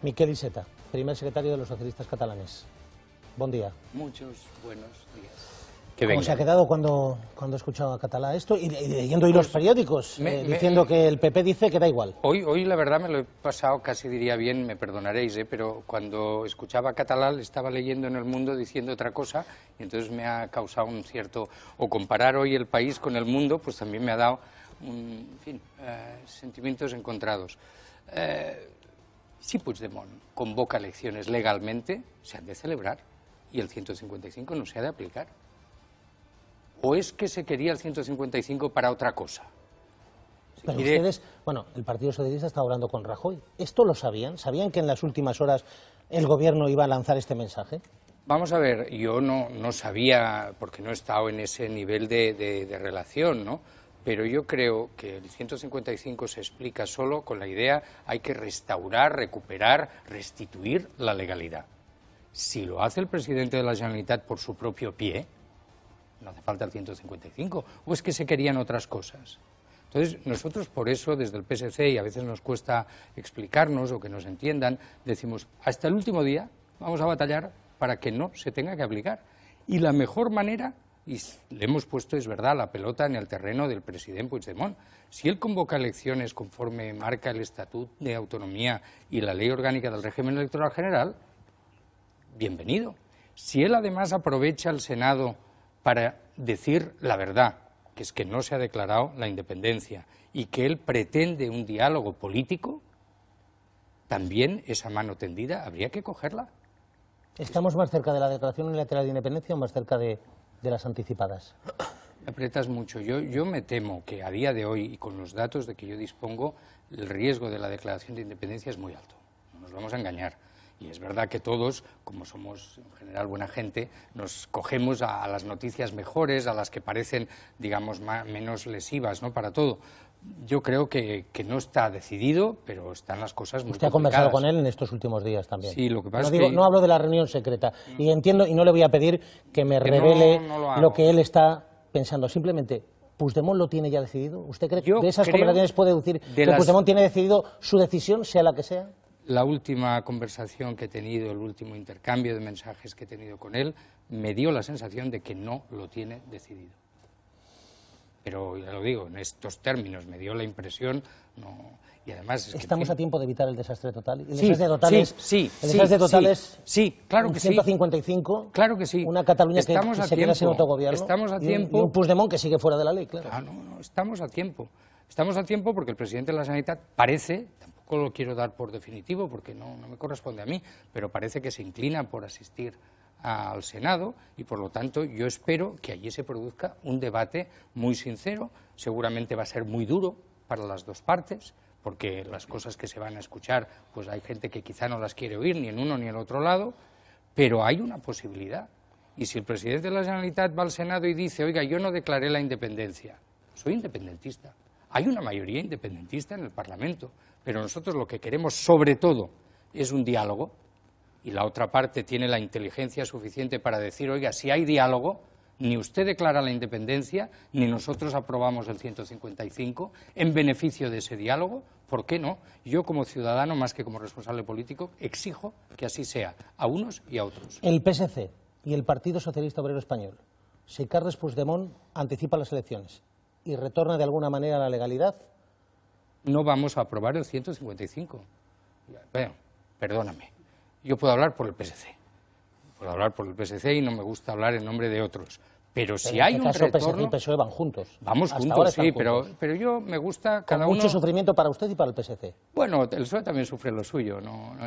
Miquel Iceta, primer secretario de los socialistas catalanes. Buen día. Muchos buenos días. ¿Cómo se ha quedado cuando ha escuchado a Catalá esto y leyendo hoy los periódicos diciendo que el PP dice que da igual? Hoy la verdad me lo he pasado, casi diría bien, me perdonaréis, pero cuando escuchaba a Catalá le estaba leyendo en El Mundo diciendo otra cosa y entonces me ha causado un cierto... O comparar hoy El País con El Mundo, pues también me ha dado, sentimientos encontrados. Si Puigdemont convoca elecciones legalmente, se han de celebrar y el 155 no se ha de aplicar. ¿O es que se quería el 155 para otra cosa? Pero ustedes, bueno, el Partido Socialista está hablando con Rajoy. ¿Esto lo sabían? ¿Sabían que en las últimas horas el gobierno iba a lanzar este mensaje? Vamos a ver, yo no sabía, porque no he estado en ese nivel de relación, ¿no? Pero yo creo que el 155 se explica solo con la idea hay que restaurar, recuperar, restituir la legalidad. Si lo hace el presidente de la Generalitat por su propio pie, no hace falta el 155, o es que se querían otras cosas. Entonces, nosotros por eso, desde el PSC, y a veces nos cuesta explicarnos o que nos entiendan, decimos, hasta el último día vamos a batallar para que no se tenga que aplicar. Y la mejor manera, y le hemos puesto, es verdad, la pelota en el terreno del presidente Puigdemont. Si él convoca elecciones conforme marca el Estatuto de Autonomía y la Ley Orgánica del Régimen Electoral General, bienvenido. Si él además aprovecha el Senado para decir la verdad, que es que no se ha declarado la independencia y que él pretende un diálogo político, también esa mano tendida habría que cogerla. ¿Estamos más cerca de la declaración unilateral de independencia o más cerca de las anticipadas? Me aprietas mucho. Yo me temo que a día de hoy, y con los datos de que yo dispongo, el riesgo de la declaración de independencia es muy alto. No nos vamos a engañar. Y es verdad que todos, como somos en general buena gente, nos cogemos a las noticias mejores, a las que parecen, digamos, menos lesivas, ¿no?, para todo. Yo creo que no está decidido, pero están las cosas muy complicadas. ¿Usted ha conversado con él en estos últimos días también? Sí, lo que pasa es que... No hablo de la reunión secreta, y entiendo, y no le voy a pedir que me revele lo que él está pensando. Simplemente, ¿Puigdemont lo tiene ya decidido? ¿Usted cree que de esas conversaciones puede decir que Puigdemont tiene decidido su decisión, sea la que sea? La última conversación que he tenido, el último intercambio de mensajes que he tenido con él, me dio la sensación de que no lo tiene decidido. Pero ya lo digo, en estos términos me dio la impresión, y además... Es que, ¿estamos a tiempo de evitar el desastre total? ¿El sí, desastre total es, sí, claro que sí. 155, claro que sí. Una Cataluña que se queda sin autogobierno, estamos a tiempo, y un Puigdemont que sigue fuera de la ley, claro. No, estamos a tiempo. Estamos a tiempo porque el presidente de la Generalitat parece, tampoco lo quiero dar por definitivo porque no me corresponde a mí, pero parece que se inclina por asistir al Senado y por lo tanto yo espero que allí se produzca un debate muy sincero. Seguramente va a ser muy duro para las dos partes porque las cosas que se van a escuchar, pues hay gente que quizá no las quiere oír ni en uno ni en el otro lado, pero hay una posibilidad. Y si el presidente de la Generalitat va al Senado y dice, oiga, yo no declaré la independencia, soy independentista. Hay una mayoría independentista en el Parlamento, pero nosotros lo que queremos sobre todo es un diálogo y la otra parte tiene la inteligencia suficiente para decir, oiga, si hay diálogo, ni usted declara la independencia, ni nosotros aprobamos el 155 en beneficio de ese diálogo. ¿Por qué no? Yo como ciudadano, más que como responsable político, exijo que así sea, a unos y a otros. El PSC y el Partido Socialista Obrero Español, si Carles Puigdemont anticipa las elecciones y retorna de alguna manera a la legalidad, no vamos a aprobar el 155. Bueno, perdóname, yo puedo hablar por el PSC. Puedo hablar por el PSC y no me gusta hablar en nombre de otros. Pero si hay un retorno... PSC y PSOE van juntos. Vamos juntos, sí, pero yo me gusta cada uno... Mucho sufrimiento para usted y para el PSC. Bueno, el PSOE también sufre lo suyo,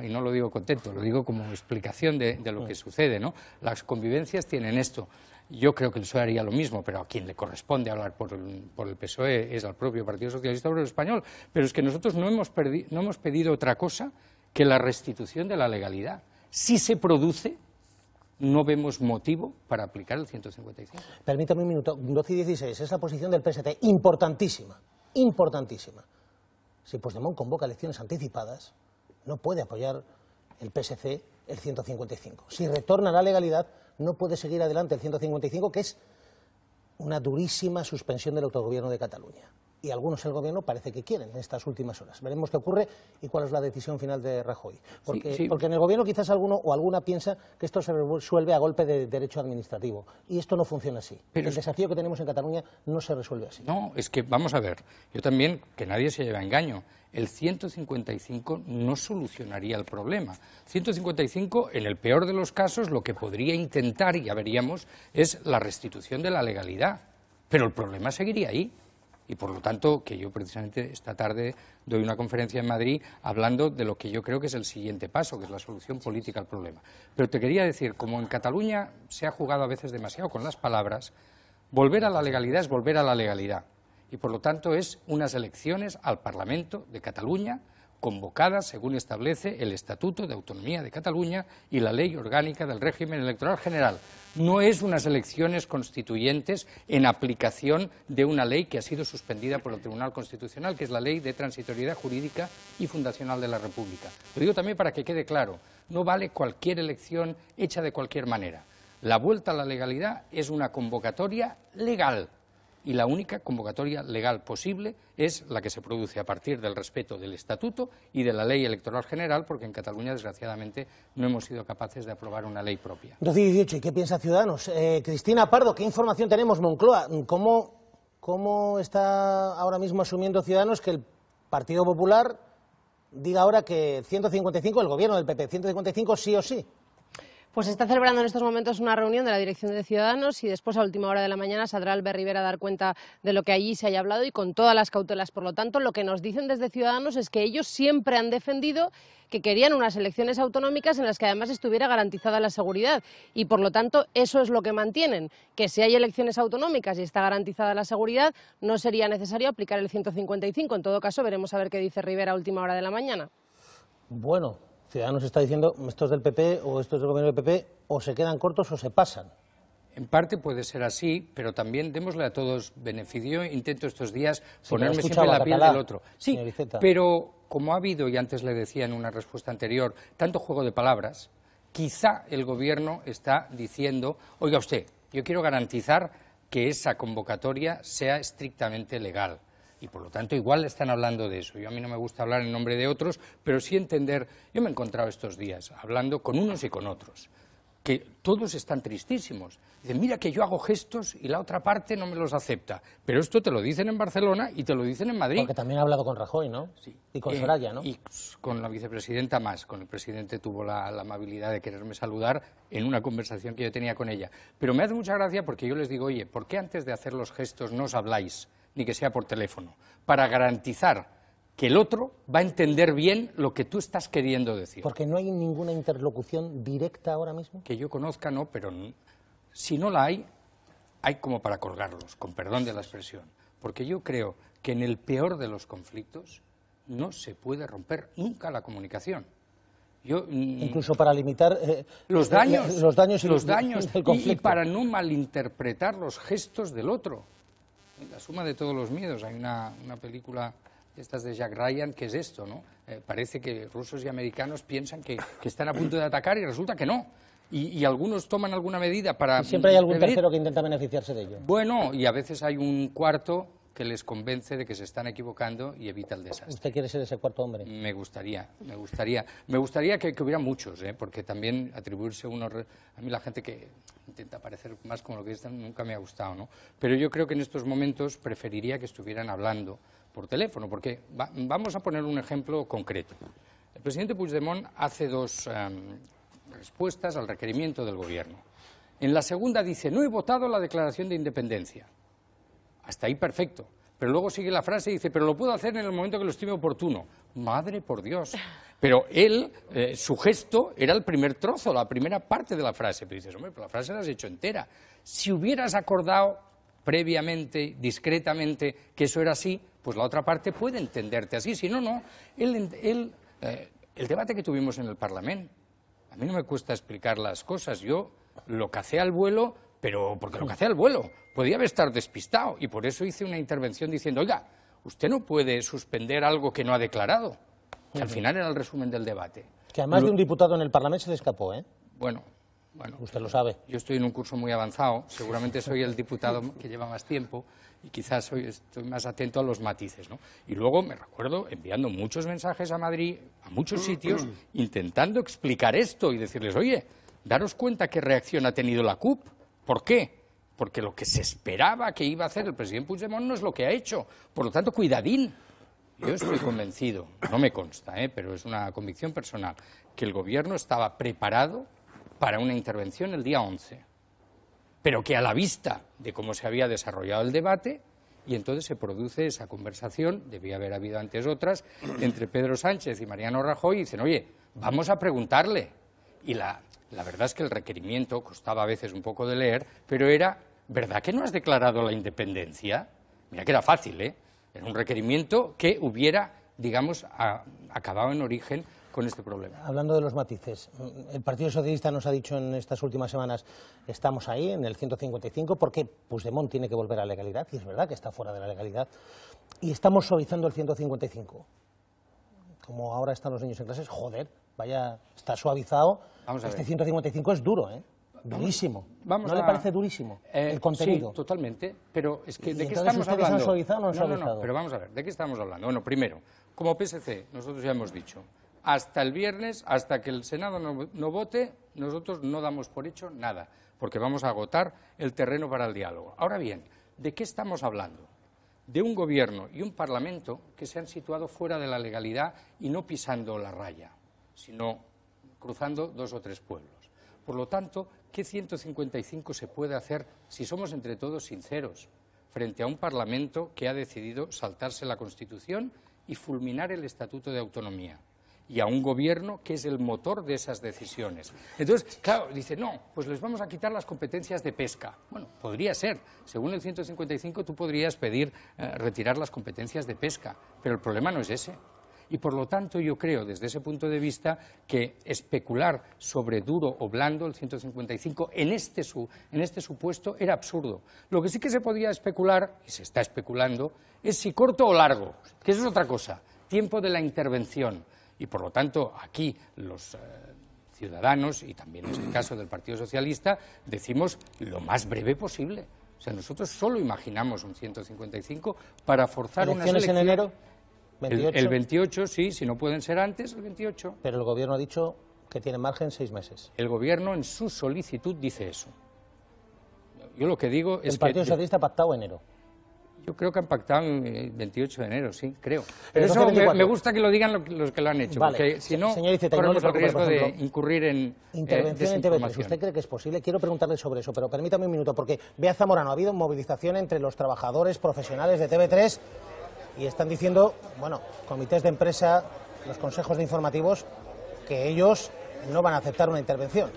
y no lo digo contento, lo digo como explicación de lo que sucede, ¿no? Las convivencias tienen esto. Yo creo que el PSOE haría lo mismo, pero a quien le corresponde hablar por el PSOE es al propio Partido Socialista Obrero Español. Pero es que nosotros no hemos pedido otra cosa que la restitución de la legalidad. Si se produce, no vemos motivo para aplicar el 155. Permítame un minuto, 12 y 16, es la posición del PSC, importantísima, importantísima. Si Puigdemont convoca elecciones anticipadas, no puede apoyar el PSC el 155. Si retorna a la legalidad, no puede seguir adelante el 155, que es una durísima suspensión del autogobierno de Cataluña. y algunos el Gobierno parece que quieren en estas últimas horas. Veremos qué ocurre y cuál es la decisión final de Rajoy. Porque en el Gobierno quizás alguno o alguna piensa que esto se resuelve a golpe de derecho administrativo, y esto no funciona así. Pero el desafío que tenemos en Cataluña no se resuelve así. No, es que, vamos a ver, yo también, que nadie se lleve a engaño, el 155 no solucionaría el problema. 155, en el peor de los casos, lo que podría intentar, y ya veríamos, es la restitución de la legalidad. Pero el problema seguiría ahí. Y por lo tanto, que yo precisamente esta tarde doy una conferencia en Madrid hablando de lo que yo creo que es el siguiente paso, que es la solución política al problema. Pero te quería decir, como en Cataluña se ha jugado a veces demasiado con las palabras, volver a la legalidad es volver a la legalidad. Y por lo tanto es unas elecciones al Parlamento de Cataluña convocadas según establece el Estatuto de Autonomía de Cataluña y la Ley Orgánica del Régimen Electoral General. No es unas elecciones constituyentes en aplicación de una ley que ha sido suspendida por el Tribunal Constitucional, que es la Ley de Transitoriedad Jurídica y Fundacional de la República. Lo digo también para que quede claro, no vale cualquier elección hecha de cualquier manera. La vuelta a la legalidad es una convocatoria legal. Y la única convocatoria legal posible es la que se produce a partir del respeto del Estatuto y de la Ley Electoral General, porque en Cataluña, desgraciadamente, no hemos sido capaces de aprobar una ley propia. 12:18, ¿y qué piensa Ciudadanos? Cristina Pardo, ¿qué información tenemos, Moncloa? ¿Cómo está ahora mismo asumiendo Ciudadanos que el Partido Popular diga ahora que 155, el gobierno del PP, 155 sí o sí? Pues se está celebrando en estos momentos una reunión de la dirección de Ciudadanos y después a última hora de la mañana saldrá Albert Rivera a dar cuenta de lo que allí se haya hablado y con todas las cautelas. Por lo tanto, lo que nos dicen desde Ciudadanos es que ellos siempre han defendido que querían unas elecciones autonómicas en las que además estuviera garantizada la seguridad y por lo tanto eso es lo que mantienen, que si hay elecciones autonómicas y está garantizada la seguridad no sería necesario aplicar el 155. En todo caso veremos a ver qué dice Rivera a última hora de la mañana. Bueno, Ciudadanos está diciendo, estos del PP o estos del gobierno del PP, o se quedan cortos o se pasan. En parte puede ser así, pero también démosle a todos beneficio. Intento estos días ponerme siempre en la piel del otro. Sí, pero como ha habido, y antes le decía en una respuesta anterior, tanto juego de palabras, quizá el gobierno está diciendo, oiga usted, yo quiero garantizar que esa convocatoria sea estrictamente legal. Y por lo tanto igual están hablando de eso. A mí no me gusta hablar en nombre de otros, pero sí entender. Yo me he encontrado estos días hablando con unos y con otros, que todos están tristísimos. Dicen, mira que yo hago gestos y la otra parte no me los acepta. Pero esto te lo dicen en Barcelona y te lo dicen en Madrid. Porque también ha hablado con Rajoy, ¿no? Sí. Y con Soraya, ¿no? Y con la vicepresidenta más. Con el presidente tuvo la amabilidad de quererme saludar en una conversación que yo tenía con ella. Pero me hace mucha gracia porque yo les digo, oye, ¿por qué antes de hacer los gestos no os habláis? Ni que sea por teléfono, para garantizar que el otro va a entender bien lo que tú estás queriendo decir. Porque no hay ninguna interlocución directa ahora mismo. Que yo conozca, no, pero si no la hay, hay como para colgarlos, con perdón de la expresión. Porque yo creo que en el peor de los conflictos no se puede romper nunca la comunicación. Incluso para limitar los daños del conflicto. Y para no malinterpretar los gestos del otro. La suma de todos los miedos. Hay una película de estas de Jack Ryan que es esto, ¿no? Parece que rusos y americanos piensan que están a punto de atacar y resulta que no. Y algunos toman alguna medida para... Y siempre hay algún tercero que intenta beneficiarse de ello. Bueno, y a veces hay un cuarto que les convence de que se están equivocando y evita el desastre. ¿Usted quiere ser ese cuarto hombre? Me gustaría que hubiera muchos, porque también atribuirse uno... A mí la gente que intenta parecer más como lo que es nunca me ha gustado, ¿no? Pero yo creo que en estos momentos preferiría que estuvieran hablando por teléfono, porque vamos a poner un ejemplo concreto. El presidente Puigdemont hace dos respuestas al requerimiento del gobierno. En la segunda dice, no he votado la declaración de independencia. Hasta ahí perfecto. Pero luego sigue la frase y dice, pero lo puedo hacer en el momento que lo estime oportuno. Madre por Dios. Pero él, su gesto era el primer trozo, la primera parte de la frase. Pero dices, hombre, pero la frase la has hecho entera. Si hubieras acordado previamente, discretamente, que eso era así, pues la otra parte puede entenderte así. Si no, no. El debate que tuvimos en el Parlamento, a mí no me cuesta explicar las cosas. Yo lo cacé al vuelo, pero porque lo cacé al vuelo. Podía haber estado despistado y por eso hice una intervención diciendo, oiga, usted no puede suspender algo que no ha declarado, que al final era el resumen del debate. Que además de un diputado en el Parlamento se le escapó, ¿eh? Bueno, Bueno, usted lo sabe. Yo estoy en un curso muy avanzado, seguramente soy el diputado que lleva más tiempo y quizás estoy más atento a los matices, ¿no? Y luego me recuerdo enviando muchos mensajes a Madrid, a muchos sitios, intentando explicar esto y decirles, oye, daros cuenta qué reacción ha tenido la CUP. ¿Por qué? Porque lo que se esperaba que iba a hacer el presidente Puigdemont no es lo que ha hecho. Por lo tanto, cuidadín. Yo estoy convencido, no me consta, pero es una convicción personal, que el Gobierno estaba preparado para una intervención el día 11, pero que a la vista de cómo se había desarrollado el debate, y entonces se produce esa conversación, debía haber habido antes otras, entre Pedro Sánchez y Mariano Rajoy, y dicen, oye, vamos a preguntarle. Y la verdad es que el requerimiento costaba a veces un poco de leer, pero era, ¿verdad que no has declarado la independencia? Mira que era fácil, Era un requerimiento que hubiera, digamos, acabado en origen con este problema. Hablando de los matices, el Partido Socialista nos ha dicho en estas últimas semanas, estamos ahí, en el 155, porque Puigdemont tiene que volver a la legalidad, y es verdad que está fuera de la legalidad, y estamos suavizando el 155. Como ahora están los niños en clases, joder, vaya, está suavizado. Vamos a este ver. 155 es duro, durísimo. ¿No le parece durísimo el contenido? Sí, totalmente, pero es que ¿de qué entonces estamos ustedes hablando? han suavizado o no han suavizado? No, pero vamos a ver, ¿de qué estamos hablando? Bueno, primero, como PSC, nosotros ya hemos dicho, hasta el viernes, hasta que el Senado no vote, nosotros no damos por hecho nada, porque vamos a agotar el terreno para el diálogo. Ahora bien, ¿de qué estamos hablando? De un Gobierno y un Parlamento que se han situado fuera de la legalidad y no pisando la raya, sino cruzando 2 o 3 pueblos. Por lo tanto, ¿qué 155 se puede hacer si somos entre todos sinceros frente a un Parlamento que ha decidido saltarse la Constitución y fulminar el Estatuto de Autonomía? Y a un Gobierno que es el motor de esas decisiones. Entonces, claro, dice, no, pues les vamos a quitar las competencias de pesca. Bueno, podría ser. Según el 155 tú podrías pedir retirar las competencias de pesca, pero el problema no es ese. Y por lo tanto yo creo, desde ese punto de vista, que especular sobre duro o blando el 155 en este supuesto era absurdo. Lo que sí que se podía especular, y se está especulando, es si corto o largo, que eso es otra cosa, tiempo de la intervención. Y por lo tanto aquí los ciudadanos, y también es el caso del Partido Socialista, decimos lo más breve posible. O sea, nosotros solo imaginamos un 155 para forzar unas elecciones. ¿En enero? 28. El 28, sí, si no pueden ser antes, el 28. Pero el Gobierno ha dicho que tiene margen 6 meses. El Gobierno en su solicitud dice eso. Yo lo que digo es que... El Partido Socialista ha pactado enero. Yo creo que han pactado el 28 de enero, sí, creo. Pero eso me gusta que lo digan los que lo han hecho, vale. Porque si no, Iceta, corremos el riesgo ejemplo, de incurrir en intervención en TV3. ¿Usted cree que es posible? Quiero preguntarle sobre eso, pero permítame un minuto, porque vea Zamorano, ha habido movilización entre los trabajadores profesionales de TV3 y están diciendo, bueno, comités de empresa, los consejos de informativos, que ellos no van a aceptar una intervención.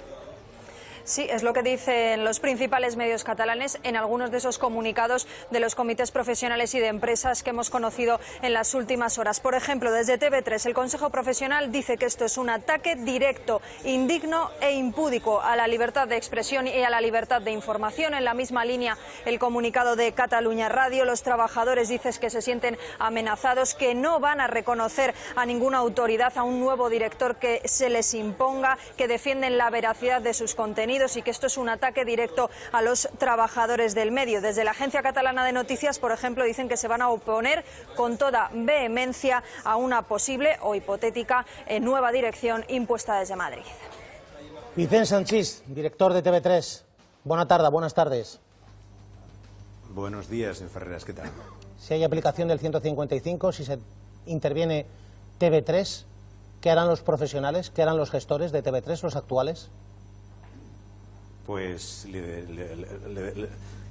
Sí, es lo que dicen los principales medios catalanes en algunos de esos comunicados de los comités profesionales y de empresas que hemos conocido en las últimas horas. Por ejemplo, desde TV3, el Consejo Profesional dice que esto es un ataque directo, indigno e impúdico a la libertad de expresión y a la libertad de información. En la misma línea, el comunicado de Catalunya Radio, los trabajadores dicen que se sienten amenazados, que no van a reconocer a ninguna autoridad, a un nuevo director que se les imponga, que defienden la veracidad de sus contenidos y que esto es un ataque directo a los trabajadores del medio. Desde la Agencia Catalana de Noticias, por ejemplo, dicen que se van a oponer con toda vehemencia a una posible o hipotética nueva dirección impuesta desde Madrid. Vicent Sanchís, director de TV3. Buenas tardes. Buenos días, señor Ferreras, ¿qué tal? Si hay aplicación del 155, si se interviene TV3, ¿qué harán los profesionales, qué harán los gestores de TV3, los actuales? Pues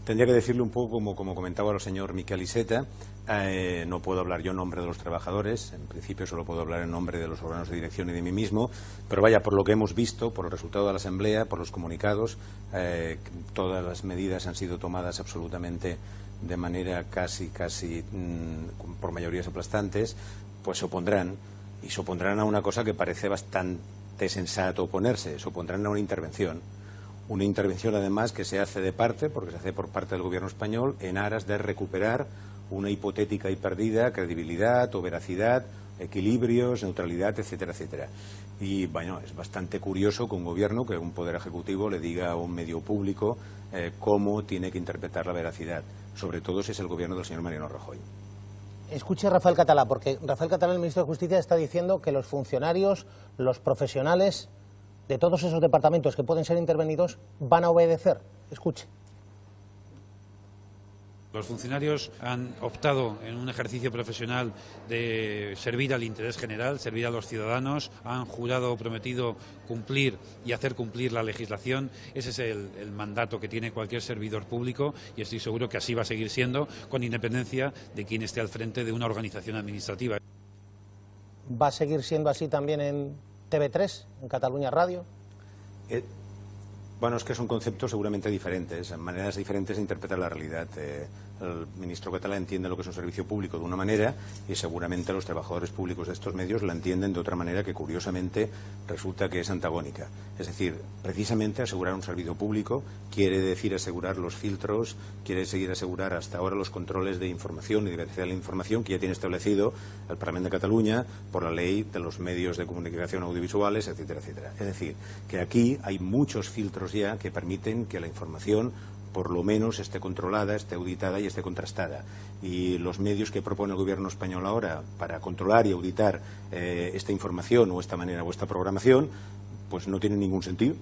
tendría que decirle un poco como comentaba el señor Miquel Iceta. No puedo hablar yo en nombre de los trabajadores, en principio solo puedo hablar en nombre de los órganos de dirección y de mí mismo, pero vaya, por lo que hemos visto, por el resultado de la Asamblea, por los comunicados, todas las medidas han sido tomadas absolutamente de manera casi por mayorías aplastantes, pues se opondrán, y se opondrán a una cosa que parece bastante sensato oponerse, se opondrán a una intervención. Una intervención, además, que se hace de parte, porque se hace por parte del Gobierno español, en aras de recuperar una hipotética y perdida credibilidad o veracidad equilibrios, neutralidad, etcétera, etcétera. Y bueno, es bastante curioso que un gobierno, que un poder ejecutivo le diga a un medio público cómo tiene que interpretar la veracidad, sobre todo si es el gobierno del señor Mariano Rajoy. Escuche a Rafael Catalá, porque Rafael Catalá, el ministro de Justicia, está diciendo que los funcionarios, los profesionales de todos esos departamentos que pueden ser intervenidos van a obedecer. Escuche. Los funcionarios han optado en un ejercicio profesional de servir al interés general, servir a los ciudadanos, han jurado o prometido cumplir y hacer cumplir la legislación. Ese es el mandato que tiene cualquier servidor público y estoy seguro que así va a seguir siendo, con independencia de quien esté al frente de una organización administrativa. ¿Va a seguir siendo así también en TV3, en Cataluña Radio? Bueno, es que son conceptos seguramente diferentes, maneras diferentes de interpretar la realidad. El ministro catalán entiende lo que es un servicio público de una manera y seguramente los trabajadores públicos de estos medios la entienden de otra manera que curiosamente resulta que es antagónica. Es decir, precisamente asegurar un servicio público quiere decir asegurar los filtros, quiere seguir asegurar hasta ahora los controles de información y de veracidad de la información que ya tiene establecido el Parlamento de Cataluña por la ley de los medios de comunicación audiovisuales, etcétera, etcétera. Es decir, que aquí hay muchos filtros ya que permiten que la información por lo menos esté controlada, esté auditada y esté contrastada. Y los medios que propone el gobierno español ahora para controlar y auditar esta información o esta manera o esta programación, pues no tienen ningún sentido.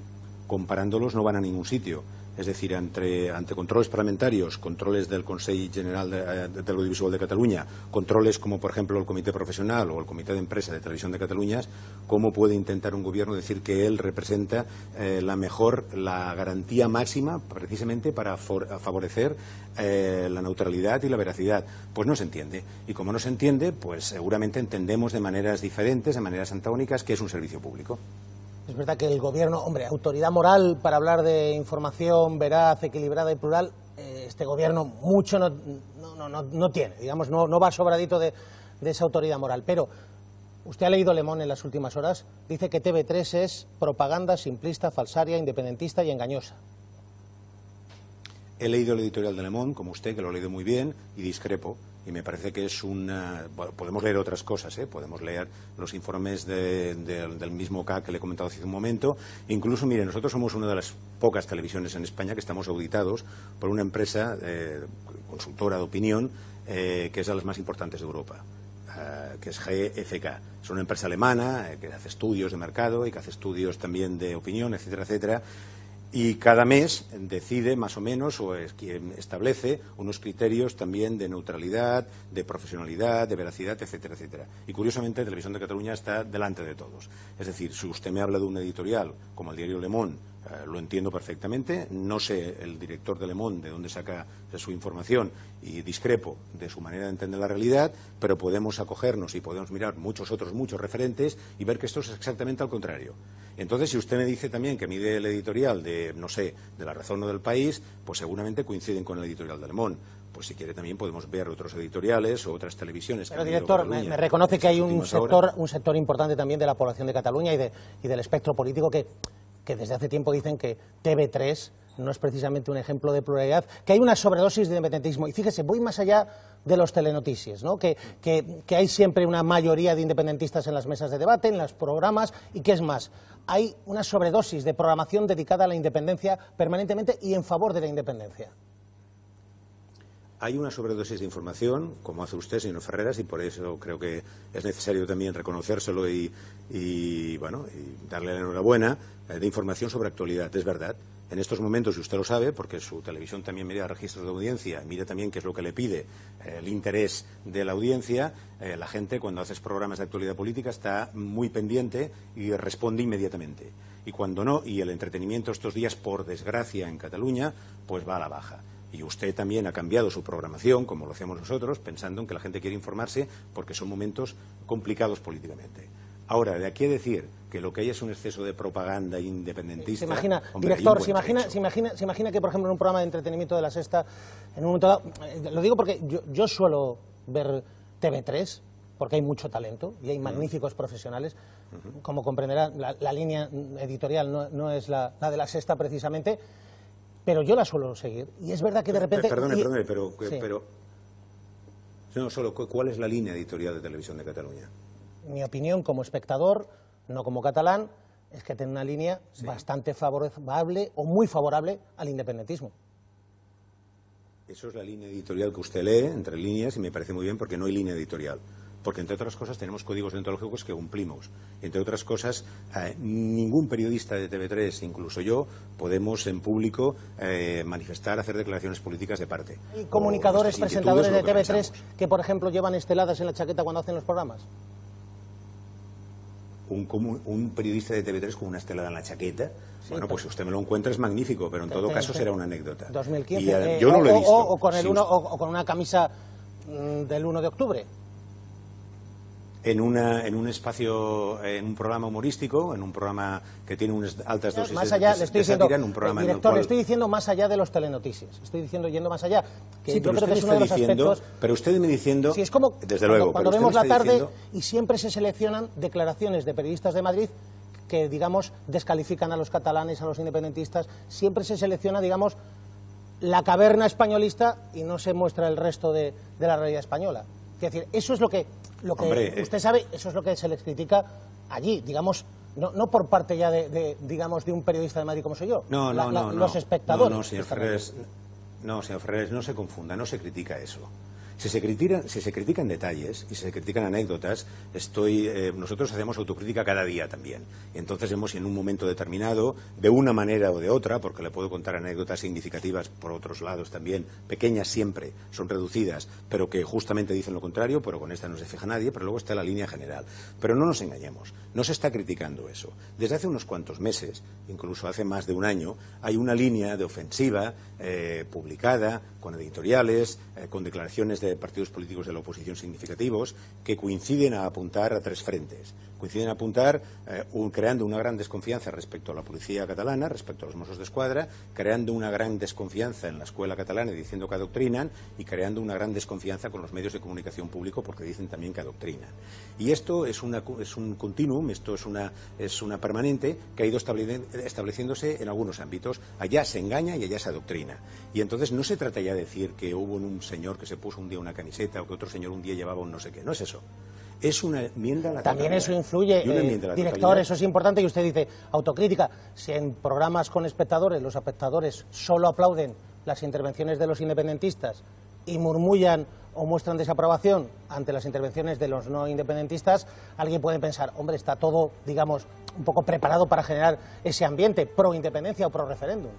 Comparándolos no van a ningún sitio. Es decir, ante controles parlamentarios, controles del Consell General del Audiovisual de Cataluña, controles como por ejemplo el Comité Profesional o el Comité de Empresa de Televisión de Cataluña, ¿cómo puede intentar un gobierno decir que él representa la garantía máxima precisamente para favorecer la neutralidad y la veracidad? Pues no se entiende. Y como no se entiende, pues seguramente entendemos de maneras diferentes, de maneras antagónicas, que es un servicio público. Es verdad que el gobierno, hombre, autoridad moral para hablar de información veraz, equilibrada y plural, este gobierno mucho no tiene, digamos, no va sobradito de esa autoridad moral. Pero usted ha leído Le Monde en las últimas horas, dice que TV3 es propaganda simplista, falsaria, independentista y engañosa. He leído el editorial de Le Monde, como usted, que lo ha leído muy bien, y discrepo. Y me parece que es una... Bueno, podemos leer otras cosas, podemos leer los informes del mismo CAC que le he comentado hace un momento. Incluso, mire, nosotros somos una de las pocas televisiones en España que estamos auditados por una empresa consultora de opinión que es de las más importantes de Europa, que es GfK. Es una empresa alemana que hace estudios de mercado y que hace estudios también de opinión, etcétera, etcétera. Y cada mes decide más o menos o establece unos criterios también de neutralidad, de profesionalidad, de veracidad, etcétera, etcétera. Y curiosamente Televisión de Cataluña está delante de todos. Es decir, si usted me habla de un editorial como el diario Le Monde, lo entiendo perfectamente, no sé el director de Le Monde de dónde saca su información y discrepo de su manera de entender la realidad, pero podemos acogernos y podemos mirar muchos referentes y ver que esto es exactamente al contrario. Entonces, si usted me dice también que mide el editorial de, no sé, de La Razón o del País, pues seguramente coinciden con el editorial de Le Monde. Pues si quiere también podemos ver otros editoriales o otras televisiones. Pero, director, me reconoce que hay un sector importante también de la población de Cataluña y del espectro político que desde hace tiempo dicen que TV3 no es precisamente un ejemplo de pluralidad, que hay una sobredosis de independentismo. Y fíjese, voy más allá de los telenoticias, ¿no? Que hay siempre una mayoría de independentistas en las mesas de debate, en los programas, y que es más, hay una sobredosis de programación dedicada a la independencia permanentemente y en favor de la independencia. Hay una sobredosis de información, como hace usted, señor Ferreras, y por eso creo que es necesario también reconocérselo y darle la enhorabuena, de información sobre actualidad. Es verdad. En estos momentos, y usted lo sabe, porque su televisión también mira registros de audiencia, mira también qué es lo que le pide el interés de la audiencia, la gente cuando haces programas de actualidad política está muy pendiente y responde inmediatamente. Y cuando no, y el entretenimiento estos días, por desgracia, en Cataluña, pues va a la baja. Y usted también ha cambiado su programación, como lo hacemos nosotros, pensando en que la gente quiere informarse porque son momentos complicados políticamente. Ahora, de aquí a decir que lo que hay es un exceso de propaganda independentista... ¿Se imagina, director, se imagina que, por ejemplo, en un programa de entretenimiento de La Sexta, en un momento dado... Lo digo porque yo suelo ver TV3, porque hay mucho talento y hay magníficos profesionales. Como comprenderá, la línea editorial no es la de La Sexta, precisamente, pero yo la suelo seguir. Y es verdad que de repente... Perdone, pero no, solo, ¿cuál es la línea editorial de Televisión de Cataluña? mi opinión como espectador, no como catalán, es que tiene una línea bastante favorable o muy favorable al independentismo. Eso es la línea editorial que usted lee, entre líneas, y me parece muy bien porque no hay línea editorial. Porque, entre otras cosas, tenemos códigos deontológicos que cumplimos. Entre otras cosas, ningún periodista de TV3, incluso yo, podemos en público manifestar, hacer declaraciones políticas de parte. ¿Hay comunicadores, presentadores de TV3 que, por ejemplo, llevan esteladas en la chaqueta cuando hacen los programas? Un periodista de TV3 con una estelada en la chaqueta, sí, bueno, pues si usted me lo encuentra es magnífico, pero en todo caso será una anécdota. 2015, yo no lo he visto. O con una camisa del 1 de octubre. En un espacio, en un programa humorístico, en un programa que tiene unas altas dosis más allá, de sátira, en un programa director, en el cual... le estoy diciendo más allá de los telenoticias, estoy diciendo yendo más allá, que sí, yo creo que es uno de los aspectos... Pero usted me diciendo... Sí, es como desde luego, cuando vemos la tarde y siempre se seleccionan declaraciones de periodistas de Madrid que, digamos, descalifican a los catalanes, a los independentistas, siempre se selecciona, digamos, la caverna españolista y no se muestra el resto de la realidad española. Es decir, eso es lo que hombre, usted sabe, eso es lo que se les critica allí, digamos, no por parte ya digamos, de un periodista de Madrid como soy yo. Los espectadores. No, señor Ferreres, no se confunda, no se critica eso. Si se critican detalles y si se critican anécdotas, nosotros hacemos autocrítica cada día también. Y entonces vemos en un momento determinado, de una manera o de otra, porque le puedo contar anécdotas significativas por otros lados también, pequeñas siempre, son reducidas, pero que justamente dicen lo contrario, pero con esta no se fija nadie, pero luego está la línea general. Pero no nos engañemos, no se está criticando eso. Desde hace unos cuantos meses, incluso hace más de un año, hay una línea de ofensiva publicada, con editoriales, con declaraciones de partidos políticos de la oposición significativos, que coinciden a apuntar a tres frentes. Coinciden a apuntar creando una gran desconfianza respecto a la policía catalana, respecto a los Mossos d'Esquadra, creando una gran desconfianza en la escuela catalana diciendo que adoctrinan y creando una gran desconfianza con los medios de comunicación público porque dicen también que adoctrinan. Y esto es un continuum, esto es una permanente que ha ido estableciéndose en algunos ámbitos. Allá se engaña y allá se adoctrina. Y entonces no se trata ya de decir que hubo un señor que se puso un día una camiseta o que otro señor un día llevaba un no sé qué. No es eso. Es una enmienda a la totalidad. También eso influye, director, eso es importante, y usted dice, autocrítica. Si en programas con espectadores, los espectadores solo aplauden las intervenciones de los independentistas y murmullan o muestran desaprobación ante las intervenciones de los no independentistas, alguien puede pensar, hombre, está todo, digamos, un poco preparado para generar ese ambiente pro-independencia o pro-referéndum.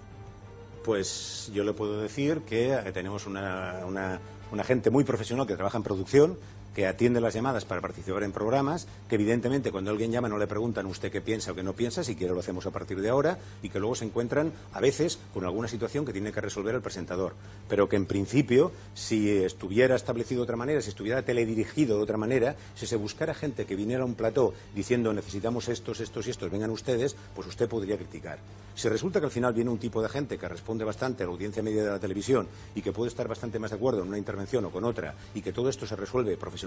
Pues yo le puedo decir que tenemos una gente muy profesional que trabaja en producción, que atiende las llamadas para participar en programas, que evidentemente cuando alguien llama no le preguntan usted qué piensa o qué no piensa, si quiere lo hacemos a partir de ahora, y que luego se encuentran a veces con alguna situación que tiene que resolver el presentador. Pero que en principio, si estuviera establecido de otra manera, si estuviera teledirigido de otra manera, si se buscara gente que viniera a un plató diciendo necesitamos estos y estos, vengan ustedes, pues usted podría criticar. Si resulta que al final viene un tipo de gente que responde bastante a la audiencia media de la televisión y que puede estar bastante más de acuerdo en una intervención o con otra, y que todo esto se resuelve profesionalmente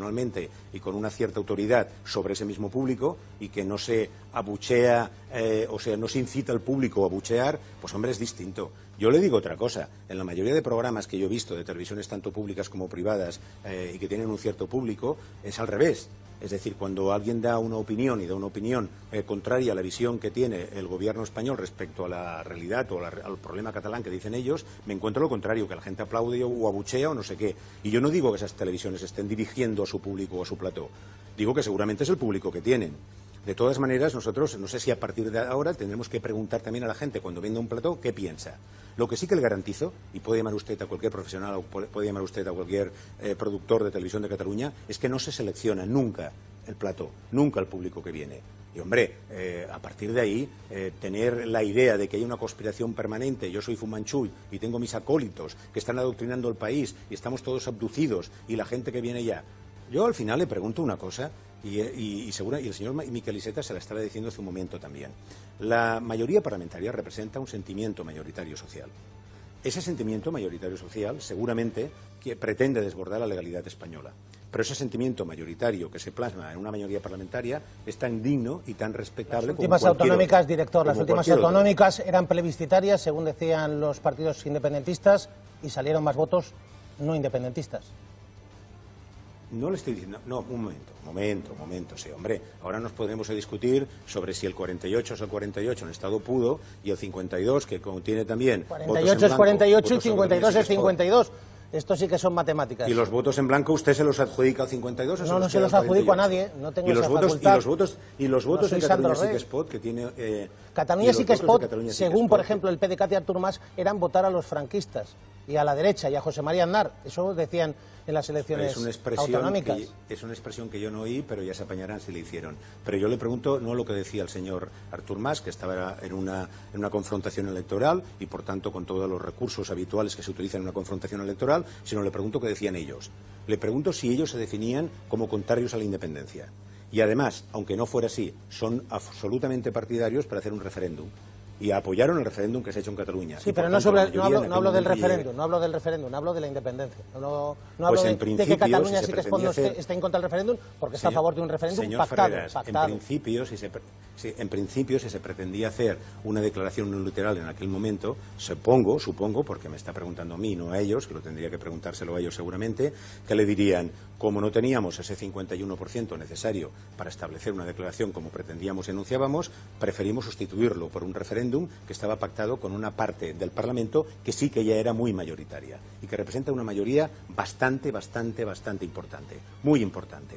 y con una cierta autoridad sobre ese mismo público y que no se abuchea, no se incita al público a abuchear, pues hombre, es distinto. Yo le digo otra cosa, en la mayoría de programas que yo he visto de televisiones tanto públicas como privadas y que tienen un cierto público, es al revés. Es decir, cuando alguien da una opinión y da una opinión contraria a la visión que tiene el gobierno español respecto a la realidad o al problema catalán que dicen ellos, me encuentro lo contrario, que la gente aplaude o abuchea o no sé qué. Y yo no digo que esas televisiones estén dirigiendo a su público o a su plató. Digo que seguramente es el público que tienen. De todas maneras, nosotros, no sé si a partir de ahora, tendremos que preguntar también a la gente cuando venga un plató qué piensa. Lo que sí que le garantizo, y puede llamar usted a cualquier profesional o puede llamar usted a cualquier productor de televisión de Cataluña, es que no se selecciona nunca el plató, nunca el público que viene. Y hombre, a partir de ahí, tener la idea de que hay una conspiración permanente, yo soy Fumanchu y tengo mis acólitos que están adoctrinando el país y estamos todos abducidos y la gente que viene ya. Yo al final le pregunto una cosa y el señor Miquel Iceta se la estaba diciendo hace un momento también. La mayoría parlamentaria representa un sentimiento mayoritario social. Ese sentimiento mayoritario social seguramente que pretende desbordar la legalidad española. Pero ese sentimiento mayoritario que se plasma en una mayoría parlamentaria es tan digno y tan respetable como las últimas autonómicas, director, las últimas autonómicas eran plebiscitarias, según decían los partidos independentistas, y salieron más votos no independentistas. No le estoy diciendo... No, un momento, sí, hombre. Ahora nos podremos discutir sobre si el 48 es el 48 en estado puro y el 52, que contiene también... 48 es 48 y 52 es 52. Esto sí que son matemáticas. ¿Y los votos en blanco usted se los adjudica al 52 o no, no se los adjudico a nadie, no tengo esa facultad. ¿Y los votos en Cataluña sí que Spot que tiene... Cataluña sí que Spot, según por ejemplo el PDeCAT y Artur Mas, eran votar a los franquistas y a la derecha y a José María Aznar. Eso decían en las elecciones autonómicas. Es una expresión que yo no oí, pero ya se apañarán si le hicieron. Pero yo le pregunto no lo que decía el señor Artur Mas, que estaba en una confrontación electoral y por tanto con todos los recursos habituales que se utilizan en una confrontación electoral, sino le pregunto qué decían ellos. Le pregunto si ellos se definían como contrarios a la independencia. Y además, aunque no fuera así, son absolutamente partidarios para hacer un referéndum. Y apoyaron el referéndum que se ha hecho en Cataluña. Sí, pero no hablo del referéndum, hablo de la independencia. No hablo de que Cataluña sí que esté en contra del referéndum, porque está a favor de un referéndum pactado. En principio, si se pretendía hacer una declaración unilateral en aquel momento, supongo, porque me está preguntando a mí, no a ellos, que lo tendría que preguntárselo a ellos seguramente, que le dirían, como no teníamos ese 51% necesario para establecer una declaración como pretendíamos y enunciábamos, preferimos sustituirlo por un referéndum que estaba pactado con una parte del Parlamento que sí que ya era muy mayoritaria y que representa una mayoría bastante importante, muy importante.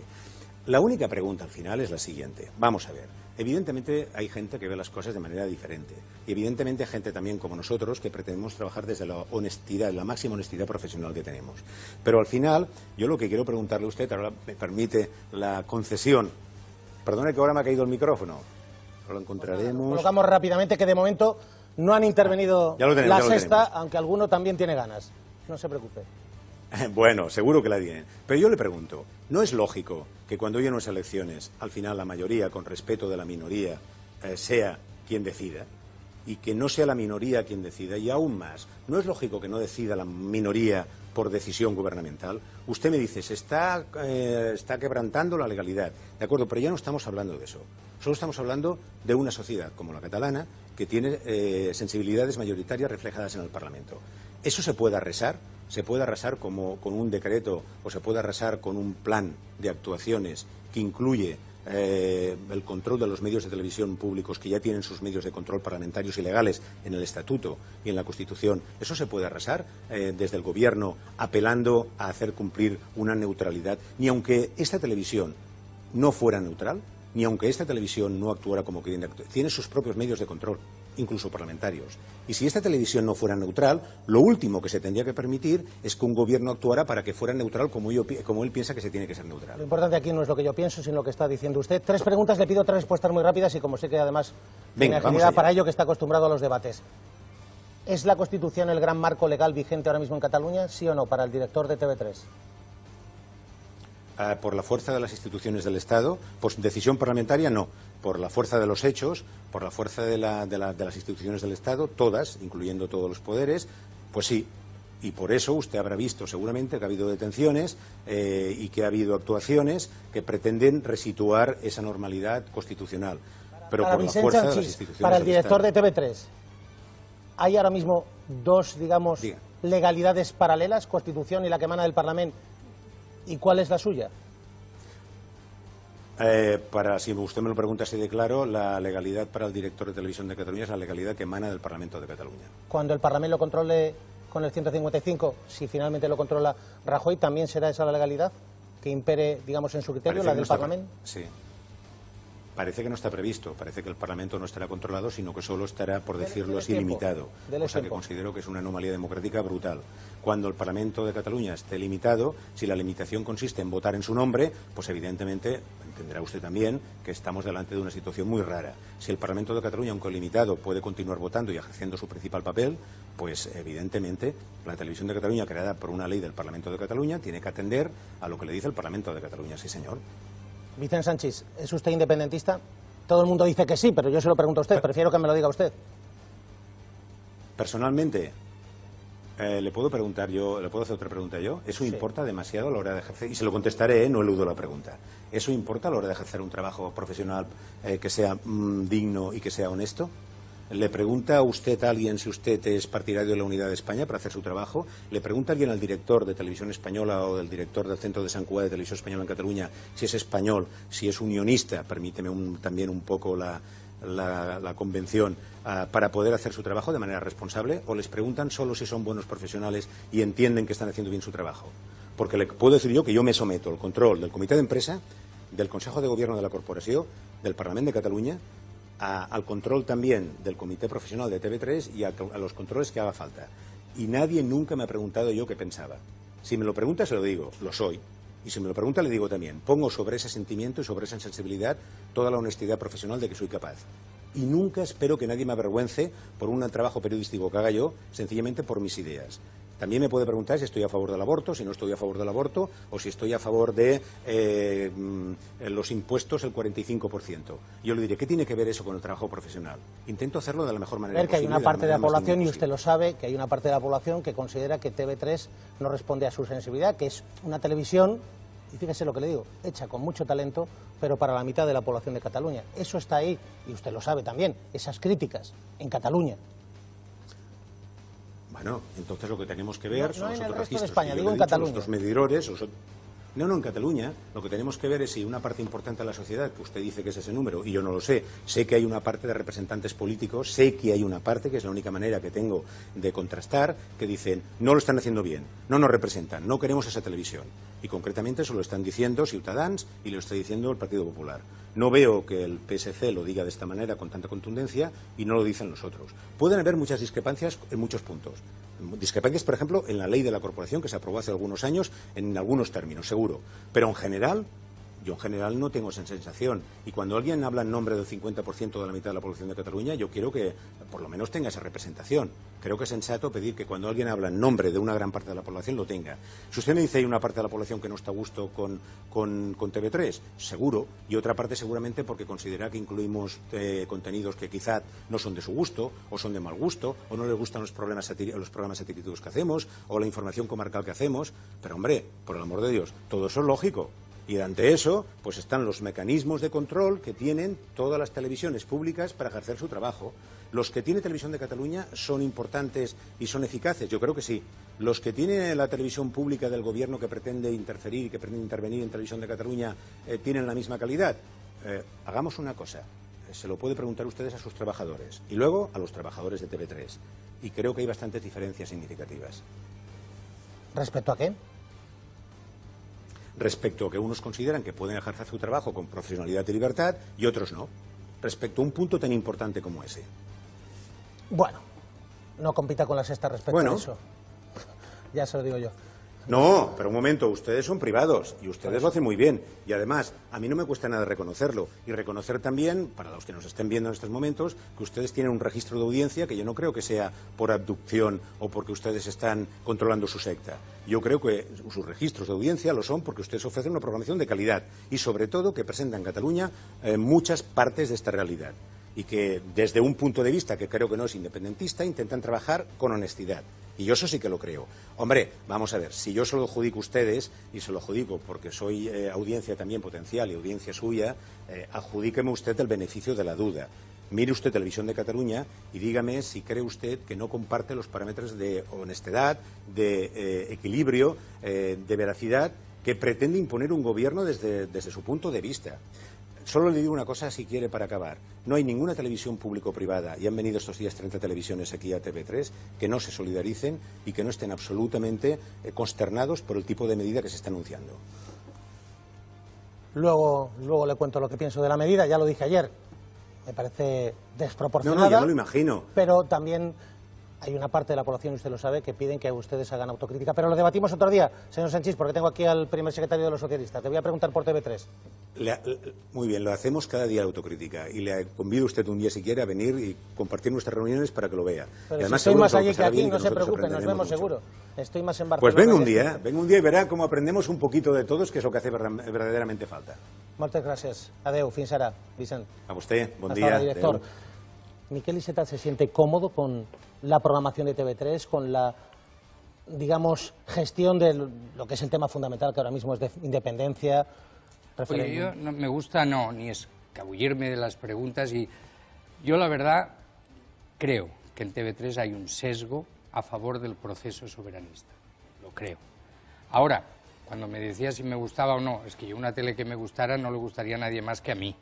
La única pregunta al final es la siguiente. Vamos a ver. Evidentemente hay gente que ve las cosas de manera diferente y evidentemente hay gente también como nosotros que pretendemos trabajar desde la honestidad, la máxima honestidad profesional que tenemos. Pero al final, yo lo que quiero preguntarle a usted, ahora me permite la concesión. Perdone que ahora me ha caído el micrófono. Lo encontraremos. Colocamos rápidamente que de momento no han intervenido la sexta, aunque alguno también tiene ganas. No se preocupe. Bueno, seguro que la tienen. Pero yo le pregunto, ¿no es lógico que cuando hay unas elecciones, al final la mayoría, con respeto de la minoría, sea quien decida? Y que no sea la minoría quien decida, y aún más, ¿no es lógico que no decida la minoría por decisión gubernamental? Usted me dice, se está quebrantando la legalidad. De acuerdo, pero ya no estamos hablando de eso. Solo estamos hablando de una sociedad como la catalana que tiene sensibilidades mayoritarias reflejadas en el Parlamento. ¿Eso se puede arrasar? ¿Se puede arrasar como con un decreto o se puede arrasar con un plan de actuaciones que incluye el control de los medios de televisión públicos que ya tienen sus medios de control parlamentarios y legales en el Estatuto y en la Constitución? ¿Eso se puede arrasar desde el Gobierno apelando a hacer cumplir una neutralidad? Ni aunque esta televisión no fuera neutral, ni aunque esta televisión no actuara como tiene sus propios medios de control, incluso parlamentarios. Y si esta televisión no fuera neutral, lo último que se tendría que permitir es que un gobierno actuara para que fuera neutral como él piensa que se tiene que ser neutral. Lo importante aquí no es lo que yo pienso, sino lo que está diciendo usted. 3 preguntas, le pido 3 respuestas muy rápidas y como sé que además tiene agilidad para ello, que está acostumbrado a los debates. ¿Es la Constitución el gran marco legal vigente ahora mismo en Cataluña, sí o no, para el director de TV3? Por la fuerza de las instituciones del Estado, por decisión parlamentaria no, por la fuerza de los hechos, por la fuerza de las instituciones del Estado, todas, incluyendo todos los poderes, pues sí. Y por eso usted habrá visto seguramente que ha habido detenciones y que ha habido actuaciones que pretenden resituar esa normalidad constitucional. Pero por la fuerza de las instituciones para el director del de TV3, ¿hay ahora mismo 2, digamos, legalidades paralelas, Constitución y la que emana del Parlamento? ¿Y cuál es la suya? Si usted me lo pregunta así de claro, la legalidad para el director de televisión de Cataluña es la legalidad que emana del Parlamento de Cataluña. Cuando el Parlamento lo controle con el 155, si finalmente lo controla Rajoy, ¿también será esa la legalidad que impere, digamos, en su criterio, la del Parlamento? Sí. Parece que no está previsto, parece que el Parlamento no estará controlado, sino que solo estará, por decirlo así, limitado. O sea que considero que es una anomalía democrática brutal. Cuando el Parlamento de Cataluña esté limitado, si la limitación consiste en votar en su nombre, pues evidentemente entenderá usted también que estamos delante de una situación muy rara. Si el Parlamento de Cataluña, aunque limitado, puede continuar votando y ejerciendo su principal papel, pues evidentemente la televisión de Cataluña, creada por una ley del Parlamento de Cataluña, tiene que atender a lo que le dice el Parlamento de Cataluña, sí señor. Vicente Sanchis, ¿es usted independentista? Todo el mundo dice que sí, pero yo se lo pregunto a usted, prefiero que me lo diga usted. Personalmente, ¿le puedo preguntar yo, le puedo hacer otra pregunta yo? ¿Eso importa demasiado a la hora de ejercer? Y se lo contestaré, no eludo la pregunta. ¿Eso importa a la hora de ejercer un trabajo profesional que sea digno y que sea honesto? ¿Le pregunta usted a alguien si usted es partidario de la unidad de España para hacer su trabajo? ¿Le pregunta a alguien al director de Televisión Española o del director del Centro de Sant Cugat de Televisión Española en Cataluña si es español, si es unionista? Permíteme también un poco la convención para poder hacer su trabajo de manera responsable, o les preguntan solo si son buenos profesionales y entienden que están haciendo bien su trabajo. Porque le puedo decir yo que yo me someto al control del Comité de Empresa, del Consejo de Gobierno de la Corporación, del Parlamento de Cataluña, al control también del Comité Profesional de TV3 y a los controles que haga falta. Y nadie nunca me ha preguntado yo qué pensaba. Si me lo pregunta se lo digo, lo soy. Y si me lo pregunta le digo también, pongo sobre ese sentimiento y sobre esa sensibilidad toda la honestidad profesional de que soy capaz. Y nunca espero que nadie me avergüence por un trabajo periodístico que haga yo, sencillamente por mis ideas. También me puede preguntar si estoy a favor del aborto, si no estoy a favor del aborto, o si estoy a favor de los impuestos el 45%. Yo le diré, ¿qué tiene que ver eso con el trabajo profesional? Intento hacerlo de la mejor manera posible. Que hay una parte de la población, y usted lo sabe, que hay una parte de la población que considera que TV3 no responde a su sensibilidad, que es una televisión, y fíjese lo que le digo, hecha con mucho talento, pero para la mitad de la población de Cataluña. Eso está ahí, y usted lo sabe también, esas críticas en Cataluña. Bueno, entonces lo que tenemos que ver son los otros registros. De España, digo en Cataluña. Los medidores, no, en Cataluña, lo que tenemos que ver es si una parte importante de la sociedad, que usted dice que es ese número, y yo no lo sé que hay una parte de representantes políticos, sé que hay una parte, que es la única manera que tengo de contrastar, que dicen, no lo están haciendo bien, no nos representan, no queremos esa televisión. Y concretamente eso lo están diciendo Ciutadans y lo está diciendo el Partido Popular. No veo que el PSC lo diga de esta manera con tanta contundencia y no lo dicen los otros. Pueden haber muchas discrepancias en muchos puntos. Discrepancias, por ejemplo, en la ley de la corporación que se aprobó hace algunos años en algunos términos, seguro. Pero en general, yo en general no tengo esa sensación. Y cuando alguien habla en nombre del 50% de la mitad de la población de Cataluña, yo quiero que por lo menos tenga esa representación. Creo que es sensato pedir que cuando alguien habla en nombre de una gran parte de la población lo tenga. Si usted me dice hay una parte de la población que no está a gusto con TV3, seguro, y otra parte seguramente porque considera que incluimos contenidos que quizá no son de su gusto, o son de mal gusto, o no le gustan los programas satíticos que hacemos, o la información comarcal que hacemos. Pero hombre, por el amor de Dios, todo eso es lógico. Y ante eso, pues están los mecanismos de control que tienen todas las televisiones públicas para ejercer su trabajo. Los que tiene Televisión de Cataluña son importantes y son eficaces, yo creo que sí. Los que tiene la televisión pública del gobierno que pretende interferir, que pretende intervenir en Televisión de Cataluña, ¿tienen la misma calidad? Hagamos una cosa, se lo puede preguntar ustedes a sus trabajadores y luego a los trabajadores de TV3. Y creo que hay bastantes diferencias significativas. ¿Respecto a qué? Respecto a que unos consideran que pueden ejercer su trabajo con profesionalidad y libertad y otros no, respecto a un punto tan importante como ese. Bueno, no compita con la Sexta respecto a eso. Ya se lo digo yo. No, pero un momento, ustedes son privados y ustedes lo hacen muy bien. Y además, a mí no me cuesta nada reconocerlo. Y reconocer también, para los que nos estén viendo en estos momentos, que ustedes tienen un registro de audiencia que yo no creo que sea por abducción o porque ustedes están controlando su secta. Yo creo que sus registros de audiencia lo son porque ustedes ofrecen una programación de calidad y, sobre todo, que presentan en Cataluña muchas partes de esta realidad. Y que, desde un punto de vista que creo que no es independentista, intentan trabajar con honestidad. Y yo eso sí que lo creo. Hombre, vamos a ver, si yo se lo adjudico a ustedes, y se lo adjudico porque soy audiencia también potencial y audiencia suya, adjudíqueme usted el beneficio de la duda. Mire usted Televisión de Cataluña y dígame si cree usted que no comparte los parámetros de honestidad, de equilibrio, de veracidad que pretende imponer un gobierno desde su punto de vista. Solo le digo una cosa si quiere para acabar. No hay ninguna televisión público-privada, y han venido estos días 30 televisiones aquí a TV3, que no se solidaricen y que no estén absolutamente consternados por el tipo de medida que se está anunciando. Luego le cuento lo que pienso de la medida, ya lo dije ayer. Me parece desproporcionada. No, ya me lo imagino. Pero también hay una parte de la población, usted lo sabe, que piden que ustedes hagan autocrítica. Pero lo debatimos otro día, señor Sanchis, porque tengo aquí al primer secretario de los socialistas. Te voy a preguntar por TV3. Muy bien, lo hacemos cada día la autocrítica. Y le convido a usted un día, si quiere, a venir y compartir nuestras reuniones para que lo vea. Pero y además, si estoy más allí que aquí, no se preocupe, nos vemos seguro. Estoy más en Barcelona. Pues venga un día y verá cómo aprendemos un poquito de todos, que es lo que hace verdaderamente falta. Moltes gràcies. Adeu, fins ara, Vicent. A usted, buen Hasta día. ahora, director. Miquel Iceta se siente cómodo con la programación de TV3, con la, digamos, gestión de lo que es el tema fundamental, que ahora mismo es de independencia, referéndum. Oye, yo no me gusta ni escabullirme de las preguntas y yo la verdad creo que en TV3 hay un sesgo a favor del proceso soberanista, lo creo. Ahora, cuando me decía si me gustaba o no, es que yo una tele que me gustara no le gustaría a nadie más que a mí.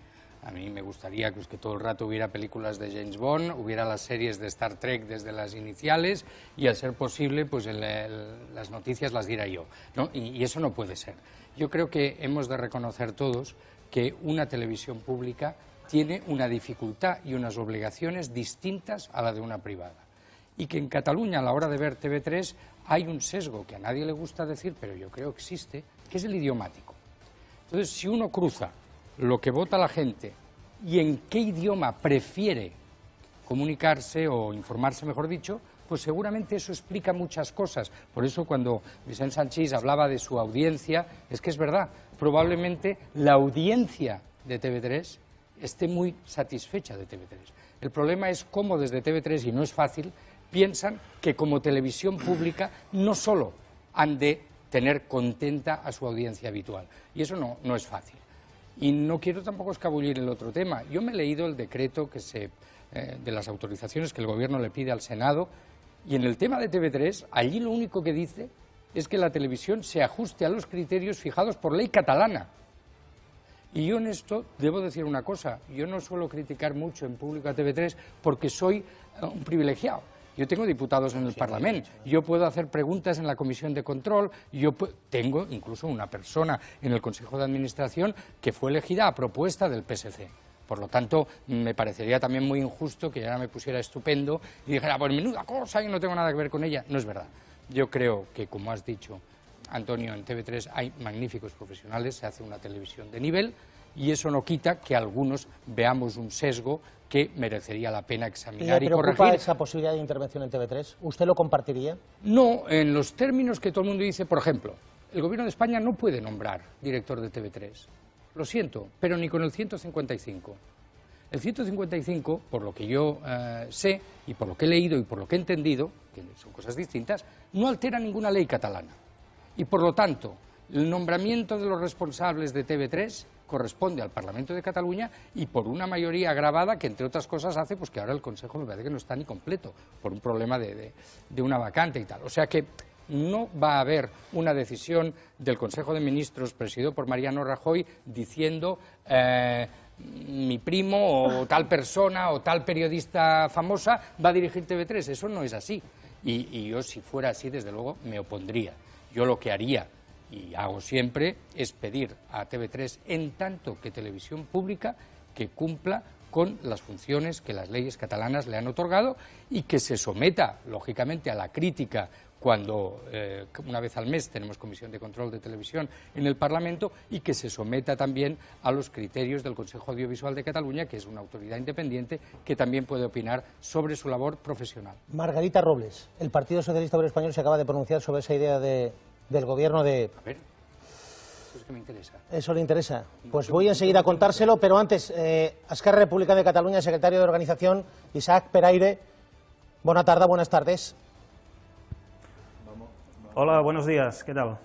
A mí me gustaría pues, que todo el rato hubiera películas de James Bond, hubiera las series de Star Trek desde las iniciales y, al ser posible, pues las noticias las diera yo, ¿no? Y eso no puede ser. Yo creo que hemos de reconocer todos que una televisión pública tiene una dificultad y unas obligaciones distintas a la de una privada. Y que en Cataluña, a la hora de ver TV3, hay un sesgo que a nadie le gusta decir, pero yo creo que existe, que es el idiomático. Entonces, si uno cruza lo que vota la gente y en qué idioma prefiere comunicarse o informarse, mejor dicho, pues seguramente eso explica muchas cosas. Por eso cuando Vicent Sanchis hablaba de su audiencia, es que es verdad, probablemente la audiencia de TV3 esté muy satisfecha de TV3. El problema es cómo desde TV3, y no es fácil, piensan que como televisión pública no solo han de tener contenta a su audiencia habitual, y eso no es fácil. Y no quiero tampoco escabullir el otro tema. Yo me he leído el decreto de las autorizaciones que el Gobierno le pide al Senado, y en el tema de TV3, allí lo único que dice es que la televisión se ajuste a los criterios fijados por ley catalana. Y yo en esto debo decir una cosa, yo no suelo criticar mucho en público a TV3 porque soy un privilegiado. Yo tengo diputados en el Parlamento, yo puedo hacer preguntas en la Comisión de Control, tengo incluso una persona en el Consejo de Administración que fue elegida a propuesta del PSC. Por lo tanto, me parecería también muy injusto que ahora me pusiera estupendo y dijera, pues menuda cosa, yo no tengo nada que ver con ella. No es verdad. Yo creo que, como has dicho, Antonio, en TV3 hay magníficos profesionales, se hace una televisión de nivel y eso no quita que algunos veamos un sesgo que merecería la pena examinar y corregir. ¿Le preocupa esa posibilidad de intervención en TV3? ¿Usted lo compartiría? No, en los términos que todo el mundo dice. Por ejemplo, el Gobierno de España no puede nombrar director de TV3. Lo siento, pero ni con el 155. El 155, por lo que yo sé, y por lo que he leído y por lo que he entendido, que son cosas distintas, no altera ninguna ley catalana. Y por lo tanto, el nombramiento de los responsables de TV3 corresponde al Parlamento de Cataluña y por una mayoría agravada que, entre otras cosas, hace pues que ahora el Consejo me parece que no está ni completo, por un problema de una vacante y tal. O sea que no va a haber una decisión del Consejo de Ministros presidido por Mariano Rajoy diciendo mi primo o tal persona o tal periodista famosa va a dirigir TV3. Eso no es así. Y yo, si fuera así, desde luego, me opondría. Yo lo que haría, y hago siempre, es pedir a TV3, en tanto que televisión pública, que cumpla con las funciones que las leyes catalanas le han otorgado y que se someta, lógicamente, a la crítica cuando una vez al mes tenemos Comisión de Control de Televisión en el Parlamento, y que se someta también a los criterios del Consejo Audiovisual de Cataluña, que es una autoridad independiente que también puede opinar sobre su labor profesional. Margarita Robles, el Partido Socialista Obrero Español se acaba de pronunciar sobre esa idea del Gobierno de... A ver, eso es que me interesa. ¿Eso le interesa? Pues voy enseguida a contárselo, pero antes, Esquerra Republicana de Cataluña, secretario de organización, Isaac Peraire. Buenas tardes. Hola, buenos días, ¿qué tal?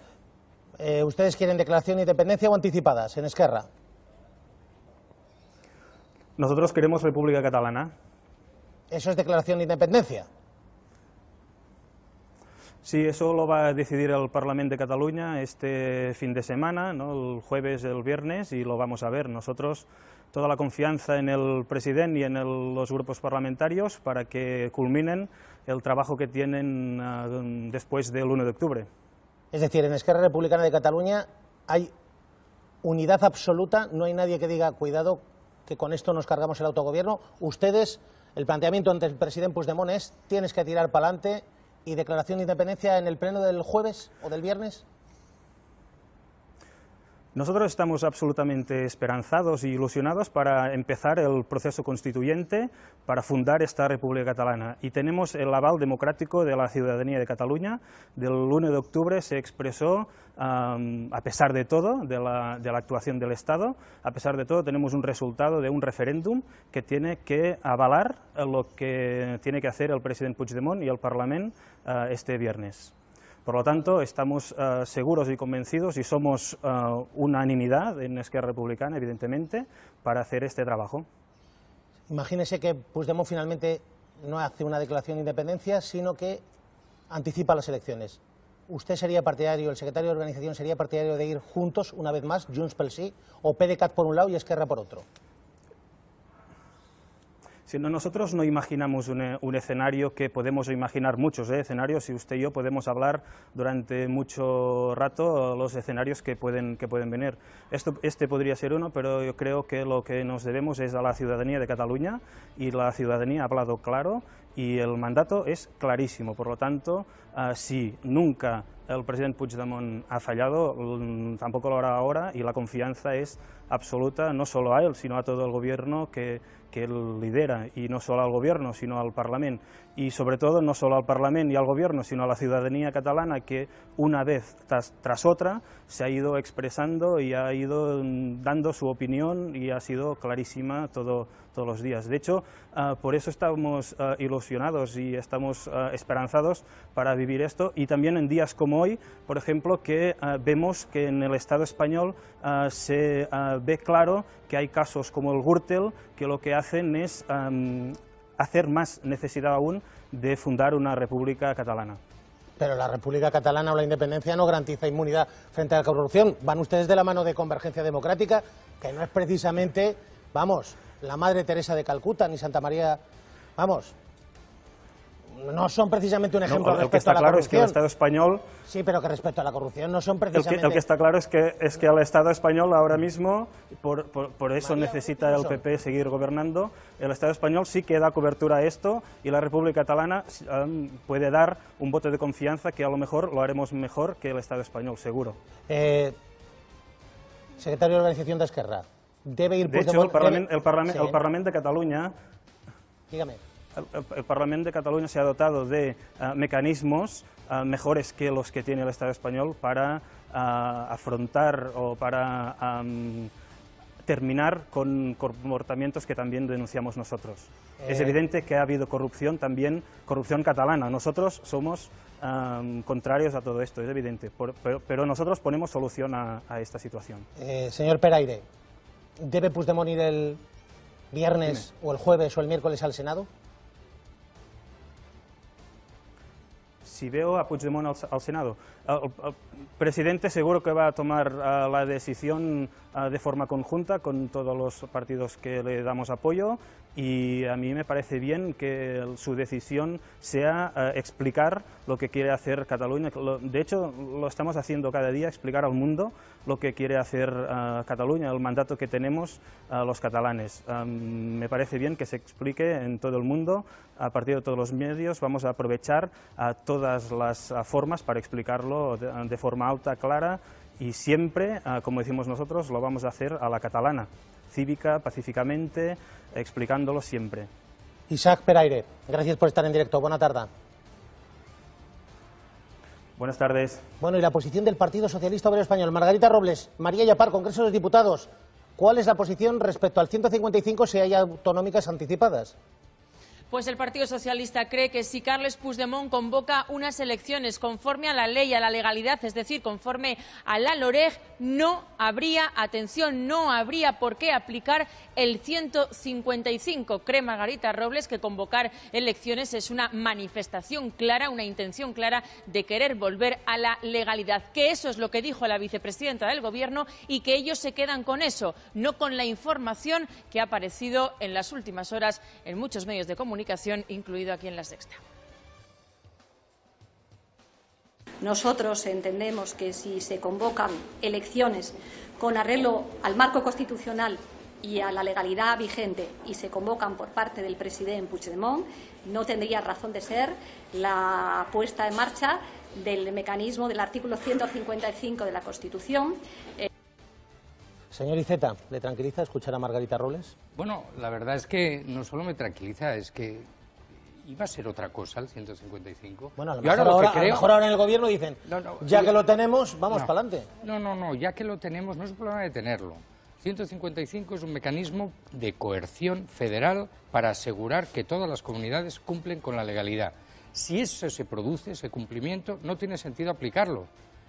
¿Ustedes quieren declaración de independencia o anticipadas en Esquerra? Nosotros queremos República Catalana. ¿Eso es declaración de independencia? Sí, eso lo va a decidir el Parlamento de Cataluña este fin de semana, ¿no? El jueves, el viernes, y lo vamos a ver. Nosotros, toda la confianza en el presidente y en los grupos parlamentarios para que culminen el trabajo que tienen después del 1 de octubre. Es decir, en Esquerra Republicana de Cataluña hay unidad absoluta, no hay nadie que diga, cuidado, que con esto nos cargamos el autogobierno. Ustedes, el planteamiento ante el presidente Puigdemont es, tienes que tirar para adelante, y declaración de independencia en el pleno del jueves o del viernes. Nosotros estamos absolutamente esperanzados y ilusionados para empezar el proceso constituyente para fundar esta República Catalana, y tenemos el aval democrático de la ciudadanía de Cataluña. Del 1 de octubre se expresó, a pesar de todo, de la actuación del Estado, a pesar de todo tenemos un resultado de un referéndum que tiene que avalar lo que tiene que hacer el presidente Puigdemont y el Parlamento este viernes. Por lo tanto, estamos seguros y convencidos, y somos unanimidad en Esquerra Republicana, evidentemente, para hacer este trabajo. Imagínese que Puigdemont finalmente no hace una declaración de independencia, sino que anticipa las elecciones. ¿Usted sería partidario, el secretario de organización sería partidario de ir juntos una vez más, Junts pel Sí, o PDeCAT por un lado y Esquerra por otro? Si nosotros no imaginamos un escenario que podemos imaginar muchos escenarios, y usted y yo podemos hablar durante mucho rato los escenarios que pueden venir. Este podría ser uno, pero yo creo que lo que nos debemos es a la ciudadanía de Cataluña, y la ciudadanía ha hablado claro y el mandato es clarísimo. Por lo tanto, si nunca el presidente Puigdemont ha fallado, tampoco lo hará ahora, y la confianza es absoluta, no solo a él, sino a todo el gobierno que él lidera, y no solo al gobierno, sino al Parlament, y sobre todo no solo al Parlament y al gobierno, sino a la ciudadanía catalana, que una vez tras otra se ha ido expresando y ha ido dando su opinión, y ha sido clarísima todos los días. De hecho, por eso estamos ilusionados y estamos esperanzados para vivir esto, y también en días como hoy, por ejemplo, que vemos que en el Estado español se ve claro que hay casos como el Gürtel, que lo que hacen es hacer más necesidad aún de fundar una república catalana. Pero la República Catalana o la independencia no garantiza inmunidad frente a la corrupción. Van ustedes de la mano de Convergencia Democrática, que no es precisamente, vamos, la Madre Teresa de Calcuta ni Santa María, vamos, no son precisamente un ejemplo respecto a la corrupción. Claro es que el Estado español... Sí, pero que respecto a la corrupción no son precisamente... El que está claro es que el Estado español ahora mismo, por eso necesita el PP seguir gobernando, el Estado español sí que da cobertura a esto, y la República Catalana puede dar un voto de confianza que a lo mejor lo haremos mejor que el Estado español, seguro. Secretario de Organización de Esquerra, debe ir... De hecho, el Parlamento de Cataluña... Dígame. El Parlamento de Cataluña se ha dotado de mecanismos mejores que los que tiene el Estado español para afrontar o para terminar con comportamientos que también denunciamos nosotros. Es evidente que ha habido corrupción, también corrupción catalana. Nosotros somos contrarios a todo esto, es evidente, pero nosotros ponemos solución a esta situación. Señor Peraire, ¿debe Puigdemont ir el viernes o el jueves o el miércoles al Senado? Si veo a Puigdemont al Senado, el presidente seguro que va a tomar la decisión de forma conjunta con todos los partidos que le damos apoyo, y a mí me parece bien que su decisión sea explicar lo que quiere hacer Cataluña. De hecho, lo estamos haciendo cada día, explicar al mundo lo que quiere hacer Cataluña, el mandato que tenemos los catalanes. Me parece bien que se explique en todo el mundo, a partir de todos los medios. Vamos a aprovechar todas las formas para explicarlo de forma alta, clara, y siempre, como decimos nosotros, lo vamos a hacer a la catalana, cívica, pacíficamente, explicándolo siempre. Isaac Peraire, gracias por estar en directo. Buena tarde. Buenas tardes. Bueno, y la posición del Partido Socialista Obrero Español. Margarita Robles, María Yapar, Congreso de los Diputados. ¿Cuál es la posición respecto al 155 si hay autonómicas anticipadas? Pues el Partido Socialista cree que si Carles Puigdemont convoca unas elecciones conforme a la ley, a la legalidad, es decir, conforme a la LOREG, no habría, atención, no habría por qué aplicar el 155. Cree Margarita Robles que convocar elecciones es una manifestación clara, una intención clara de querer volver a la legalidad. Que eso es lo que dijo la vicepresidenta del Gobierno, y que ellos se quedan con eso, no con la información que ha aparecido en las últimas horas en muchos medios de comunicación, incluido aquí en La Sexta. Nosotros entendemos que si se convocan elecciones con arreglo al marco constitucional y a la legalidad vigente y se convocan por parte del presidente Puigdemont, no tendría razón de ser la puesta en marcha del mecanismo del artículo 155 de la Constitución. Señor Iceta, ¿le tranquiliza escuchar a Margarita Robles? Bueno, la verdad es que no solo me tranquiliza, es que iba a ser otra cosa el 155. Bueno, a lo mejor ahora en el Gobierno dicen, ya que lo tenemos, vamos para adelante. No, ya que lo tenemos, no es un problema de tenerlo. 155 es un mecanismo de coerción federal para asegurar que todas las comunidades cumplen con la legalidad. Si eso se produce, ese cumplimiento, no tiene sentido aplicarlo.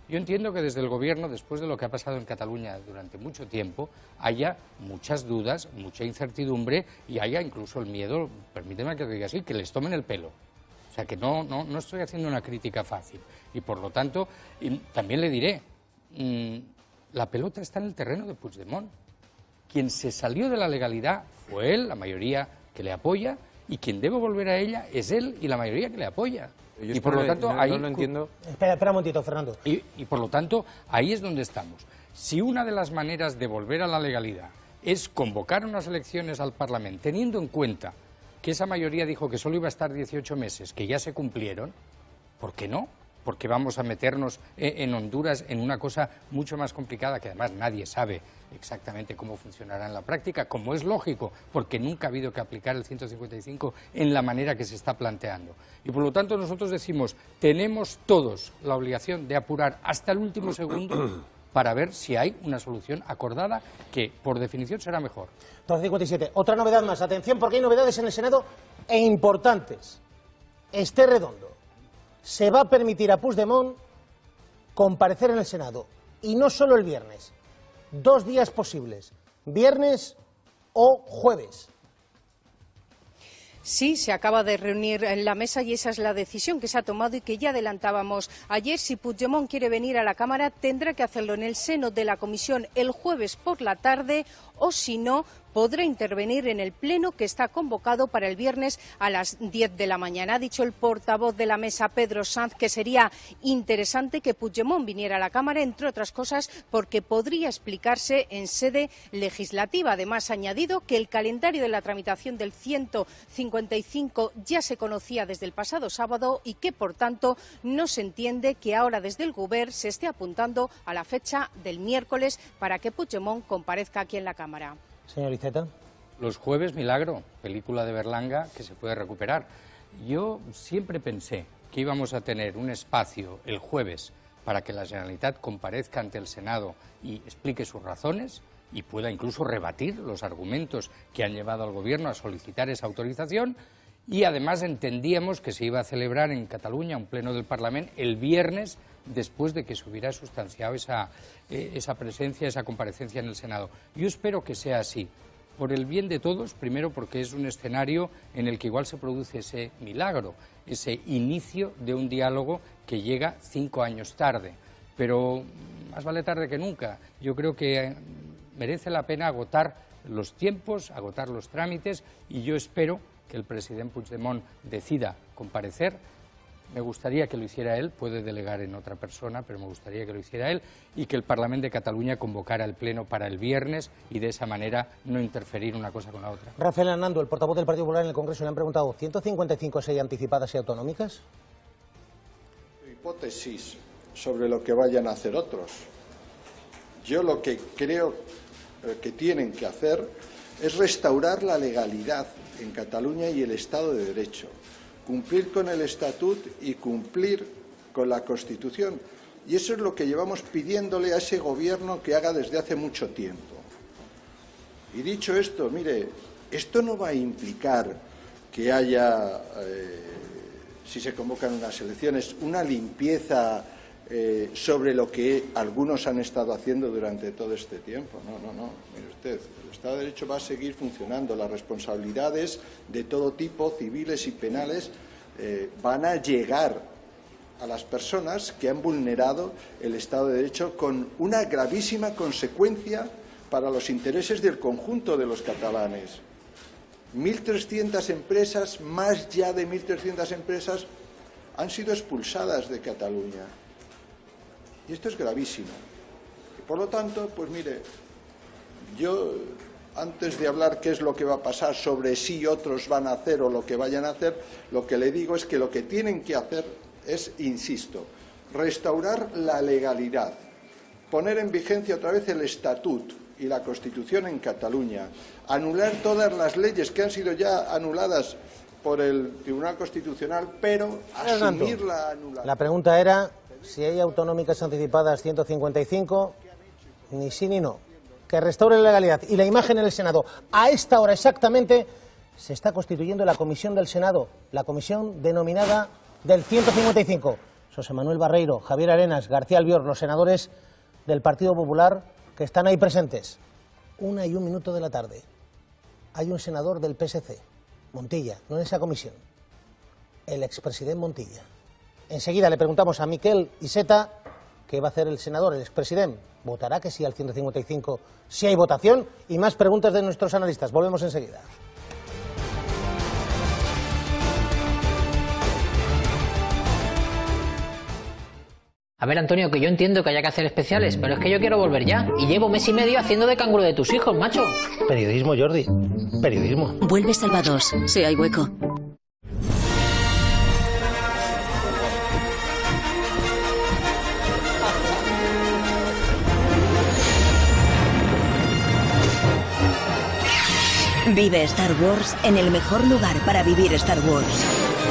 Yo entiendo que desde el Gobierno, después de lo que ha pasado en Cataluña durante mucho tiempo, haya muchas dudas, mucha incertidumbre y haya incluso el miedo, permíteme que lo diga así, que les tomen el pelo. O sea que no estoy haciendo una crítica fácil. Y por lo tanto, también le diré, la pelota está en el terreno de Puigdemont. Quien se salió de la legalidad fue él, la mayoría que le apoya, y quien debe volver a ella es él y la mayoría que le apoya. Y por lo tanto, ahí no entiendo. Espera un momentito, Fernando. Y por lo tanto, ahí es donde estamos. Si una de las maneras de volver a la legalidad es convocar unas elecciones al Parlamento, teniendo en cuenta que esa mayoría dijo que solo iba a estar 18 meses, que ya se cumplieron, ¿por qué no? Porque vamos a meternos en Honduras en una cosa mucho más complicada, que además nadie sabe exactamente cómo funcionará en la práctica, como es lógico, porque nunca ha habido que aplicar el 155 en la manera que se está planteando. Y por lo tanto nosotros decimos, tenemos todos la obligación de apurar hasta el último segundo para ver si hay una solución acordada que, por definición, será mejor. 12:57. Otra novedad más. Atención, porque hay novedades en el Senado e importantes. Esté Redondo. Se va a permitir a Puigdemont comparecer en el Senado. Y no solo el viernes. 2 días posibles. Viernes o jueves. Sí, se acaba de reunir en la mesa y esa es la decisión que se ha tomado y que ya adelantábamos ayer. Si Puigdemont quiere venir a la Cámara, tendrá que hacerlo en el seno de la comisión el jueves por la tarde o, si no, podrá intervenir en el pleno que está convocado para el viernes a las 10 de la mañana. Ha dicho el portavoz de la mesa, Pedro Sanz, que sería interesante que Puigdemont viniera a la Cámara, entre otras cosas, porque podría explicarse en sede legislativa. Además, ha añadido que el calendario de la tramitación del 155 ya se conocía desde el pasado sábado y que, por tanto, no se entiende que ahora desde el Govern se esté apuntando a la fecha del miércoles para que Puigdemont comparezca aquí en la Cámara. Señor Iceta. Los jueves, Milagro, película de Berlanga que se puede recuperar. Yo siempre pensé que íbamos a tener un espacio el jueves para que la Generalitat comparezca ante el Senado y explique sus razones y pueda incluso rebatir los argumentos que han llevado al Gobierno a solicitar esa autorización. Y además entendíamos que se iba a celebrar en Cataluña un pleno del Parlamento el viernes después de que se hubiera sustanciado esa presencia, esa comparecencia en el Senado. Yo espero que sea así, por el bien de todos, primero porque es un escenario en el que igual se produce ese milagro, ese inicio de un diálogo que llega 5 años tarde. Pero más vale tarde que nunca. Yo creo que merece la pena agotar los tiempos, agotar los trámites, y yo espero que el presidente Puigdemont decida comparecer. Me gustaría que lo hiciera él, puede delegar en otra persona, pero me gustaría que lo hiciera él, y que el Parlamento de Cataluña convocara el pleno para el viernes y de esa manera no interferir una cosa con la otra. Rafael Hernando, el portavoz del Partido Popular en el Congreso, le han preguntado, ¿155 serían anticipadas y autonómicas? Hipótesis sobre lo que vayan a hacer otros. Yo lo que creo que tienen que hacer es restaurar la legalidad en Cataluña y el Estado de Derecho, cumplir con el Estatut y cumplir con la Constitución. Y eso es lo que llevamos pidiéndole a ese Gobierno que haga desde hace mucho tiempo. Y dicho esto, mire, esto no va a implicar que haya, si se convocan unas elecciones, una limpieza sobre lo que algunos han estado haciendo durante todo este tiempo. No. Mire usted, el Estado de Derecho va a seguir funcionando. Las responsabilidades de todo tipo, civiles y penales, van a llegar a las personas que han vulnerado el Estado de Derecho con una gravísima consecuencia para los intereses del conjunto de los catalanes. 1.300 empresas, más ya de 1.300 empresas, han sido expulsadas de Cataluña. Y esto es gravísimo. Y por lo tanto, pues mire, yo, antes de hablar qué es lo que va a pasar sobre si otros van a hacer o lo que vayan a hacer, lo que le digo es que lo que tienen que hacer es, insisto, restaurar la legalidad, poner en vigencia otra vez el Estatut y la Constitución en Cataluña, anular todas las leyes que han sido ya anuladas por el Tribunal Constitucional, pero asumir la anulación. La pregunta era si hay autonómicas anticipadas 155, ni sí ni no. Que restaure la legalidad y la imagen en el Senado. A esta hora exactamente se está constituyendo la comisión del Senado, la comisión denominada del 155. José Manuel Barreiro, Javier Arenas, García Albiol, los senadores del Partido Popular que están ahí presentes. 1:01 de la tarde. Hay un senador del PSC, Montilla, no en esa comisión, el expresidente Montilla. Enseguida le preguntamos a Miquel Iceta qué va a hacer el senador, el expresidente. ¿Votará que sí al 155 si hay votación? Y más preguntas de nuestros analistas. Volvemos enseguida. A ver, Antonio, que yo entiendo que haya que hacer especiales, pero es que yo quiero volver ya. Y llevo 1 mes y medio haciendo de canguro de tus hijos, macho. Periodismo, Jordi. Periodismo. Vuelve Salvados, si hay hueco. Vive Star Wars en el mejor lugar para vivir Star Wars.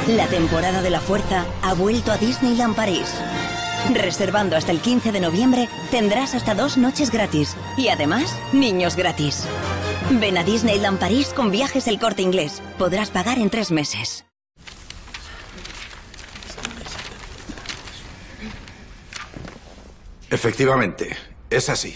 La temporada de la Fuerza ha vuelto a Disneyland París. Reservando hasta el 15 de noviembre tendrás hasta 2 noches gratis y además niños gratis. Ven a Disneyland París con Viajes El Corte Inglés. Podrás pagar en 3 meses. Efectivamente, es así.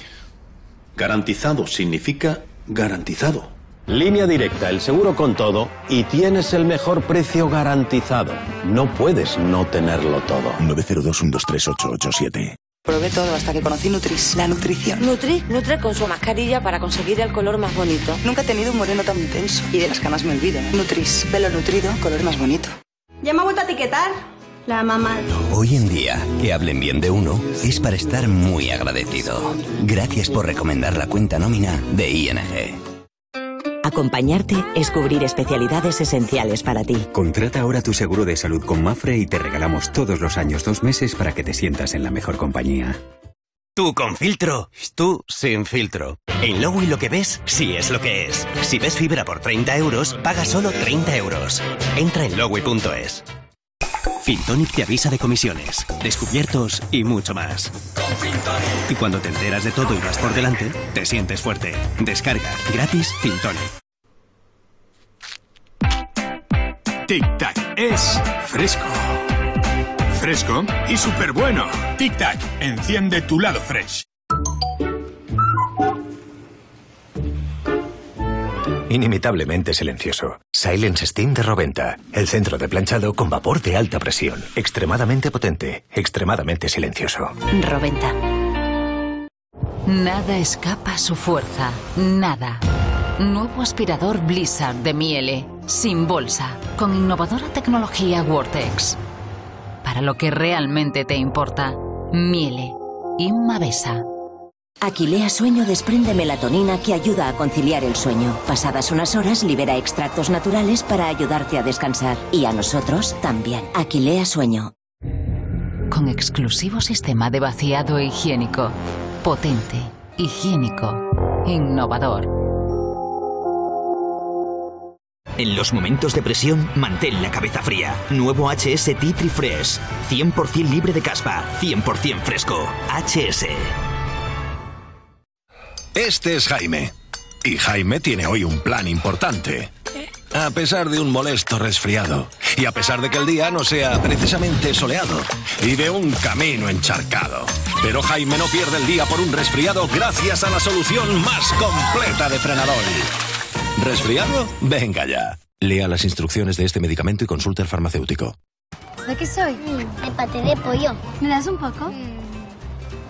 Garantizado significa garantizado. Línea Directa, el seguro con todo y tienes el mejor precio garantizado. No puedes no tenerlo todo. 902-123-887. Probé todo hasta que conocí Nutris, la nutrición. Nutri con su mascarilla para conseguir el color más bonito. Nunca he tenido un moreno tan intenso. Y de las canas me olvido. Nutris, pelo nutrido, color más bonito. ¿Ya me ha vuelto a etiquetar? La mamá. Hoy en día, que hablen bien de uno es para estar muy agradecido. Gracias por recomendar la cuenta nómina de ING. Acompañarte es cubrir especialidades esenciales para ti. Contrata ahora tu seguro de salud con Mapfre y te regalamos todos los años 2 meses para que te sientas en la mejor compañía. Tú con filtro, tú sin filtro. En Lowy lo que ves, sí es lo que es. Si ves fibra por 30 euros, paga solo 30 euros. Entra en lowy.es. Fintonic te avisa de comisiones, descubiertos y mucho más. Y cuando te enteras de todo y vas por delante, te sientes fuerte. Descarga gratis Fintonic. Tic Tac es fresco. Fresco y súper bueno. Tic Tac, enciende tu lado fresh. Inimitablemente silencioso. Silence Steam de Roventa. El centro de planchado con vapor de alta presión. Extremadamente potente. Extremadamente silencioso. Roventa. Nada escapa a su fuerza. Nada. Nuevo aspirador Blizzard de Miele. Sin bolsa. Con innovadora tecnología Vortex. Para lo que realmente te importa. Miele. Inmavesa. Aquilea Sueño desprende melatonina que ayuda a conciliar el sueño. Pasadas unas horas libera extractos naturales para ayudarte a descansar. Y a nosotros también. Aquilea Sueño. Con exclusivo sistema de vaciado higiénico. Potente, higiénico, innovador. En los momentos de presión, mantén la cabeza fría. Nuevo HS Tea Tree Fresh. 100% libre de caspa. 100% fresco. HS. Este es Jaime. Y Jaime tiene hoy un plan importante. A pesar de un molesto resfriado. Y a pesar de que el día no sea precisamente soleado. Y de un camino encharcado. Pero Jaime no pierde el día por un resfriado gracias a la solución más completa de Frenadol. ¿Resfriado? Venga ya. Lea las instrucciones de este medicamento y consulte al farmacéutico. ¿De qué soy? De paté de pollo. ¿Me das un poco?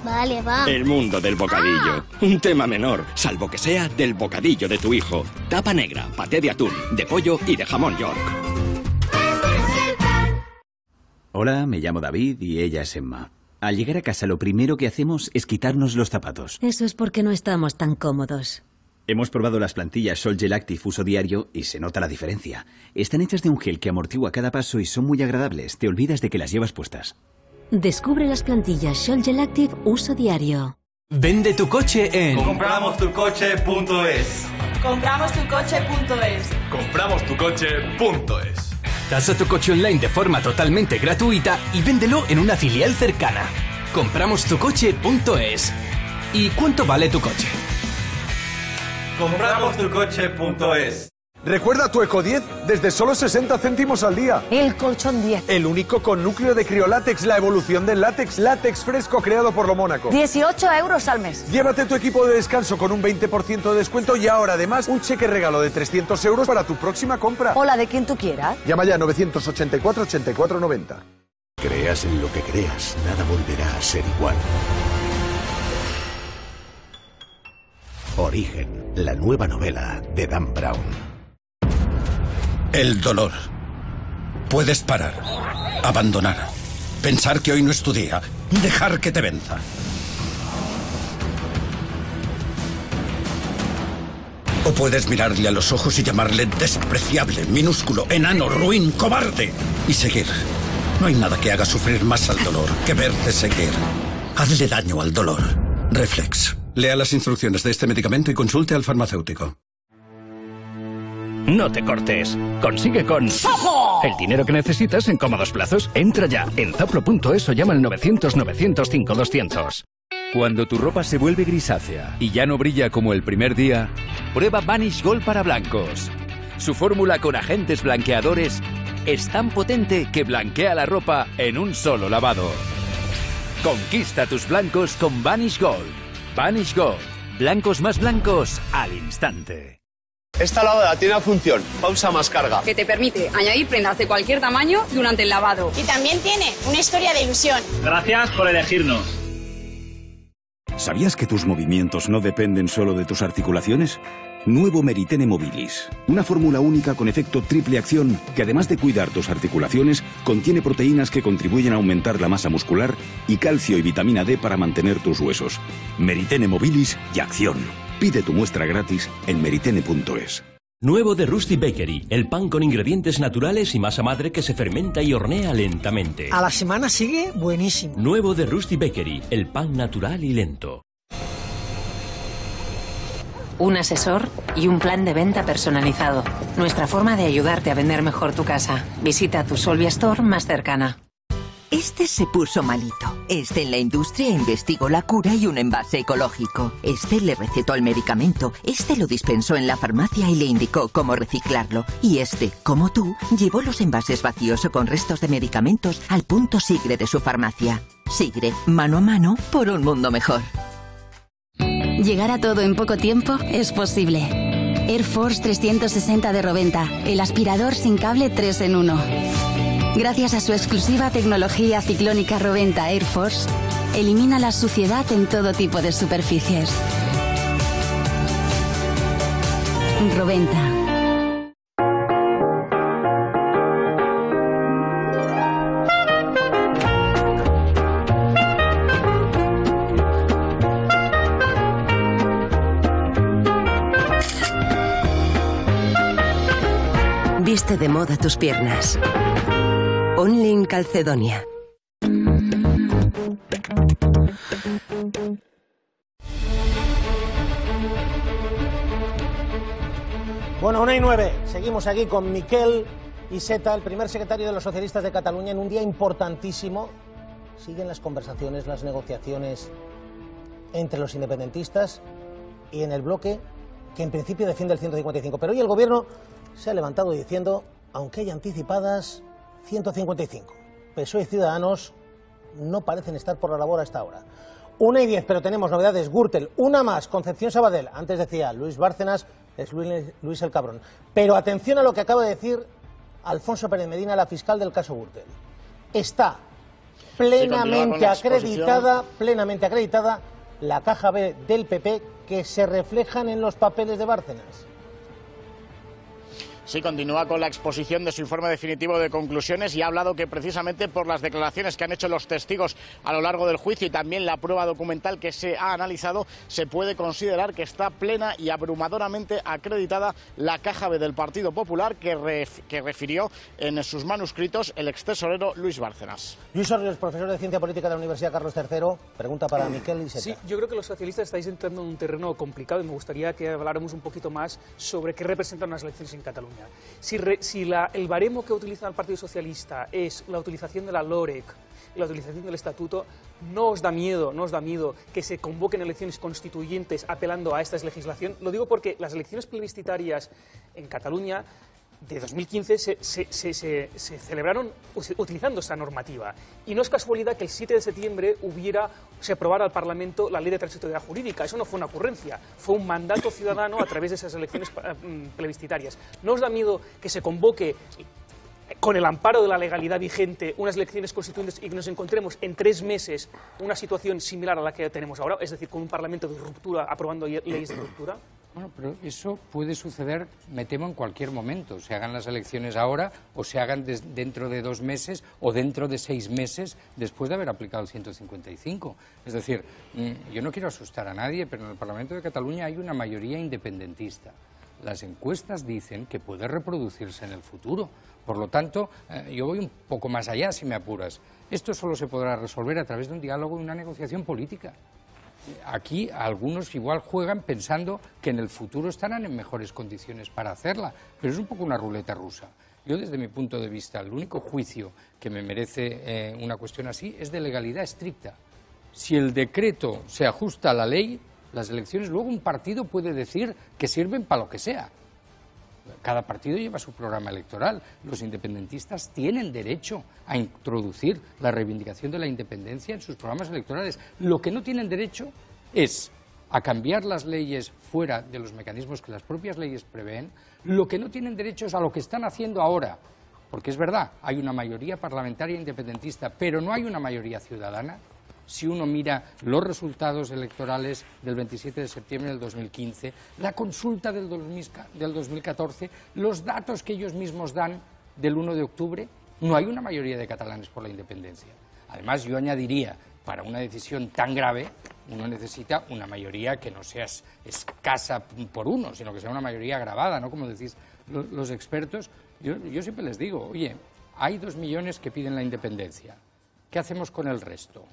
Vale, va. El mundo del bocadillo. Un tema menor, salvo que sea del bocadillo de tu hijo. Tapa negra, paté de atún, de pollo y de jamón York. Hola, me llamo David y ella es Emma. Al llegar a casa lo primero que hacemos es quitarnos los zapatos. Eso es porque no estamos tan cómodos. Hemos probado las plantillas Sol Gel Active uso diario y se nota la diferencia. Están hechas de un gel que amortigua cada paso y son muy agradables. Te olvidas de que las llevas puestas. Descubre las plantillas Sol Gel Active uso diario. Vende tu coche en compramostucoche.es. Compramostucoche.es. Compramostucoche.es. Tasa tu coche online de forma totalmente gratuita y véndelo en una filial cercana. Compramostucoche.es. ¿Y cuánto vale tu coche? Compramostucoche.es. Recuerda tu Eco 10 desde solo 60 céntimos al día. El colchón 10. El único con núcleo de criolátex, la evolución del látex, látex fresco creado por Lo Mónaco. 18 € al mes. Llévate tu equipo de descanso con un 20% de descuento y ahora además un cheque regalo de 300 € para tu próxima compra. O la de quien tú quieras. Llama ya 984 84 90. Creas en lo que creas, nada volverá a ser igual. Origen, la nueva novela de Dan Brown. El dolor. Puedes parar, abandonar, pensar que hoy no es tu día, dejar que te venza. O puedes mirarle a los ojos y llamarle despreciable, minúsculo, enano, ruin, cobarde. Y seguir. No hay nada que haga sufrir más al dolor que verte seguir. Hazle daño al dolor. Reflex. Lea las instrucciones de este medicamento y consulte al farmacéutico. No te cortes. Consigue con ¡Ojo! El dinero que necesitas en cómodos plazos. Entra ya en zaplo.es o llama al 900-900-5200. Cuando tu ropa se vuelve grisácea y ya no brilla como el primer día, prueba Vanish Gold para blancos. Su fórmula con agentes blanqueadores es tan potente que blanquea la ropa en un solo lavado. Conquista tus blancos con Vanish Gold. Vanish Gold. Blancos más blancos al instante. Esta lavadora tiene una función, pausa más carga, que te permite añadir prendas de cualquier tamaño durante el lavado. Y también tiene una historia de ilusión. Gracias por elegirnos. ¿Sabías que tus movimientos no dependen solo de tus articulaciones? Nuevo Meritene Mobilis, una fórmula única con efecto triple acción que además de cuidar tus articulaciones, contiene proteínas que contribuyen a aumentar la masa muscular y calcio y vitamina D para mantener tus huesos. Meritene Mobilis y acción. Pide tu muestra gratis en meritene.es. Nuevo de Rusty Bakery, el pan con ingredientes naturales y masa madre que se fermenta y hornea lentamente. A la semana sigue buenísimo. Nuevo de Rusty Bakery, el pan natural y lento. Un asesor y un plan de venta personalizado. Nuestra forma de ayudarte a vender mejor tu casa. Visita tu Solvia Store más cercana. Este se puso malito. Este en la industria investigó la cura y un envase ecológico. Este le recetó el medicamento. Este lo dispensó en la farmacia y le indicó cómo reciclarlo. Y este, como tú, llevó los envases vacíos o con restos de medicamentos al punto Sigre de su farmacia. Sigre, mano a mano por un mundo mejor. Llegar a todo en poco tiempo es posible. Air Force 360 de Roventa, el aspirador sin cable 3 en 1. Gracias a su exclusiva tecnología ciclónica Roventa Air Force, elimina la suciedad en todo tipo de superficies. Roventa. Viste de moda tus piernas. Only Calcedonia. Bueno, 1:09. Seguimos aquí con Miquel Iceta, el primer secretario de los socialistas de Cataluña, en un día importantísimo. Siguen las conversaciones, las negociaciones entre los independentistas y en el bloque que en principio defiende el 155. Pero hoy el gobierno se ha levantado diciendo, aunque haya anticipadas, 155. PSOE y Ciudadanos no parecen estar por la labor a esta hora. 1:10, pero tenemos novedades. Gürtel, una más. Concepción Sabadell. Antes decía Luis Bárcenas, es Luis el Cabrón. Pero atención a lo que acaba de decir Alfonso Pérez Medina, la fiscal del caso Gürtel. Está plenamente acreditada la caja B del PP que se reflejan en los papeles de Bárcenas. Sí, continúa con la exposición de su informe definitivo de conclusiones y ha hablado que precisamente por las declaraciones que han hecho los testigos a lo largo del juicio y también la prueba documental que se ha analizado, se puede considerar que está plena y abrumadoramente acreditada la caja B del Partido Popular que refirió en sus manuscritos el extesorero Luis Bárcenas. Luis Orriols, profesor de Ciencia Política de la Universidad Carlos III, pregunta para Miquel Iceta. Sí, yo creo que los socialistas estáis entrando en un terreno complicado y me gustaría que habláramos un poquito más sobre qué representan las elecciones en Cataluña. Si el baremo que utiliza el Partido Socialista es la utilización de la LOREC y la utilización del estatuto, ¿no os da miedo que se convoquen elecciones constituyentes apelando a esta legislación? Lo digo porque las elecciones plebiscitarias en Cataluña de 2015 se celebraron utilizando esta normativa. Y no es casualidad que el 7 de septiembre se aprobara al Parlamento la Ley de Transitoriedad Jurídica. Eso no fue una ocurrencia, fue un mandato ciudadano a través de esas elecciones plebiscitarias. ¿No os da miedo que se convoque, con el amparo de la legalidad vigente, unas elecciones constituyentes y que nos encontremos en 3 meses una situación similar a la que tenemos ahora, es decir, con un Parlamento de ruptura aprobando leyes de ruptura? Bueno, pero eso puede suceder, me temo, en cualquier momento. Se hagan las elecciones ahora o se hagan dentro de 2 meses o dentro de 6 meses después de haber aplicado el 155. Es decir, yo no quiero asustar a nadie, pero en el Parlamento de Cataluña hay una mayoría independentista. Las encuestas dicen que puede reproducirse en el futuro. Por lo tanto, yo voy un poco más allá, si me apuras. Esto solo se podrá resolver a través de un diálogo y una negociación política. Aquí algunos igual juegan pensando que en el futuro estarán en mejores condiciones para hacerla, pero es un poco una ruleta rusa. Yo, desde mi punto de vista, el único juicio que me merece una cuestión así es de legalidad estricta. Si el decreto se ajusta a la ley, las elecciones, luego un partido puede decir que sirven para lo que sea. Cada partido lleva su programa electoral. Los independentistas tienen derecho a introducir la reivindicación de la independencia en sus programas electorales. Lo que no tienen derecho es a cambiar las leyes fuera de los mecanismos que las propias leyes prevén. Lo que no tienen derecho es a lo que están haciendo ahora. Porque es verdad, hay una mayoría parlamentaria independentista, pero no hay una mayoría ciudadana. Si uno mira los resultados electorales del 27 de septiembre del 2015, la consulta del 2014, los datos que ellos mismos dan del 1 de octubre, no hay una mayoría de catalanes por la independencia. Además, yo añadiría, para una decisión tan grave, uno necesita una mayoría que no sea escasa por uno, sino que sea una mayoría agravada, ¿no? Como decís los expertos. Yo siempre les digo, oye, hay 2 millones que piden la independencia. ¿Qué hacemos con el resto?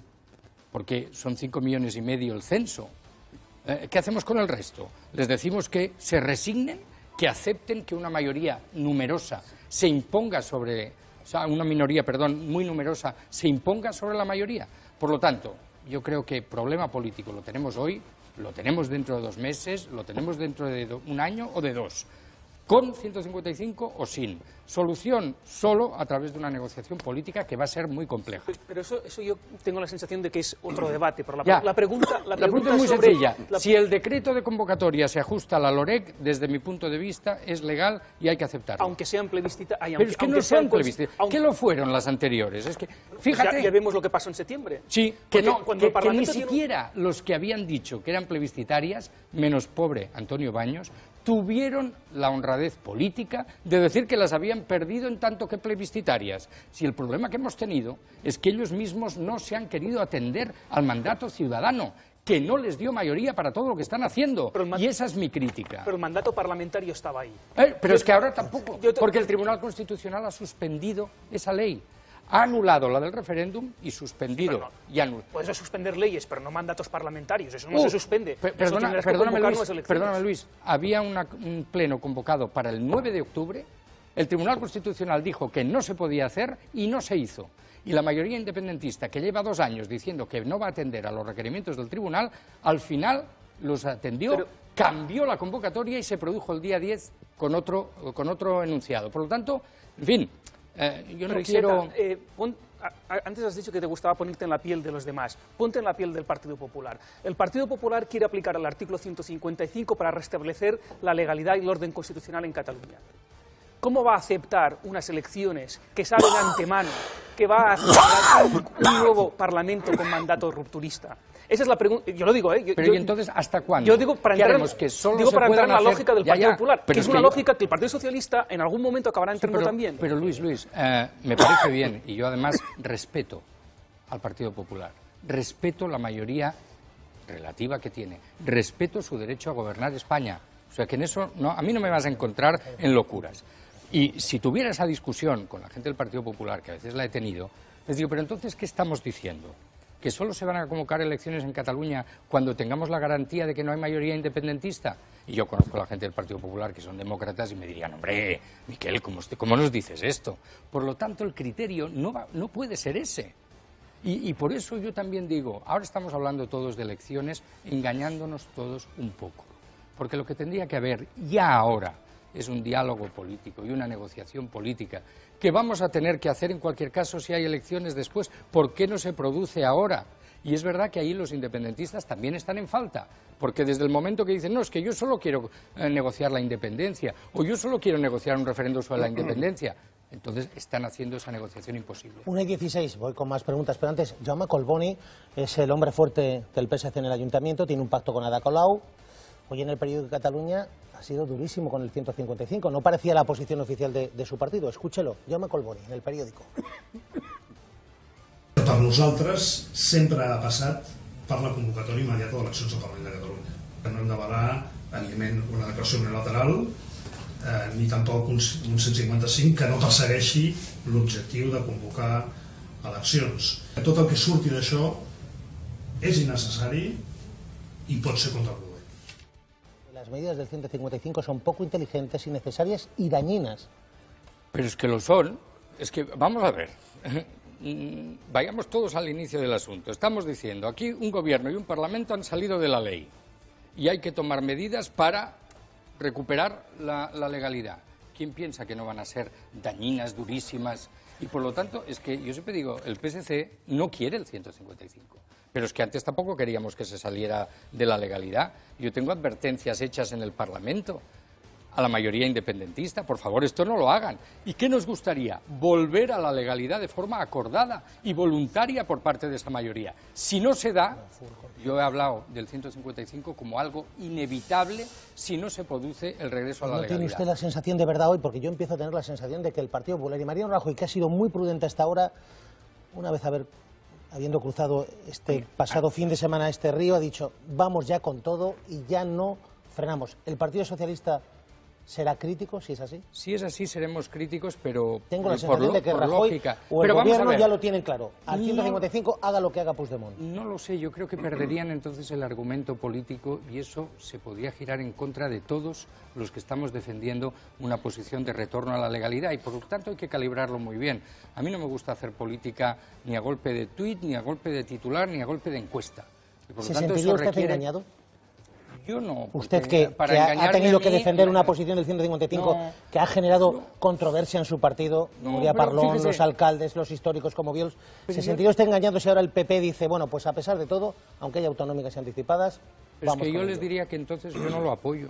Porque son 5,5 millones el censo. ¿Qué hacemos con el resto? ¿Les decimos que se resignen, que acepten que una mayoría numerosa se imponga sobre, o sea, una minoría, perdón, muy numerosa, se imponga sobre la mayoría? Por lo tanto, yo creo que problema político lo tenemos hoy, lo tenemos dentro de 2 meses, lo tenemos dentro de 1 año o de 2. Con 155 o sin. Solución solo a través de una negociación política que va a ser muy compleja. Pero eso yo tengo la sensación de que es otro debate. Pero la pregunta es muy sencilla. Si el decreto de convocatoria se ajusta a la LOREC, desde mi punto de vista, es legal y hay que aceptarlo. Aunque sean plebiscitarios. Pero es que no sean plebiscitarios. ¿Qué lo fueron las anteriores? Es que, fíjate, ya vemos lo que pasó en septiembre. Sí, que ni siquiera los que habían dicho que eran plebiscitarias, menos pobre Antonio Baños, tuvieron la honradez política de decir que las habían perdido en tanto que plebiscitarias. Si el problema que hemos tenido es que ellos mismos no se han querido atender al mandato ciudadano, que no les dio mayoría para todo lo que están haciendo. Y esa es mi crítica. Pero el mandato parlamentario estaba ahí. Pero es que ahora tampoco, porque el Tribunal Constitucional ha suspendido esa ley. Ha anulado la del referéndum y suspendido. Puedes suspender leyes, pero no mandatos parlamentarios. Eso no se suspende. Perdóname, Luis. Había un pleno convocado para el 9 de octubre. El Tribunal Constitucional dijo que no se podía hacer y no se hizo. Y la mayoría independentista, que lleva 2 años diciendo que no va a atender a los requerimientos del Tribunal, al final los atendió, cambió la convocatoria y se produjo el día 10 con otro enunciado. Por lo tanto, en fin... yo no quiero... antes has dicho que te gustaba ponerte en la piel de los demás. Ponte en la piel del Partido Popular. El Partido Popular quiere aplicar el artículo 155 para restablecer la legalidad y el orden constitucional en Cataluña. ¿Cómo va a aceptar unas elecciones que saben de antemano que va a aceptar un nuevo Parlamento con mandato rupturista? Esa es la pregunta. Yo lo digo, Pero ¿y entonces hasta cuándo? Yo digo para entrar en la lógica del Partido Popular, que es una lógica que el Partido Socialista en algún momento acabará entrando también. Pero Luis, me parece bien, y yo además respeto al Partido Popular, respeto la mayoría relativa que tiene, respeto su derecho a gobernar España. O sea que en eso a mí no me vas a encontrar en locuras. Y si tuviera esa discusión con la gente del Partido Popular, que a veces la he tenido, les digo, pero entonces, ¿qué estamos diciendo? ¿Que solo se van a convocar elecciones en Cataluña cuando tengamos la garantía de que no hay mayoría independentista? Y yo conozco a la gente del Partido Popular que son demócratas y me dirían, hombre, Miquel, ¿cómo nos dices esto? Por lo tanto, el criterio no puede ser ese. Y por eso yo también digo, ahora estamos hablando todos de elecciones, engañándonos todos un poco. Porque lo que tendría que haber ya ahora es un diálogo político y una negociación política que vamos a tener que hacer en cualquier caso si hay elecciones después. ¿Por qué no se produce ahora? Y es verdad que ahí los independentistas también están en falta, porque desde el momento que dicen, no, es que yo solo quiero negociar la independencia, o yo solo quiero negociar un referéndum sobre la independencia, entonces están haciendo esa negociación imposible. 1:16, voy con más preguntas, pero antes, Jaume Collboni es el hombre fuerte del PSC en el Ayuntamiento, tiene un pacto con Ada Colau. Hoy en el periódico de Catalunya ha sido durísimo con el 155, no parecía la posición oficial de su partido. Escúchelo, Jaume Collboni, en el periódico. Per nosaltres sempre ha passat per la convocatòria immediata d'eleccions al Parlament de Catalunya. No hem d'avalar, evidentment, una declaració unilateral, ni tampoc un 155 que no persegueixi l'objectiu de convocar eleccions. Tot el que surti d'això és innecessari i pot ser contraproduent. Las medidas del 155 son poco inteligentes, innecesarias y dañinas. Pero es que lo son. Es que, vamos a ver, vayamos todos al inicio del asunto. Estamos diciendo, aquí un gobierno y un parlamento han salido de la ley y hay que tomar medidas para recuperar la legalidad. ¿Quién piensa que no van a ser dañinas, durísimas? Y por lo tanto, es que yo siempre digo, el PSC no quiere el 155. Pero es que antes tampoco queríamos que se saliera de la legalidad. Yo tengo advertencias hechas en el Parlamento a la mayoría independentista, por favor, esto no lo hagan. ¿Y qué nos gustaría? Volver a la legalidad de forma acordada y voluntaria por parte de esa mayoría. Si no se da, yo he hablado del 155 como algo inevitable si no se produce el regreso a la legalidad. ¿No tiene usted la sensación de verdad hoy? Porque yo empiezo a tener la sensación de que el Partido Popular y Mariano Rajoy, que ha sido muy prudente hasta ahora, una vez habiendo cruzado este pasado fin de semana este río, ha dicho, vamos ya con todo y ya no frenamos. ¿El Partido Socialista será crítico, si es así? Si es así, seremos críticos, pero tengo la sensación de que Rajoy lógica. O el gobierno ya lo tienen claro. Al 155 haga lo que haga Puigdemont. No lo sé, yo creo que perderían entonces el argumento político y eso se podría girar en contra de todos los que estamos defendiendo una posición de retorno a la legalidad y por lo tanto hay que calibrarlo muy bien. A mí no me gusta hacer política ni a golpe de tuit, ni a golpe de titular, ni a golpe de encuesta. Y por lo tanto, ¿Se sentiría usted engañado? Yo no. Usted que ha tenido que defender una posición del 155 que ha generado controversia en su partido, Nuria Parlón, fíjese, los alcaldes, los históricos como Viols, ¿se sentiría usted engañado si ahora el PP dice, bueno, pues a pesar de todo, aunque haya autonómicas y anticipadas, vamos? Es que yo les diría que entonces yo no lo apoyo.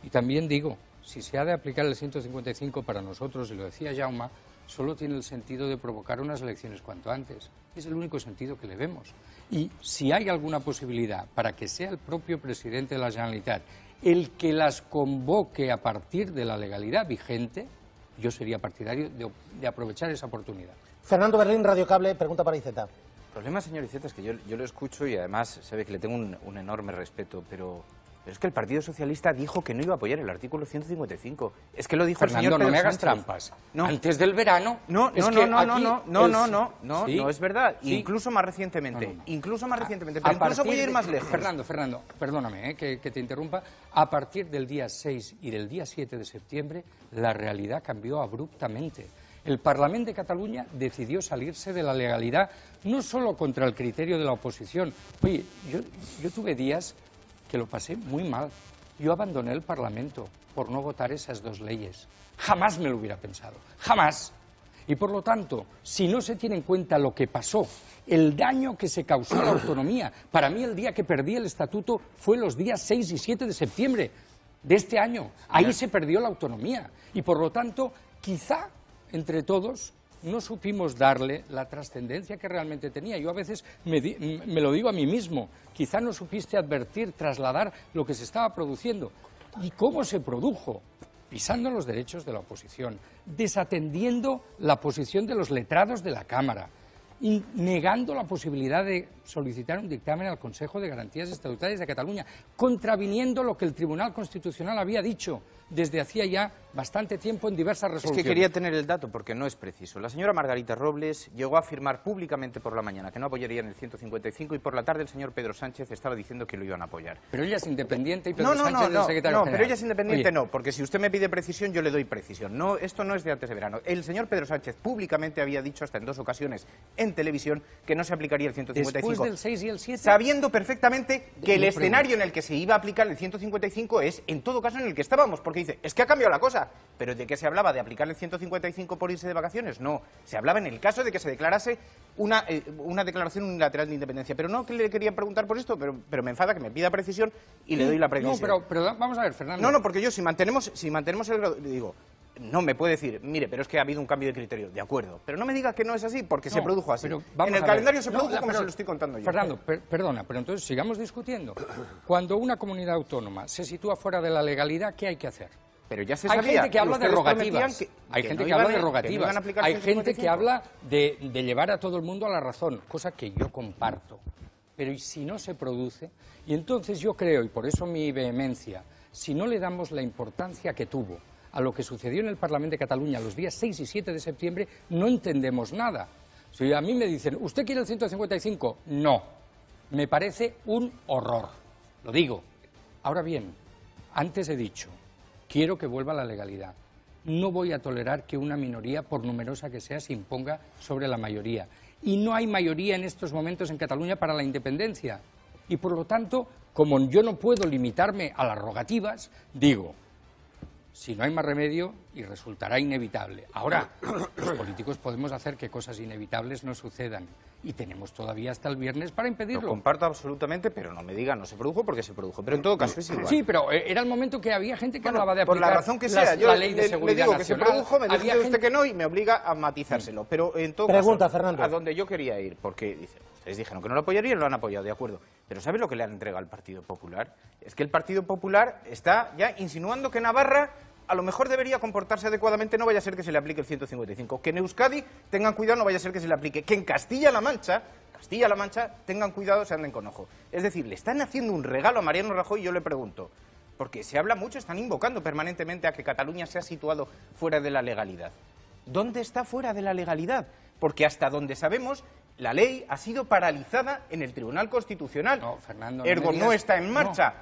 Y también digo, si se ha de aplicar el 155 para nosotros, y lo decía Jaume, solo tiene el sentido de provocar unas elecciones cuanto antes. Es el único sentido que le vemos. Y si hay alguna posibilidad para que sea el propio presidente de la Generalitat el que las convoque a partir de la legalidad vigente, yo sería partidario de aprovechar esa oportunidad. Fernando Berlín, Radio Cable, pregunta para Iceta. El problema, señor Iceta, es que yo lo escucho y además sabe que le tengo un enorme respeto, pero es que el Partido Socialista dijo que no iba a apoyar el artículo 155. Es que lo dijo Fernando, el señor Pedro no me hagas Sánchez. trampas. No. Antes del verano. No, no es verdad. Sí. Incluso más recientemente. No. Incluso más recientemente. Pero incluso voy a ir más lejos. Fernando, perdóname que te interrumpa. A partir del día 6 y del día 7 de septiembre, la realidad cambió abruptamente. El Parlament de Cataluña decidió salirse de la legalidad, no solo contra el criterio de la oposición. Oye, yo tuve días que lo pasé muy mal. Yo abandoné el Parlamento por no votar esas dos leyes. Jamás me lo hubiera pensado, jamás. Y por lo tanto, si no se tiene en cuenta lo que pasó, el daño que se causó a la autonomía, para mí el día que perdí el estatuto fue los días 6 y 7 de septiembre de este año. Ahí se perdió la autonomía. Y por lo tanto, quizá entre todos no supimos darle la trascendencia que realmente tenía. Yo a veces me lo digo a mí mismo, quizá no supiste advertir, trasladar lo que se estaba produciendo. ¿Y cómo se produjo? Pisando los derechos de la oposición, desatendiendo la posición de los letrados de la Cámara y negando la posibilidad de solicitar un dictamen al Consejo de Garantías Estatutarias de Cataluña, contraviniendo lo que el Tribunal Constitucional había dicho. desde hacía ya bastante tiempo en diversas resoluciones. Es que quería tener el dato porque no es preciso. La señora Margarita Robles llegó a afirmar públicamente por la mañana que no apoyarían el 155 y por la tarde el señor Pedro Sánchez estaba diciendo que lo iban a apoyar. Pero ella es independiente y Pedro Sánchez es el secretario general. Pero ella es independiente no, porque si usted me pide precisión yo le doy precisión. No, esto no es de antes de verano. El señor Pedro Sánchez públicamente había dicho hasta en 2 ocasiones en televisión que no se aplicaría el 155. Después del 6 y el 7. Sabiendo perfectamente que el escenario en el que se iba a aplicar el 155 es, en todo caso, en el que estábamos. Porque dice, es que ha cambiado la cosa. Pero ¿de qué se hablaba? ¿De aplicar el 155 por irse de vacaciones? No. Se hablaba en el caso de que se declarase una declaración unilateral de independencia. Pero no que le quería preguntar por esto, pero me enfada que me pida precisión y le doy la precisión. No, pero vamos a ver, Fernando. No, porque yo si mantenemos el grado, digo, no me puede decir, mire, pero es que ha habido un cambio de criterio, de acuerdo. Pero no me diga que no es así, porque se produjo así. En el calendario se produjo como se lo estoy contando yo. Fernando, perdona, pero entonces sigamos discutiendo. Cuando una comunidad autónoma se sitúa fuera de la legalidad, ¿qué hay que hacer? Pero ya se hay sabía. Gente que habla de rogativas. Hay gente que habla de rogativas. Hay gente que habla de llevar a todo el mundo a la razón, cosa que yo comparto. Pero ¿y si no se produce? Y entonces yo creo, y por eso mi vehemencia, si no le damos la importancia que tuvo a lo que sucedió en el Parlamento de Cataluña los días 6 y 7 de septiembre, no entendemos nada. Si a mí me dicen, ¿usted quiere el 155? No. Me parece un horror. Lo digo. Ahora bien, antes he dicho, quiero que vuelva la legalidad. No voy a tolerar que una minoría, por numerosa que sea, se imponga sobre la mayoría. Y no hay mayoría en estos momentos en Cataluña para la independencia. Y por lo tanto, como yo no puedo limitarme a las rogativas, digo, si no hay más remedio, y resultará inevitable. Ahora, los políticos podemos hacer que cosas inevitables no sucedan. Y tenemos todavía hasta el viernes para impedirlo. Lo comparto absolutamente, pero no me diga, no se produjo porque se produjo. Pero en todo caso es igual. Sí, pero era el momento que había gente que hablaba de aplicar por la razón que sea, la ley de seguridad digo nacional. Que se produjo, me dice usted que no y me obliga a matizárselo. Pero en todo Pregunta, caso, Fernando. a donde yo quería ir, porque dice, ustedes dijeron que no lo apoyarían, lo han apoyado, de acuerdo. Pero ¿sabe lo que le han entregado al Partido Popular? Es que el Partido Popular está ya insinuando que Navarra a lo mejor debería comportarse adecuadamente, no vaya a ser que se le aplique el 155. Que en Euskadi tengan cuidado, no vaya a ser que se le aplique. Que en Castilla-La Mancha, tengan cuidado, se anden con ojo. Es decir, le están haciendo un regalo a Mariano Rajoy y yo le pregunto, porque se habla mucho, están invocando permanentemente a que Cataluña sea situado fuera de la legalidad. ¿Dónde está fuera de la legalidad? Porque hasta donde sabemos, la ley ha sido paralizada en el Tribunal Constitucional. No, Fernando, Ergo, no está en marcha.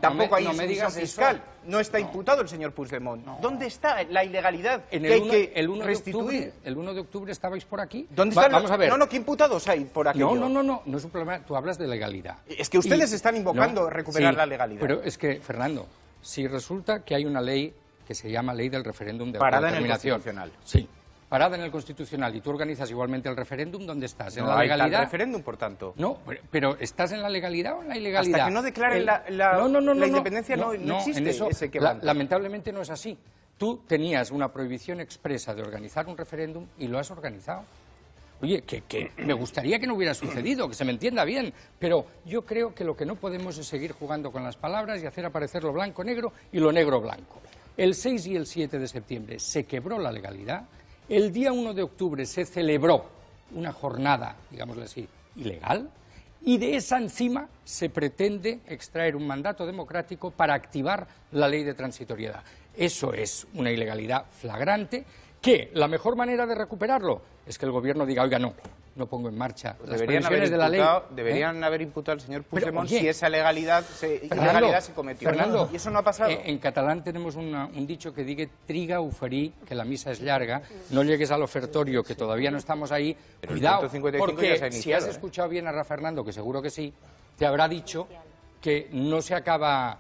Tampoco hay insumisión fiscal. No está imputado el señor Puigdemont. ¿Dónde está la ilegalidad que hay que restituir? El 1 de octubre estabais por aquí. ¿Dónde están vamos a ver. ¿qué imputados hay por aquello? No es un problema. Tú hablas de legalidad. Es que ustedes están invocando recuperar la legalidad. Pero es que, Fernando, si resulta que hay una ley que se llama Ley del Referéndum de Parada en el Autodeterminación. Constitucional. Sí. Parada en el Constitucional, y tú organizas igualmente el referéndum, ¿dónde estás? ¿En la legalidad? No hay referéndum, por tanto. No, pero ¿estás en la legalidad o en la ilegalidad? Hasta que no declaren la independencia no existe ese quebranto. Lamentablemente no es así. Tú tenías una prohibición expresa de organizar un referéndum y lo has organizado. Oye, que me gustaría que no hubiera sucedido, que se me entienda bien, pero yo creo que lo que no podemos es seguir jugando con las palabras y hacer aparecer lo blanco negro y lo negro blanco. El 6 y el 7 de septiembre se quebró la legalidad. El día 1 de octubre se celebró una jornada, digámoslo así, ilegal, y de esa encima se pretende extraer un mandato democrático para activar la ley de transitoriedad. Eso es una ilegalidad flagrante, que la mejor manera de recuperarlo es que el gobierno diga, oiga, no pongo en marcha las previsiones de la ley. Deberían haber imputado al señor Puigdemont si esa ilegalidad se cometió. Fernando, y eso no ha pasado. En catalán tenemos un dicho que dice triga oferí, que la misa es larga, no llegues al ofertorio, que todavía no estamos ahí. Pero cuidado, 155 porque ya se ha si iniciado, has escuchado bien a Rafa Fernando, que seguro que sí, te habrá dicho que no se acaban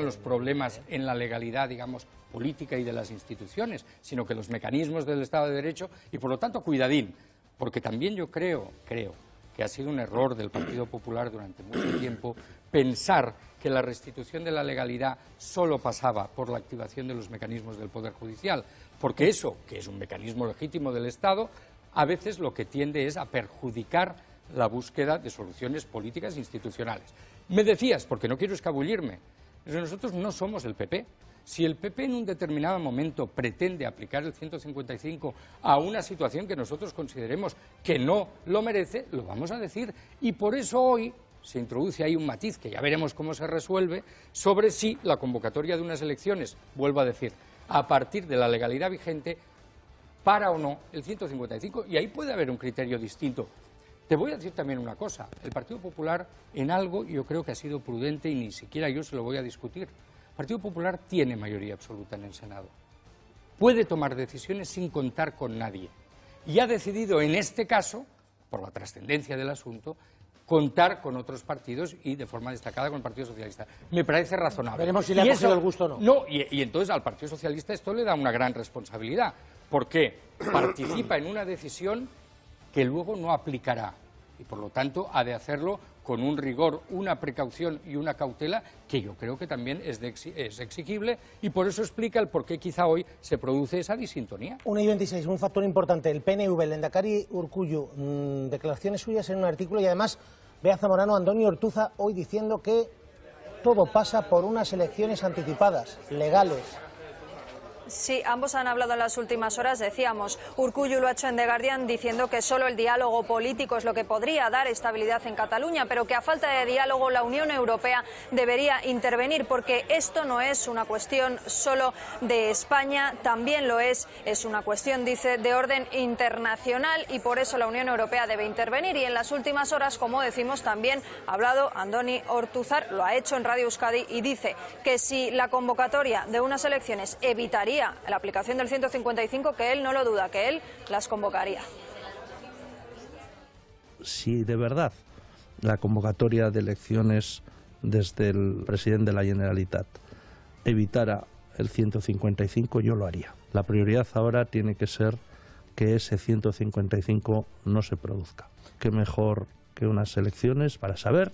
los problemas en la legalidad, digamos, política y de las instituciones, sino que los mecanismos del Estado de Derecho, y por lo tanto, cuidadín, porque también yo creo que ha sido un error del Partido Popular durante mucho tiempo pensar que la restitución de la legalidad solo pasaba por la activación de los mecanismos del Poder Judicial, porque eso, que es un mecanismo legítimo del Estado, a veces lo que tiende es a perjudicar la búsqueda de soluciones políticas e institucionales. Me decías, porque no quiero escabullirme, nosotros no somos el PP. Si el PP en un determinado momento pretende aplicar el 155 a una situación que nosotros consideremos que no lo merece, lo vamos a decir. Y por eso hoy se introduce ahí un matiz, que ya veremos cómo se resuelve, sobre si la convocatoria de unas elecciones, vuelvo a decir, a partir de la legalidad vigente, para o no el 155, y ahí puede haber un criterio distinto. Te voy a decir también una cosa, el Partido Popular en algo yo creo que ha sido prudente y ni siquiera yo se lo voy a discutir. El Partido Popular tiene mayoría absoluta en el Senado, puede tomar decisiones sin contar con nadie, y ha decidido en este caso, por la trascendencia del asunto, contar con otros partidos y de forma destacada con el Partido Socialista. Me parece razonable. Veremos si le ha cogido el gusto o no. No, y entonces al Partido Socialista esto le da una gran responsabilidad, porque participa en una decisión que luego no aplicará y por lo tanto ha de hacerlo con un rigor, una precaución y una cautela que yo creo que también es exigible y por eso explica el por qué quizá hoy se produce esa disintonía. 1:26, un factor importante, el PNV, el Lehendakari Urkullu, declaraciones suyas en un artículo y además ve a Zamorano Andoni Ortuza hoy diciendo que todo pasa por unas elecciones anticipadas, legales. Sí, ambos han hablado en las últimas horas, decíamos, Urkullu lo ha hecho en The Guardian diciendo que solo el diálogo político es lo que podría dar estabilidad en Cataluña, pero que a falta de diálogo la Unión Europea debería intervenir, porque esto no es una cuestión solo de España, también lo es una cuestión, dice, de orden internacional y por eso la Unión Europea debe intervenir. Y en las últimas horas, como decimos, también ha hablado Andoni Ortuzar, lo ha hecho en Radio Euskadi y dice que si la convocatoria de unas elecciones evitaría la aplicación del 155, que él no lo duda, que él las convocaría. Si de verdad la convocatoria de elecciones desde el presidente de la Generalitat evitara el 155, yo lo haría. La prioridad ahora tiene que ser que ese 155 no se produzca. Qué mejor que unas elecciones para saber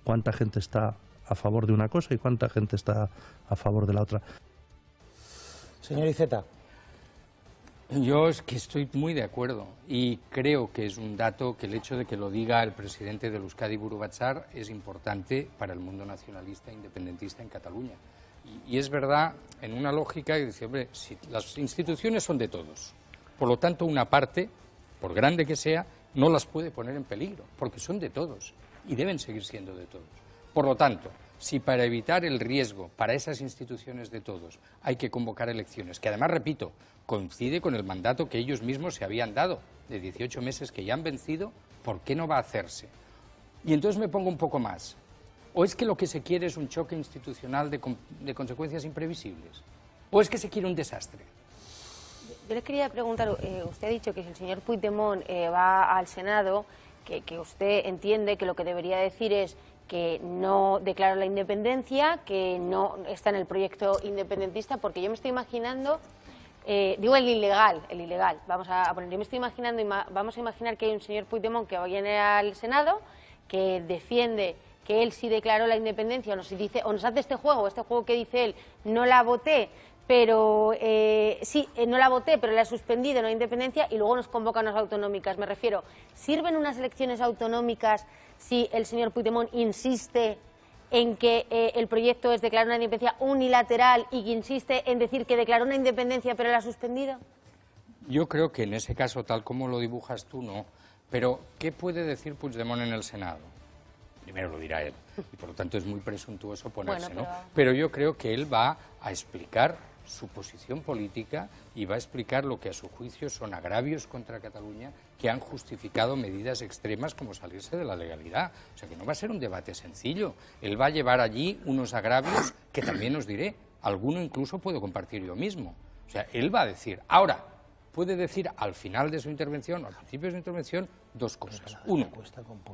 cuánta gente está a favor de una cosa y cuánta gente está a favor de la otra. Señor Iceta. Yo es que estoy muy de acuerdo y creo que es un dato que el hecho de que lo diga el presidente del Euskadi Buru Batzar es importante para el mundo nacionalista e independentista en Cataluña. Y es verdad, en una lógica que dice, hombre, si las instituciones son de todos, por lo tanto una parte, por grande que sea, no las puede poner en peligro, porque son de todos y deben seguir siendo de todos. Por lo tanto, si para evitar el riesgo para esas instituciones de todos hay que convocar elecciones, que además, repito, coincide con el mandato que ellos mismos se habían dado, de 18 meses que ya han vencido, ¿por qué no va a hacerse? Y entonces me pongo un poco más. ¿O es que lo que se quiere es un choque institucional de consecuencias imprevisibles? ¿O es que se quiere un desastre? Yo le quería preguntar, usted ha dicho que si el señor Puigdemont va al Senado, que usted entiende que lo que debería decir es que no declara la independencia, que no está en el proyecto independentista, porque yo me estoy imaginando, digo el ilegal, vamos a poner, yo me estoy imaginando, vamos a imaginar que hay un señor Puigdemont que viene al Senado, que defiende que él sí declaró la independencia, o nos hace este juego que dice él, no la voté, pero no la voté, pero la he suspendido, no hay independencia, y luego nos convocan unas autonómicas. Me refiero, ¿sirven unas elecciones autonómicas si el señor Puigdemont insiste en que el proyecto es declarar una independencia unilateral y que insiste en decir que declaró una independencia pero la ha suspendido? Yo creo que en ese caso, tal como lo dibujas tú, no. Pero, ¿qué puede decir Puigdemont en el Senado? Primero lo dirá él, y por lo tanto es muy presuntuoso ponerse, ¿no? Pero yo creo que él va a explicar su posición política y va a explicar lo que a su juicio son agravios contra Cataluña que han justificado medidas extremas como salirse de la legalidad. O sea que no va a ser un debate sencillo. Él va a llevar allí unos agravios que también os diré, alguno incluso puedo compartir yo mismo. O sea, él va a decir, ahora, puede decir al final de su intervención o al principio de su intervención dos cosas. Uno,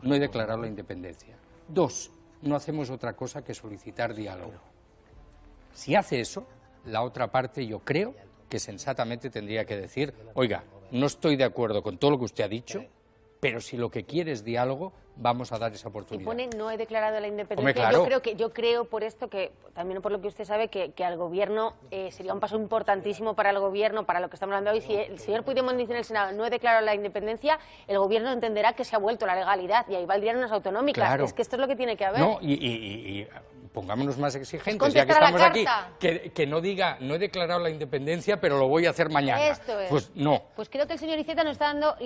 no he declarado la independencia. Dos, no hacemos otra cosa que solicitar diálogo. Si hace eso, la otra parte yo creo que sensatamente tendría que decir, oiga, no estoy de acuerdo con todo lo que usted ha dicho, pero si lo que quiere es diálogo, vamos a dar esa oportunidad. Y pone, no he declarado la independencia. Hombre, claro. Yo creo por esto que, también por lo que usted sabe, que al gobierno sería un paso importantísimo para el gobierno, para lo que estamos hablando hoy. Si el señor Puigdemont dice en el Senado, no he declarado la independencia, el gobierno entenderá que se ha vuelto la legalidad y ahí valdrían unas autonómicas. Claro. Es que esto es lo que tiene que haber. No, y pongámonos más exigentes, ya que estamos aquí, que no diga, no he declarado la independencia, pero lo voy a hacer mañana. Esto es. Pues no. Pues creo que el señor Iceta nos está dando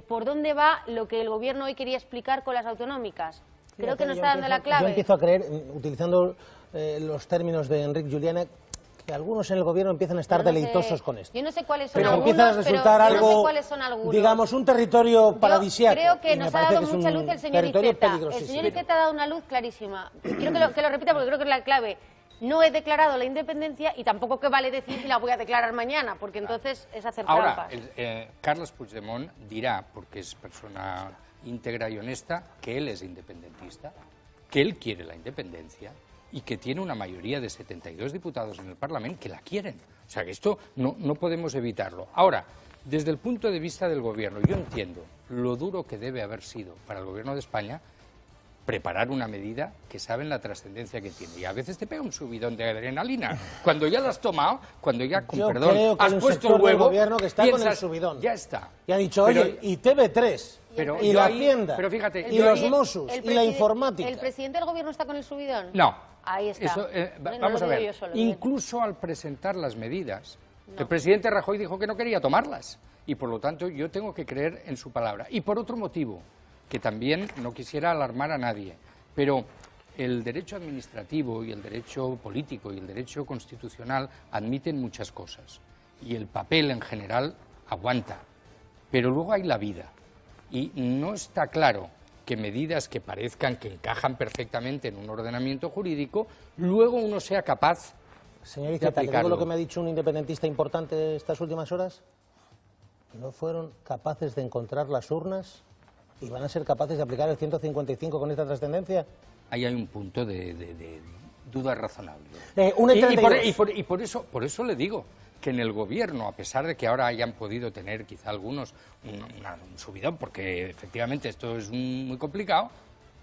por dónde va lo que el gobierno hoy quería explicar con las autonómicas. Creo que no está dando la clave. Yo empiezo a creer, utilizando los términos de Enric Juliana, que algunos en el gobierno empiezan a estar deleitosos con esto. Yo no sé cuáles son pero algunos, empieza a resultar pero yo algo, no sé cuáles son algunos. digamos, un territorio paradisíaco. Creo que y nos me ha parece dado que es mucha un luz el señor territorio Iceta. El peligrosísimo. señor Iceta ha dado una luz clarísima. Quiero que lo repita porque creo que es la clave. No he declarado la independencia y tampoco que vale decir que la voy a declarar mañana, porque entonces es hacer Ahora, trampas. Carles Puigdemont dirá, porque es persona íntegra y honesta, que él es independentista, que él quiere la independencia y que tiene una mayoría de 72 diputados en el Parlamento que la quieren. O sea que esto no podemos evitarlo. Ahora, desde el punto de vista del gobierno, yo entiendo lo duro que debe haber sido para el gobierno de España preparar una medida que saben la trascendencia que tiene. Y a veces te pega un subidón de adrenalina. Cuando ya la has tomado, cuando ya, con Yo perdón, creo que has hay un puesto sector el huevo, del gobierno que está piensas, con el subidón. Ya está. Y ha dicho, Pero- oye, y TV3, pero y yo la ahí- Hacienda, pero fíjate, y yo los ahí- Mossos, y la informática. ¿El presidente del gobierno está con el subidón? No. Ahí está. Eso, No vamos lo a digo ver, yo solo, bien. incluso al presentar las medidas, el presidente Rajoy dijo que no quería tomarlas y por lo tanto yo tengo que creer en su palabra. Y por otro motivo, que también no quisiera alarmar a nadie, pero el derecho administrativo y el derecho político y el derecho constitucional admiten muchas cosas y el papel en general aguanta, pero luego hay la vida y no está claro que medidas que parezcan que encajan perfectamente en un ordenamiento jurídico, luego uno sea capaz Señor de Iceta, ¿le digo aplicarlo. lo que me ha dicho un independentista importante estas últimas horas? No fueron capaces de encontrar las urnas y van a ser capaces de aplicar el 155 con esta trascendencia. Ahí hay un punto de duda razonable. Y por eso le digo que en el gobierno, a pesar de que ahora hayan podido tener quizá algunos un subidón, porque efectivamente esto es muy complicado,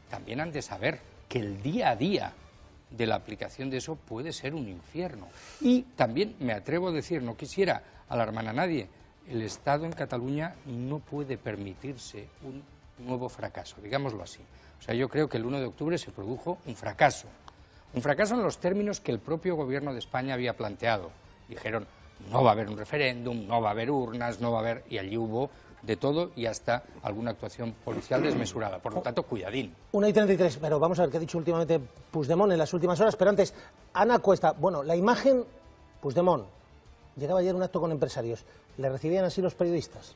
también han de saber que el día a día de la aplicación de eso puede ser un infierno. Y también me atrevo a decir, no quisiera alarmar a nadie, el Estado en Cataluña no puede permitirse un nuevo fracaso, digámoslo así. O sea, yo creo que el 1 de octubre se produjo un fracaso en los términos que el propio gobierno de España había planteado. Dijeron, no va a haber un referéndum, no va a haber urnas, no va a haber... Y allí hubo de todo y hasta alguna actuación policial desmesurada. Por lo tanto, cuidadín. 1:33, pero vamos a ver qué ha dicho últimamente Puigdemont en las últimas horas. Pero antes, Ana Cuesta, bueno, la imagen, Puigdemont, llegaba ayer a un acto con empresarios. ¿Le recibían así los periodistas?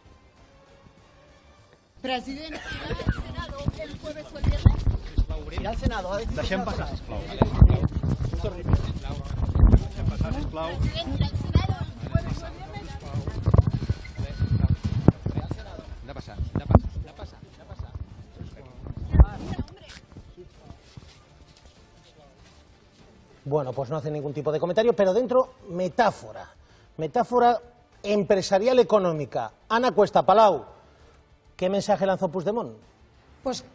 President, irà al Senado el jueves o el viernes? Irà al Senado, Deixem passar, sisplau. Deixem passar, sisplau. President, irà al Senado el jueves o el viernes? De passar. Bueno, pues no hace ningún tipo de comentario, pero dentro, metáfora empresarial económica. Ana Cuesta, Palau, ¿qué mensaje lanzó Puigdemont? Pues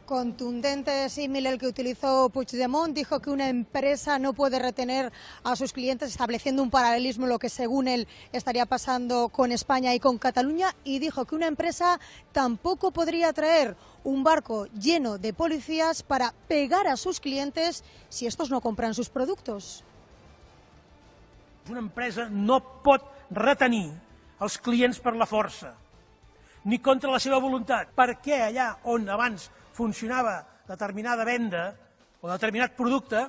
contundente símil el que utilizó Puigdemont. Dijo que una empresa no puede retener a sus clientes, estableciendo un paralelismo, lo que según él estaría pasando con España y con Cataluña, y dijo que una empresa tampoco podría traer un barco lleno de policías para pegar a sus clientes si estos no compran sus productos. Una empresa no pot retenir els clients per la força, ni contra la seva voluntat, perquè allà on abans funcionava determinada venda o determinat producte,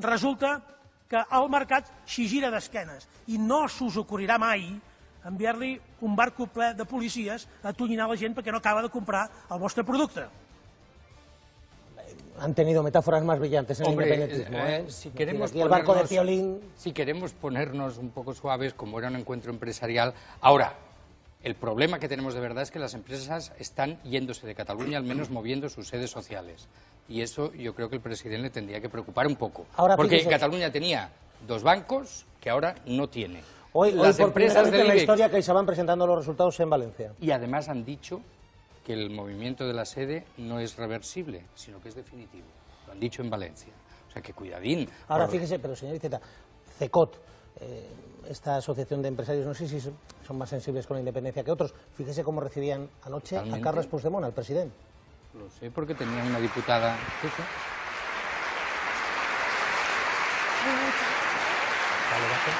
resulta que el mercat s'hi gira d'esquenes i no s'us ocorrirà mai enviar-li un barco ple de policies a atonyinar la gent perquè no acaba de comprar el vostre producte. Han tenido metáforas más brillantes en el independentismo. Si queremos aquí el barco de Piolín... Si queremos ponernos un poco suaves, como era un encuentro empresarial... Ahora, el problema que tenemos de verdad es que las empresas están yéndose de Cataluña, al menos moviendo sus sedes sociales. Y eso yo creo que el presidente le tendría que preocupar un poco. Ahora, porque fíjese, Cataluña tenía 2 bancos que ahora no tiene. Hoy Las por empresas primera vez del en la IBEX. historia que se van presentando los resultados en Valencia. Y además han dicho que el movimiento de la sede no es reversible, sino que es definitivo. Lo han dicho en Valencia. O sea que cuidadín. Ahora fíjese, pero señor Iceta, CECOT, esta asociación de empresarios, no sé si son más sensibles con la independencia que otros, fíjese cómo recibían anoche Totalmente. a Carles Puigdemont, al presidente. Lo sé porque tenía una diputada... ¿Sí, sí? Vale, gracias.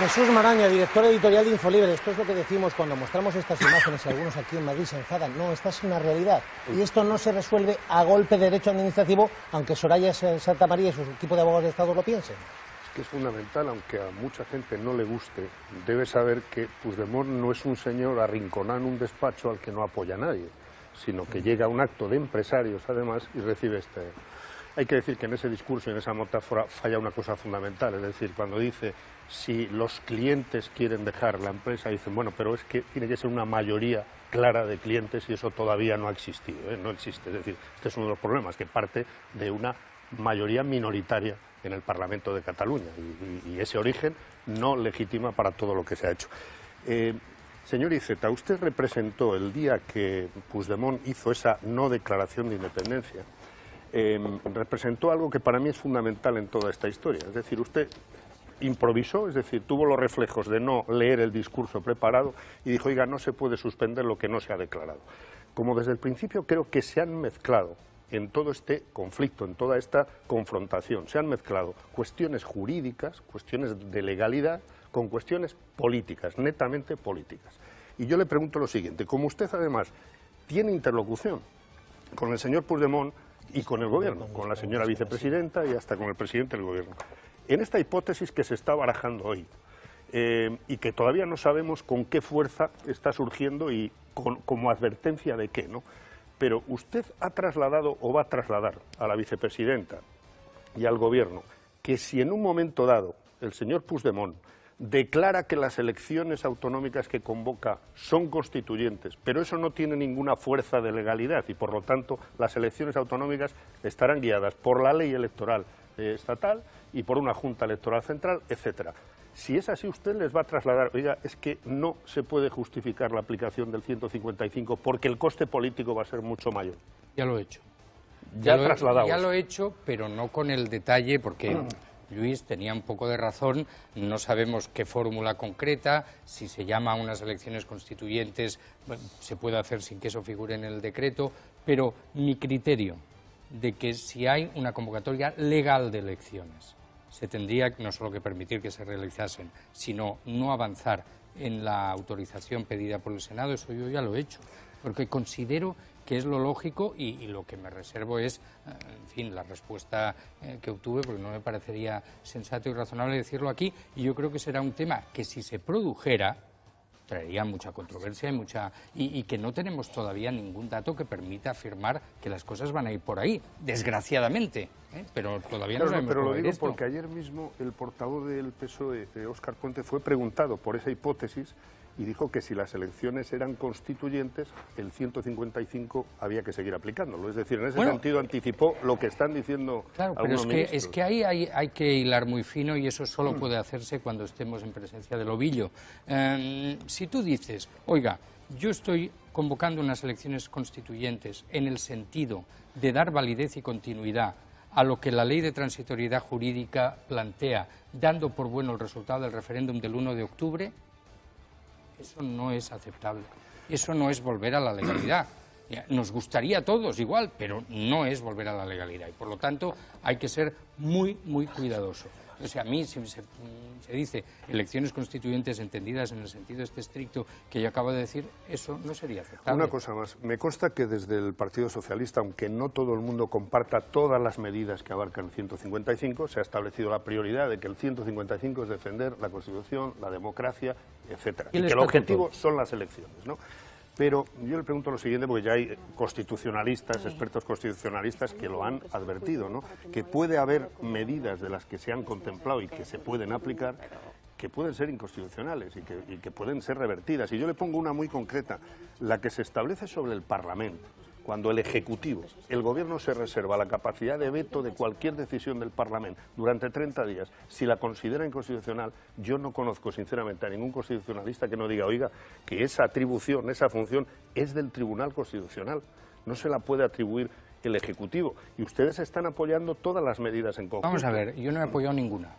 Jesús Maraña, director editorial de Infolibre. Esto es lo que decimos cuando mostramos estas imágenes y algunos aquí en Madrid se enfadan. No, esta es una realidad. Y esto no se resuelve a golpe de derecho administrativo, aunque Soraya Santamaría y su equipo de abogados de Estado lo piensen. Es que es fundamental, aunque a mucha gente no le guste, debe saber que Puigdemont no es un señor arrinconado en un despacho al que no apoya a nadie, sino que llega a un acto de empresarios, además, y recibe este... Hay que decir que en ese discurso y en esa metáfora falla una cosa fundamental, es decir, cuando dice si los clientes quieren dejar la empresa, dicen, bueno, pero es que tiene que ser una mayoría clara de clientes y eso todavía no ha existido, no existe. Es decir, este es uno de los problemas, que parte de una mayoría minoritaria en el Parlamento de Cataluña y ese origen no legitima para todo lo que se ha hecho. Señor Iceta, usted representó el día que Puigdemont hizo esa no declaración de independencia, representó algo que para mí es fundamental en toda esta historia. Es decir, usted improvisó, es decir, tuvo los reflejos de no leer el discurso preparado y dijo, oiga, no se puede suspender lo que no se ha declarado. Como desde el principio creo que se han mezclado en todo este conflicto, en toda esta confrontación, se han mezclado cuestiones jurídicas, cuestiones de legalidad, con cuestiones políticas, netamente políticas. Y yo le pregunto lo siguiente, como usted además tiene interlocución con el señor Puigdemont y con el gobierno, con la señora vicepresidenta y hasta con el presidente del gobierno, en esta hipótesis que se está barajando hoy y que todavía no sabemos con qué fuerza está surgiendo y como advertencia de qué, ¿no? Pero usted ha trasladado o va a trasladar a la vicepresidenta y al gobierno que si en un momento dado el señor Puigdemont declara que las elecciones autonómicas que convoca son constituyentes, pero eso no tiene ninguna fuerza de legalidad y por lo tanto las elecciones autonómicas estarán guiadas por la ley electoral estatal y por una Junta Electoral Central, etcétera. Si es así, usted les va a trasladar, oiga, es que no se puede justificar la aplicación del 155 porque el coste político va a ser mucho mayor. Ya lo he hecho. Ya lo he hecho, pero no con el detalle, porque Luis tenía un poco de razón, no sabemos qué fórmula concreta, si se llama a unas elecciones constituyentes, bueno, se puede hacer sin que eso figure en el decreto, pero mi criterio de que si hay una convocatoria legal de elecciones, se tendría no solo que permitir que se realizasen, sino no avanzar en la autorización pedida por el Senado, eso yo ya lo he hecho, porque considero que es lo lógico y lo que me reservo es, en fin, la respuesta que obtuve, porque no me parecería sensato y razonable decirlo aquí, y yo creo que será un tema que si se produjera traería mucha controversia y que no tenemos todavía ningún dato que permita afirmar que las cosas van a ir por ahí, desgraciadamente, pero todavía no sabemos. Pero lo digo porque ayer mismo el portavoz del PSOE, Óscar Puente, fue preguntado por esa hipótesis y dijo que si las elecciones eran constituyentes, el 155 había que seguir aplicándolo. Es decir, en ese sentido anticipó lo que están diciendo algunos ministros. Es que ahí hay que hilar muy fino y eso solo puede hacerse cuando estemos en presencia del ovillo. Si tú dices, oiga, yo estoy convocando unas elecciones constituyentes en el sentido de dar validez y continuidad a lo que la ley de transitoriedad jurídica plantea, dando por bueno el resultado del referéndum del 1 de octubre, eso no es aceptable, eso no es volver a la legalidad. Nos gustaría a todos igual, pero no es volver a la legalidad y por lo tanto hay que ser muy, muy cuidadoso. O sea, a mí si se dice elecciones constituyentes entendidas en el sentido este estricto que yo acabo de decir, eso no sería aceptable. Una cosa más, me consta que desde el Partido Socialista, aunque no todo el mundo comparta todas las medidas que abarcan el 155, se ha establecido la prioridad de que el 155 es defender la Constitución, la democracia, etcétera, y que el objetivo son las elecciones, ¿no? Pero yo le pregunto lo siguiente, porque ya hay constitucionalistas, expertos constitucionalistas que lo han advertido, ¿no? Que puede haber medidas de las que se han contemplado y que se pueden aplicar que pueden ser inconstitucionales y que pueden ser revertidas. Y yo le pongo una muy concreta, la que se establece sobre el Parlamento. Cuando el Ejecutivo, el Gobierno se reserva la capacidad de veto de cualquier decisión del Parlamento durante 30 días, si la considera inconstitucional, yo no conozco sinceramente a ningún constitucionalista que no diga, oiga, que esa atribución, esa función es del Tribunal Constitucional, no se la puede atribuir el Ejecutivo. Y ustedes están apoyando todas las medidas en conjunto. Vamos a ver, yo no he apoyado ninguna.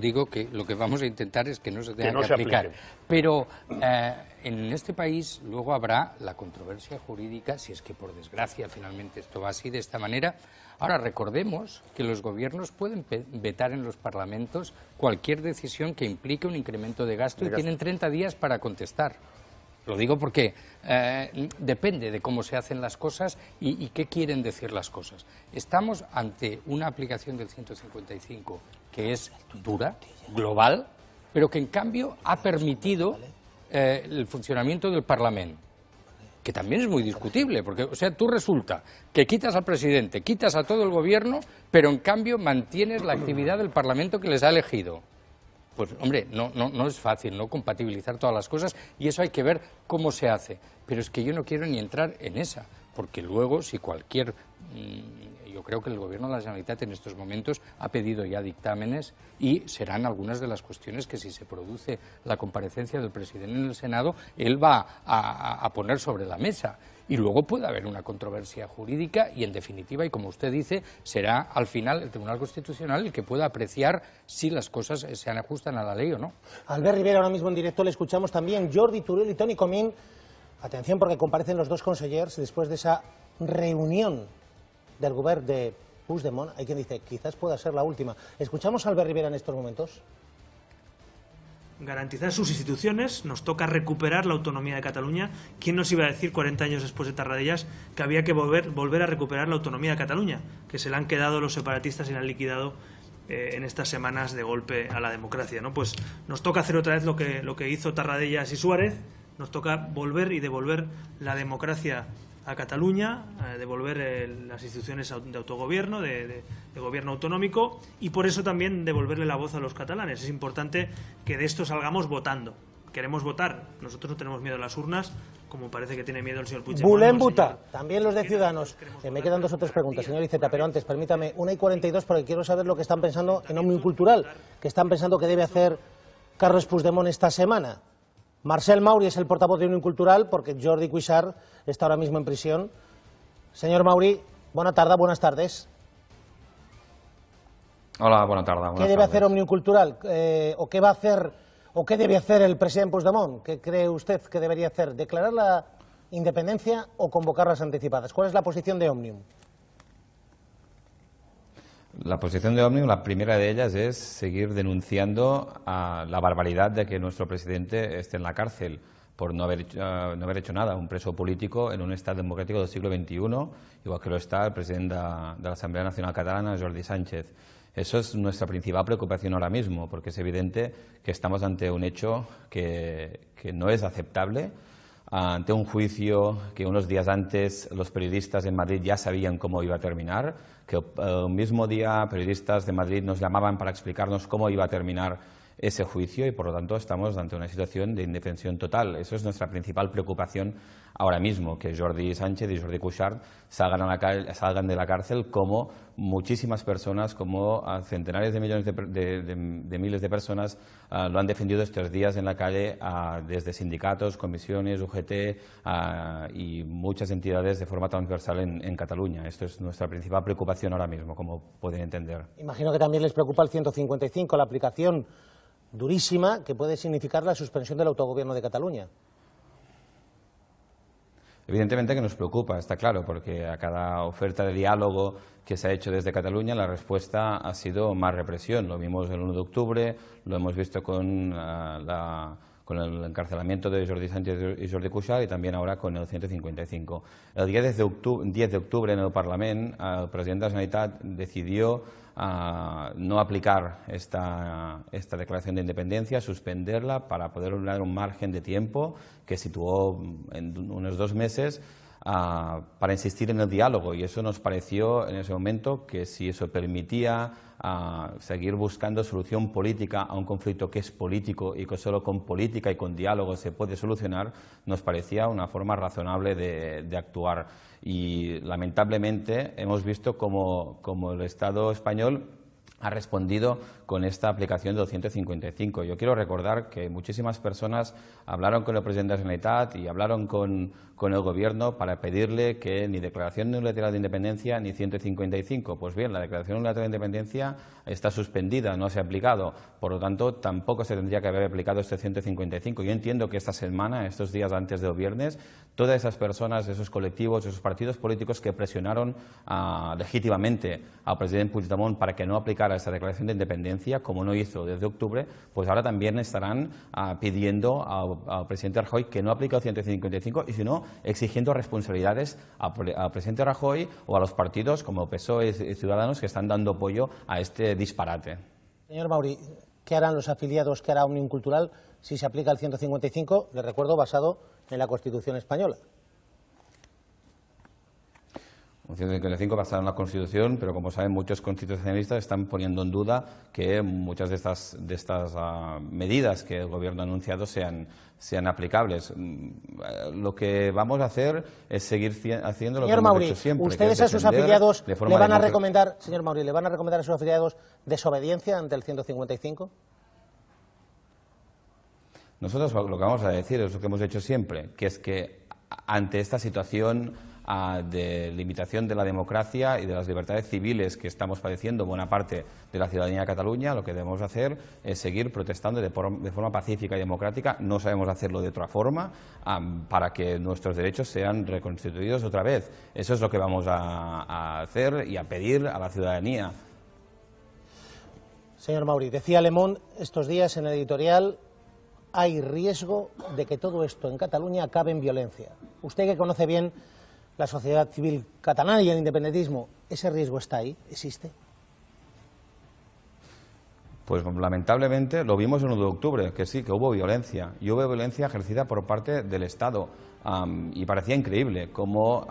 Digo que lo que vamos a intentar es que no se tenga no que se aplicar. aplique. Pero en este país luego habrá la controversia jurídica, si es que por desgracia finalmente esto va así de esta manera. Ahora recordemos que los gobiernos pueden vetar en los parlamentos cualquier decisión que implique un incremento de gasto y tienen 30 días para contestar. Lo digo porque depende de cómo se hacen las cosas y qué quieren decir las cosas. Estamos ante una aplicación del 155 que es dura, global, pero que en cambio ha permitido el funcionamiento del Parlamento, que también es muy discutible, porque o sea, tú resulta que quitas al presidente, quitas a todo el gobierno, pero en cambio mantienes la actividad del Parlamento que les ha elegido. Pues hombre, no es fácil, ¿no?, compatibilizar todas las cosas, y eso hay que ver cómo se hace. Pero es que yo no quiero ni entrar en esa, porque luego si cualquier... yo creo que el Gobierno de la Generalitat en estos momentos ha pedido ya dictámenes y serán algunas de las cuestiones que si se produce la comparecencia del presidente en el Senado, él va a poner sobre la mesa. Y luego puede haber una controversia jurídica y, en definitiva, y como usted dice, será al final el Tribunal Constitucional el que pueda apreciar si las cosas se ajustan a la ley o no. Albert Rivera, ahora mismo en directo le escuchamos también. Jordi Turell y Toni Comín, atención porque comparecen los dos consellers después de esa reunión del Govern de Puigdemont. Hay quien dice, quizás pueda ser la última. Escuchamos a Albert Rivera en estos momentos. Garantizar sus instituciones, nos toca recuperar la autonomía de Cataluña. ¿Quién nos iba a decir 40 años después de Tarradellas que había que volver a recuperar la autonomía de Cataluña? Que se la han quedado los separatistas y la han liquidado en estas semanas de golpe a la democracia, ¿no? Pues nos toca hacer otra vez lo que hizo Tarradellas y Suárez, nos toca volver y devolver la democracia a Cataluña, devolver las instituciones de autogobierno, de gobierno autonómico, y por eso también devolverle la voz a los catalanes. Es importante que de esto salgamos votando. Queremos votar, nosotros no tenemos miedo a las urnas, como parece que tiene miedo el señor Puigdemont. Bulén Buta, también los de Ciudadanos. Me quedan 2 o 3 preguntas, señor Iceta, pero antes, permítame, 1:42, porque quiero saber lo que están pensando en Òmnium Cultural, que están pensando que debe hacer Carles Puigdemont esta semana. Marcel Mauri es el portavoz de Òmnium Cultural, porque Jordi Cuixart está ahora mismo en prisión. Señor Mauri, buenas tardes. Hola, buenas tardes. ¿Qué debe hacer Òmnium Cultural? ¿O qué va a hacer, o qué debe hacer el presidente Puigdemont? ¿Qué cree usted que debería hacer? ¿Declarar la independencia o convocar las anticipadas? ¿Cuál es la posición de Òmnium? La posición de Òmnium, la primera de ellas es seguir denunciando la barbaridad de que nuestro presidente esté en la cárcel por no haber hecho nada, un preso político en un Estado democrático del siglo XXI, igual que lo está el presidente de la Asamblea Nacional Catalana, Jordi Sánchez. Eso es nuestra principal preocupación ahora mismo, porque es evidente que estamos ante un hecho que no es aceptable, ante un juicio que unos días antes los periodistas en Madrid ya sabían cómo iba a terminar, que el mismo día periodistas de Madrid nos llamaban para explicarnos cómo iba a terminar ese juicio y por lo tanto estamos ante una situación de indefensión total. Eso es nuestra principal preocupación ahora mismo, que Jordi Sánchez y Jordi Cuixart salgan de la cárcel como muchísimas personas, como centenares de millones de miles de personas lo han defendido estos días en la calle desde sindicatos, comisiones, UGT y muchas entidades de forma transversal en Cataluña. Esto es nuestra principal preocupación ahora mismo, como pueden entender. Imagino que también les preocupa el 155, la aplicación durísima que puede significar la suspensión del autogobierno de Cataluña. Evidentemente que nos preocupa, está claro, porque a cada oferta de diálogo que se ha hecho desde Cataluña la respuesta ha sido más represión. Lo vimos el 1 de octubre, lo hemos visto con el encarcelamiento de Jordi Sánchez y Jordi Cuixart y también ahora con el 155. El 10 de octubre en el Parlament el presidente de la Generalitat decidió no aplicar esta declaración de independencia, suspenderla para poder dar un margen de tiempo que situó en unos 2 meses para insistir en el diálogo, y eso nos pareció en ese momento que si eso permitía seguir buscando solución política a un conflicto que es político y que solo con política y con diálogo se puede solucionar, nos parecía una forma razonable de actuar. Y lamentablemente hemos visto como el Estado español ha respondido con esta aplicación del 155. Yo quiero recordar que muchísimas personas hablaron con el presidente de la Generalitat y hablaron con el Gobierno para pedirle que ni declaración unilateral de independencia ni 155. Pues bien, la declaración unilateral de independencia está suspendida, no se ha aplicado. Por lo tanto, tampoco se tendría que haber aplicado este 155. Yo entiendo que esta semana, estos días antes del viernes, todas esas personas, esos colectivos, esos partidos políticos que presionaron legítimamente al presidente Puigdemont para que no aplicara esta declaración de independencia, como no hizo desde octubre, pues ahora también estarán pidiendo al presidente Rajoy que no aplique el 155 y, si no, exigiendo responsabilidades al presidente Rajoy o a los partidos como PSOE y Ciudadanos que están dando apoyo a este disparate. Señor Mauri, ¿qué harán los afiliados, qué hará Òmnium Cultural si se aplica el 155, les recuerdo, basado en la Constitución española? Un 155 basado en la Constitución, pero como saben muchos constitucionalistas están poniendo en duda que muchas de estas medidas que el Gobierno ha anunciado sean aplicables. Lo que vamos a hacer es seguir haciendo lo que hemos hecho siempre. ¿Ustedes a sus afiliados le van a recomendar, señor Mauri, le van a recomendar a sus afiliados desobediencia ante el 155? Nosotros lo que vamos a decir es lo que hemos hecho siempre, que es que ante esta situación de limitación de la democracia y de las libertades civiles que estamos padeciendo buena parte de la ciudadanía de Cataluña, lo que debemos hacer es seguir protestando de forma pacífica y democrática. No sabemos hacerlo de otra forma para que nuestros derechos sean reconstituidos otra vez. Eso es lo que vamos a hacer y a pedir a la ciudadanía. Señor Mauri, decía Le Monde estos días en el editorial: hay riesgo de que todo esto en Cataluña acabe en violencia. Usted, que conoce bien la sociedad civil catalana y el independentismo, ¿ese riesgo está ahí? ¿Existe? Pues lamentablemente lo vimos el 1 de octubre, que sí, que hubo violencia. Y hubo violencia ejercida por parte del Estado. Y parecía increíble cómo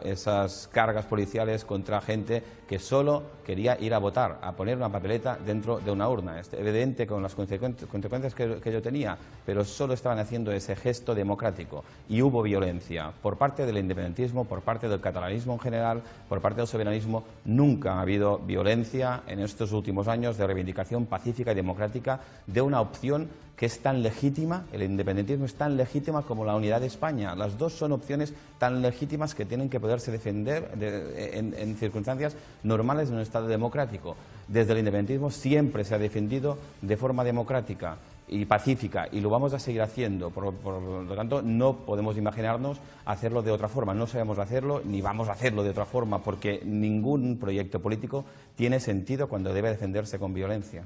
esas cargas policiales contra gente que solo quería ir a votar, a poner una papeleta dentro de una urna. Es evidente con las consecuencias que ello tenía, pero solo estaban haciendo ese gesto democrático. Y hubo violencia por parte del independentismo, por parte del catalanismo en general, por parte del soberanismo. Nunca ha habido violencia en estos últimos años de reivindicación pacífica y democrática de una opción que es tan legítima, el independentismo es tan legítima como la unidad de España. Las dos son opciones tan legítimas que tienen que poderse defender en circunstancias normales de un Estado democrático. Desde el independentismo siempre se ha defendido de forma democrática y pacífica, y lo vamos a seguir haciendo. Por lo tanto, no podemos imaginarnos hacerlo de otra forma. No sabemos hacerlo, ni vamos a hacerlo de otra forma, porque ningún proyecto político tiene sentido cuando debe defenderse con violencia.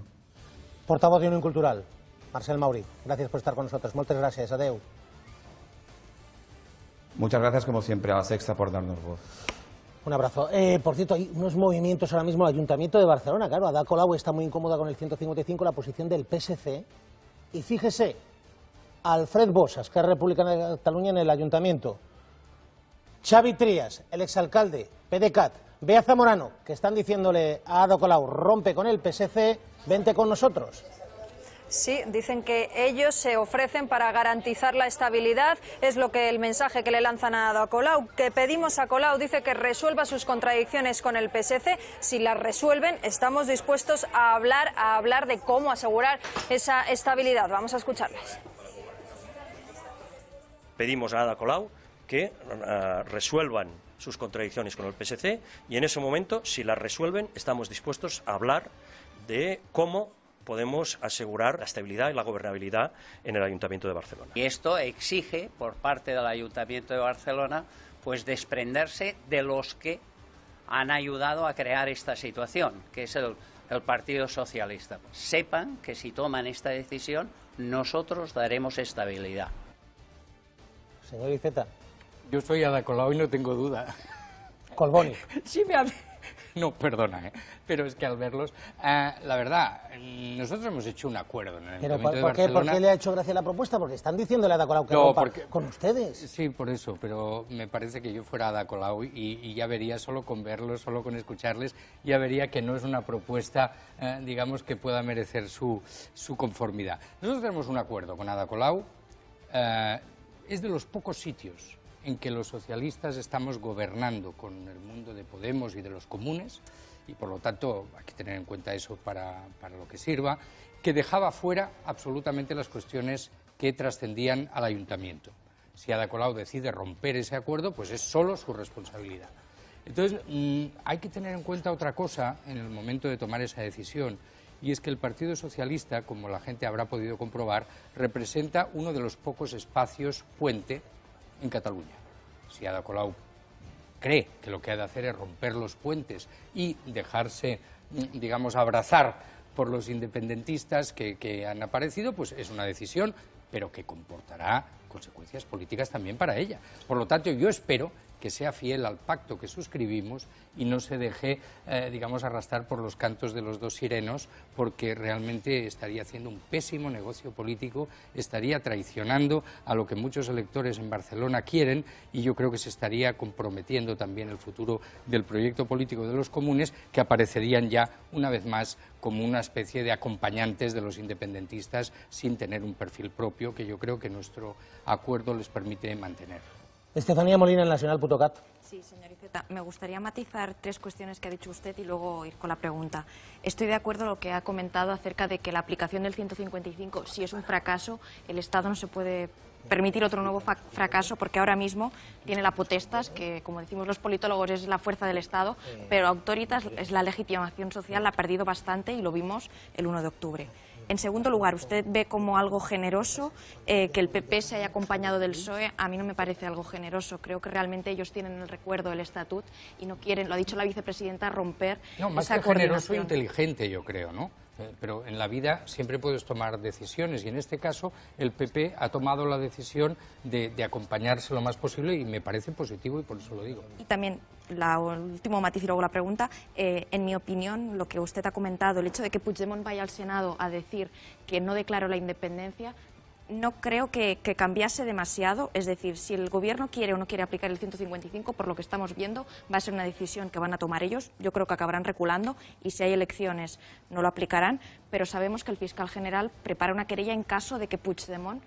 Portavoz de Òmnium Cultural, Marcel Mauri, gracias por estar con nosotros. Muchas gracias. Adeu. Muchas gracias, como siempre, a La Sexta por darnos voz. Un abrazo. Por cierto, hay unos movimientos ahora mismo en el Ayuntamiento de Barcelona. Claro, Ada Colau está muy incómoda con el 155, la posición del PSC. Y fíjese, Alfred Bosch, Esquerra Republicana de Cataluña, en el Ayuntamiento. Xavi Trias, el exalcalde, PDeCAT. Bea Zamorano, que están diciéndole a Ada Colau: rompe con el PSC, vente con nosotros. Sí, dicen que ellos se ofrecen para garantizar la estabilidad, es lo que el mensaje que le lanzan a Ada Colau, que pedimos a Colau, dice que resuelva sus contradicciones con el PSC, si las resuelven estamos dispuestos a hablar de cómo asegurar esa estabilidad. Vamos a escucharles. Pedimos a Ada Colau que resuelvan sus contradicciones con el PSC y en ese momento, si las resuelven, estamos dispuestos a hablar de cómo podemos asegurar la estabilidad y la gobernabilidad en el Ayuntamiento de Barcelona. Y esto exige, por parte del Ayuntamiento de Barcelona, pues desprenderse de los que han ayudado a crear esta situación, que es el Partido Socialista. Sepan que si toman esta decisión, nosotros daremos estabilidad. Señor Iceta. Yo soy Ada Colau y no tengo duda. Colboni. Sí, no, perdona, pero es que al verlos, la verdad, nosotros hemos hecho un acuerdo en el Ayuntamiento de Barcelona. ¿Por qué le ha hecho gracia la propuesta? Porque están diciéndole a Ada Colau que rompa con ustedes. Sí, por eso, pero me parece que yo fuera Ada Colau y ya vería, solo con verlos, solo con escucharles, ya vería que no es una propuesta, digamos, que pueda merecer su conformidad. Nosotros tenemos un acuerdo con Ada Colau, es de los pocos sitios en que los socialistas estamos gobernando con el mundo de Podemos y de los comunes, y por lo tanto hay que tener en cuenta eso para lo que sirva, que dejaba fuera absolutamente las cuestiones que trascendían al ayuntamiento. Si Ada Colau decide romper ese acuerdo, pues es solo su responsabilidad. Entonces, hay que tener en cuenta otra cosa en el momento de tomar esa decisión, y es que el Partido Socialista, como la gente habrá podido comprobar, representa uno de los pocos espacios puente en Cataluña. Si Ada Colau cree que lo que ha de hacer es romper los puentes y dejarse, digamos, abrazar por los independentistas que han aparecido, pues es una decisión, pero que comportará consecuencias políticas también para ella. Por lo tanto, yo espero que sea fiel al pacto que suscribimos y no se deje, digamos, arrastrar por los cantos de los dos sirenos, porque realmente estaría haciendo un pésimo negocio político, estaría traicionando a lo que muchos electores en Barcelona quieren, y yo creo que se estaría comprometiendo también el futuro del proyecto político de los comunes, que aparecerían ya una vez más como una especie de acompañantes de los independentistas sin tener un perfil propio, que yo creo que nuestro acuerdo les permite mantener. Estefanía Molina, en Nacional.cat. Sí, señor Iceta, me gustaría matizar tres cuestiones que ha dicho usted y luego ir con la pregunta. Estoy de acuerdo con lo que ha comentado acerca de que la aplicación del 155, si es un fracaso, el Estado no se puede permitir otro nuevo fracaso, porque ahora mismo tiene la potestas, que como decimos los politólogos es la fuerza del Estado, pero autoritas es la legitimación social, la ha perdido bastante y lo vimos el 1 de octubre. En segundo lugar, ¿usted ve como algo generoso que el PP se haya acompañado del PSOE? A mí no me parece algo generoso. Creo que realmente ellos tienen en el recuerdo el estatut y no quieren, lo ha dicho la vicepresidenta, romper más esa que generoso, coordinación. Inteligente, yo creo, ¿no? Pero en la vida siempre puedes tomar decisiones y en este caso el PP ha tomado la decisión de acompañarse lo más posible y me parece positivo y por eso lo digo. Y también, el último matiz y luego la pregunta, en mi opinión, lo que usted ha comentado, el hecho de que Puigdemont vaya al Senado a decir que no declaró la independencia, no creo que cambiase demasiado. Es decir, si el gobierno quiere o no quiere aplicar el 155, por lo que estamos viendo, va a ser una decisión que van a tomar ellos. Yo creo que acabarán reculando y si hay elecciones no lo aplicarán, pero sabemos que el fiscal general prepara una querella en caso de que Puigdemont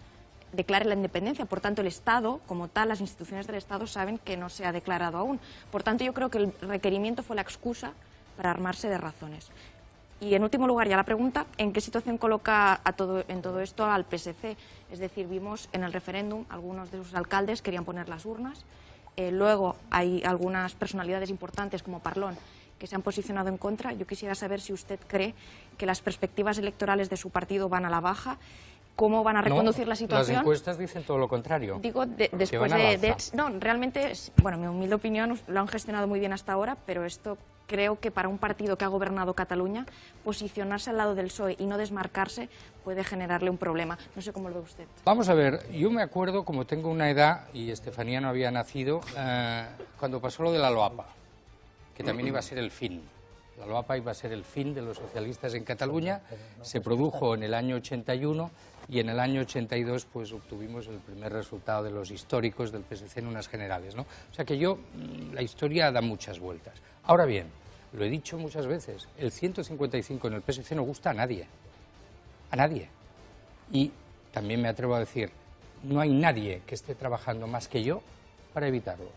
declare la independencia. Por tanto, el Estado, como tal, las instituciones del Estado saben que no se ha declarado aún. Por tanto, yo creo que el requerimiento fue la excusa para armarse de razones. Y en último lugar, ya la pregunta, ¿en qué situación coloca en todo esto al PSC? Es decir, vimos en el referéndum, algunos de sus alcaldes querían poner las urnas, luego hay algunas personalidades importantes como Parlon que se han posicionado en contra. Yo quisiera saber si usted cree que las perspectivas electorales de su partido van a la baja, cómo van a reconducir la situación. Las encuestas dicen todo lo contrario. Digo, después de... No, realmente, bueno, mi humilde opinión, lo han gestionado muy bien hasta ahora, pero esto creo que para un partido que ha gobernado Cataluña, posicionarse al lado del PSOE y no desmarcarse puede generarle un problema. No sé cómo lo ve usted. Vamos a ver, yo me acuerdo, como tengo una edad, y Estefanía no había nacido, cuando pasó lo de la Loapa, que también iba a ser el fin. La Loapa iba a ser el fin de los socialistas en Cataluña, se produjo en el año 81 y en el año 82 pues obtuvimos el primer resultado de los históricos del PSC en unas generales, ¿no? O sea que la historia da muchas vueltas. Ahora bien, lo he dicho muchas veces, el 155 en el PSC no gusta a nadie, y también me atrevo a decir, no hay nadie que esté trabajando más que yo para evitarlo.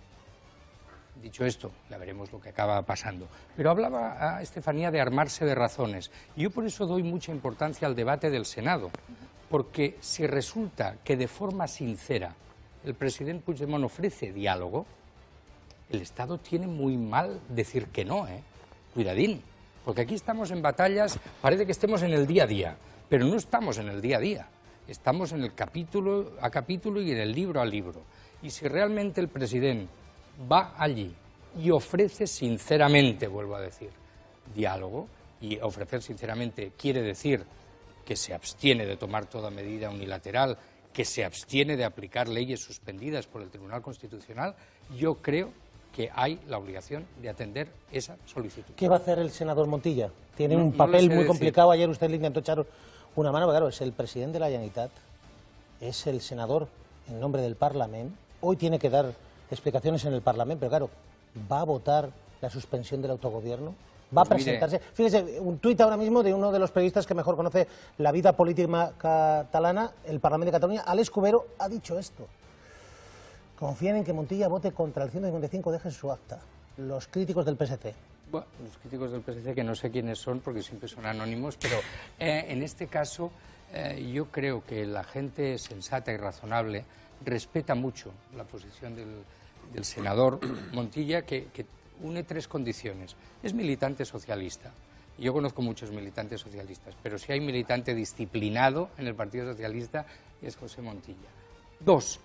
Dicho esto, ya veremos lo que acaba pasando. Pero hablaba a Estefanía de armarse de razones. Y yo por eso doy mucha importancia al debate del Senado. Porque si resulta que de forma sincera el presidente Puigdemont ofrece diálogo, el Estado tiene muy mal decir que no, Cuidadín. Porque aquí estamos en batallas, parece que estemos en el día a día, pero no estamos en el día a día. Estamos en el capítulo a capítulo y en el libro a libro. Y si realmente el presidente va allí y ofrece sinceramente, vuelvo a decir, diálogo, y ofrecer sinceramente quiere decir que se abstiene de tomar toda medida unilateral, que se abstiene de aplicar leyes suspendidas por el Tribunal Constitucional, yo creo que hay la obligación de atender esa solicitud. ¿Qué va a hacer el senador Montilla? Tiene un papel muy complicado. Ayer usted le intentó echar una mano, pero claro, es el presidente de la Generalitat, es el senador en nombre del Parlamento, hoy tiene que dar explicaciones en el Parlamento, pero claro, ¿va a votar la suspensión del autogobierno? ¿Va a presentarse? Fíjese, un tuit ahora mismo de uno de los periodistas que mejor conoce la vida política catalana, el Parlamento de Cataluña, Alex Cubero, ha dicho esto. Confían en que Montilla vote contra el 155, deje su acta. Los críticos del PSC. Bueno, los críticos del PSC, que no sé quiénes son porque siempre son anónimos, pero en este caso yo creo que la gente sensata y razonable respeta mucho la posición del senador Montilla, que une tres condiciones. Es militante socialista. Yo conozco muchos militantes socialistas, pero si hay militante disciplinado en el Partido Socialista es José Montilla. 2.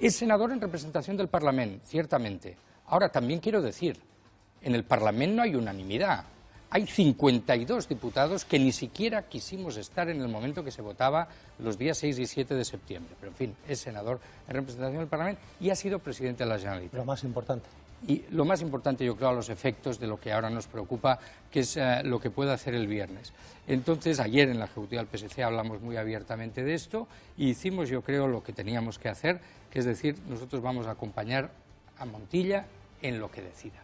Es senador en representación del Parlamento, ciertamente. Ahora, también quiero decir, en el Parlamento no hay unanimidad. Hay 52 diputados que ni siquiera quisimos estar en el momento que se votaba los días 6 y 7 de septiembre. Pero, en fin, es senador en representación del Parlamento y ha sido presidente de la Generalitat. Lo más importante. Y lo más importante, yo creo, a los efectos de lo que ahora nos preocupa, que es lo que puede hacer el viernes. Entonces, ayer en la ejecutiva del PSC hablamos muy abiertamente de esto y hicimos, yo creo, lo que teníamos que hacer, que es decir, nosotros vamos a acompañar a Montilla en lo que decida.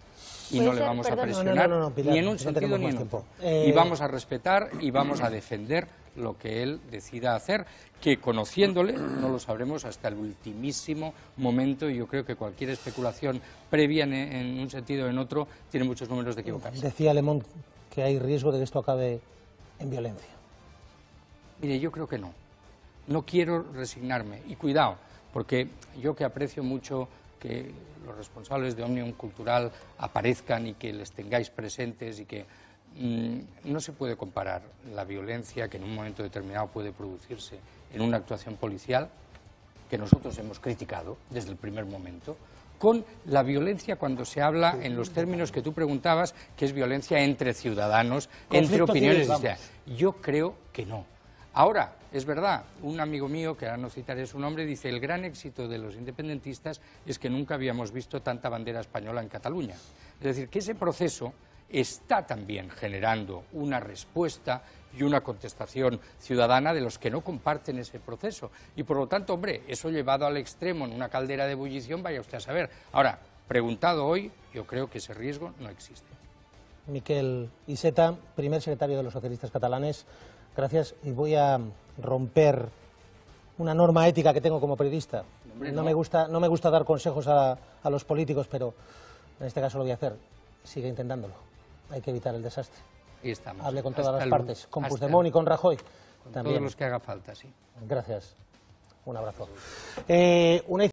Y no le vamos a presionar Pilar, ni en un sentido ni en otro. Y vamos a respetar y vamos a defender lo que él decida hacer, que conociéndole no lo sabremos hasta el ultimísimo momento, y yo creo que cualquier especulación previa en un sentido o en otro tiene muchos números de equivocarse. Decía Lemón que hay riesgo de que esto acabe en violencia. Mire, yo creo que no. No quiero resignarme. Y cuidado, porque yo que aprecio mucho que los responsables de Òmnium Cultural aparezcan y que les tengáis presentes y que no se puede comparar la violencia que en un momento determinado puede producirse en una actuación policial, que nosotros hemos criticado desde el primer momento, con la violencia cuando se habla en los términos que tú preguntabas, que es violencia entre ciudadanos, entre opiniones distintas. Yo creo que no. Ahora, es verdad, un amigo mío, que ahora no citaré su nombre, dice: el gran éxito de los independentistas es que nunca habíamos visto tanta bandera española en Cataluña. Es decir, que ese proceso está también generando una respuesta y una contestación ciudadana de los que no comparten ese proceso. Y por lo tanto, hombre, eso llevado al extremo en una caldera de ebullición, vaya usted a saber. Ahora, preguntado hoy, yo creo que ese riesgo no existe. Miquel Iceta, primer secretario de los socialistas catalanes, gracias. Y voy a romper una norma ética que tengo como periodista. No me gusta dar consejos a los políticos, pero en este caso lo voy a hacer. Sigue intentándolo. Hay que evitar el desastre. Ahí estamos. Hable con todas las partes, con Puigdemont y con Rajoy. Con todos los que haga falta, sí. Gracias. Un abrazo.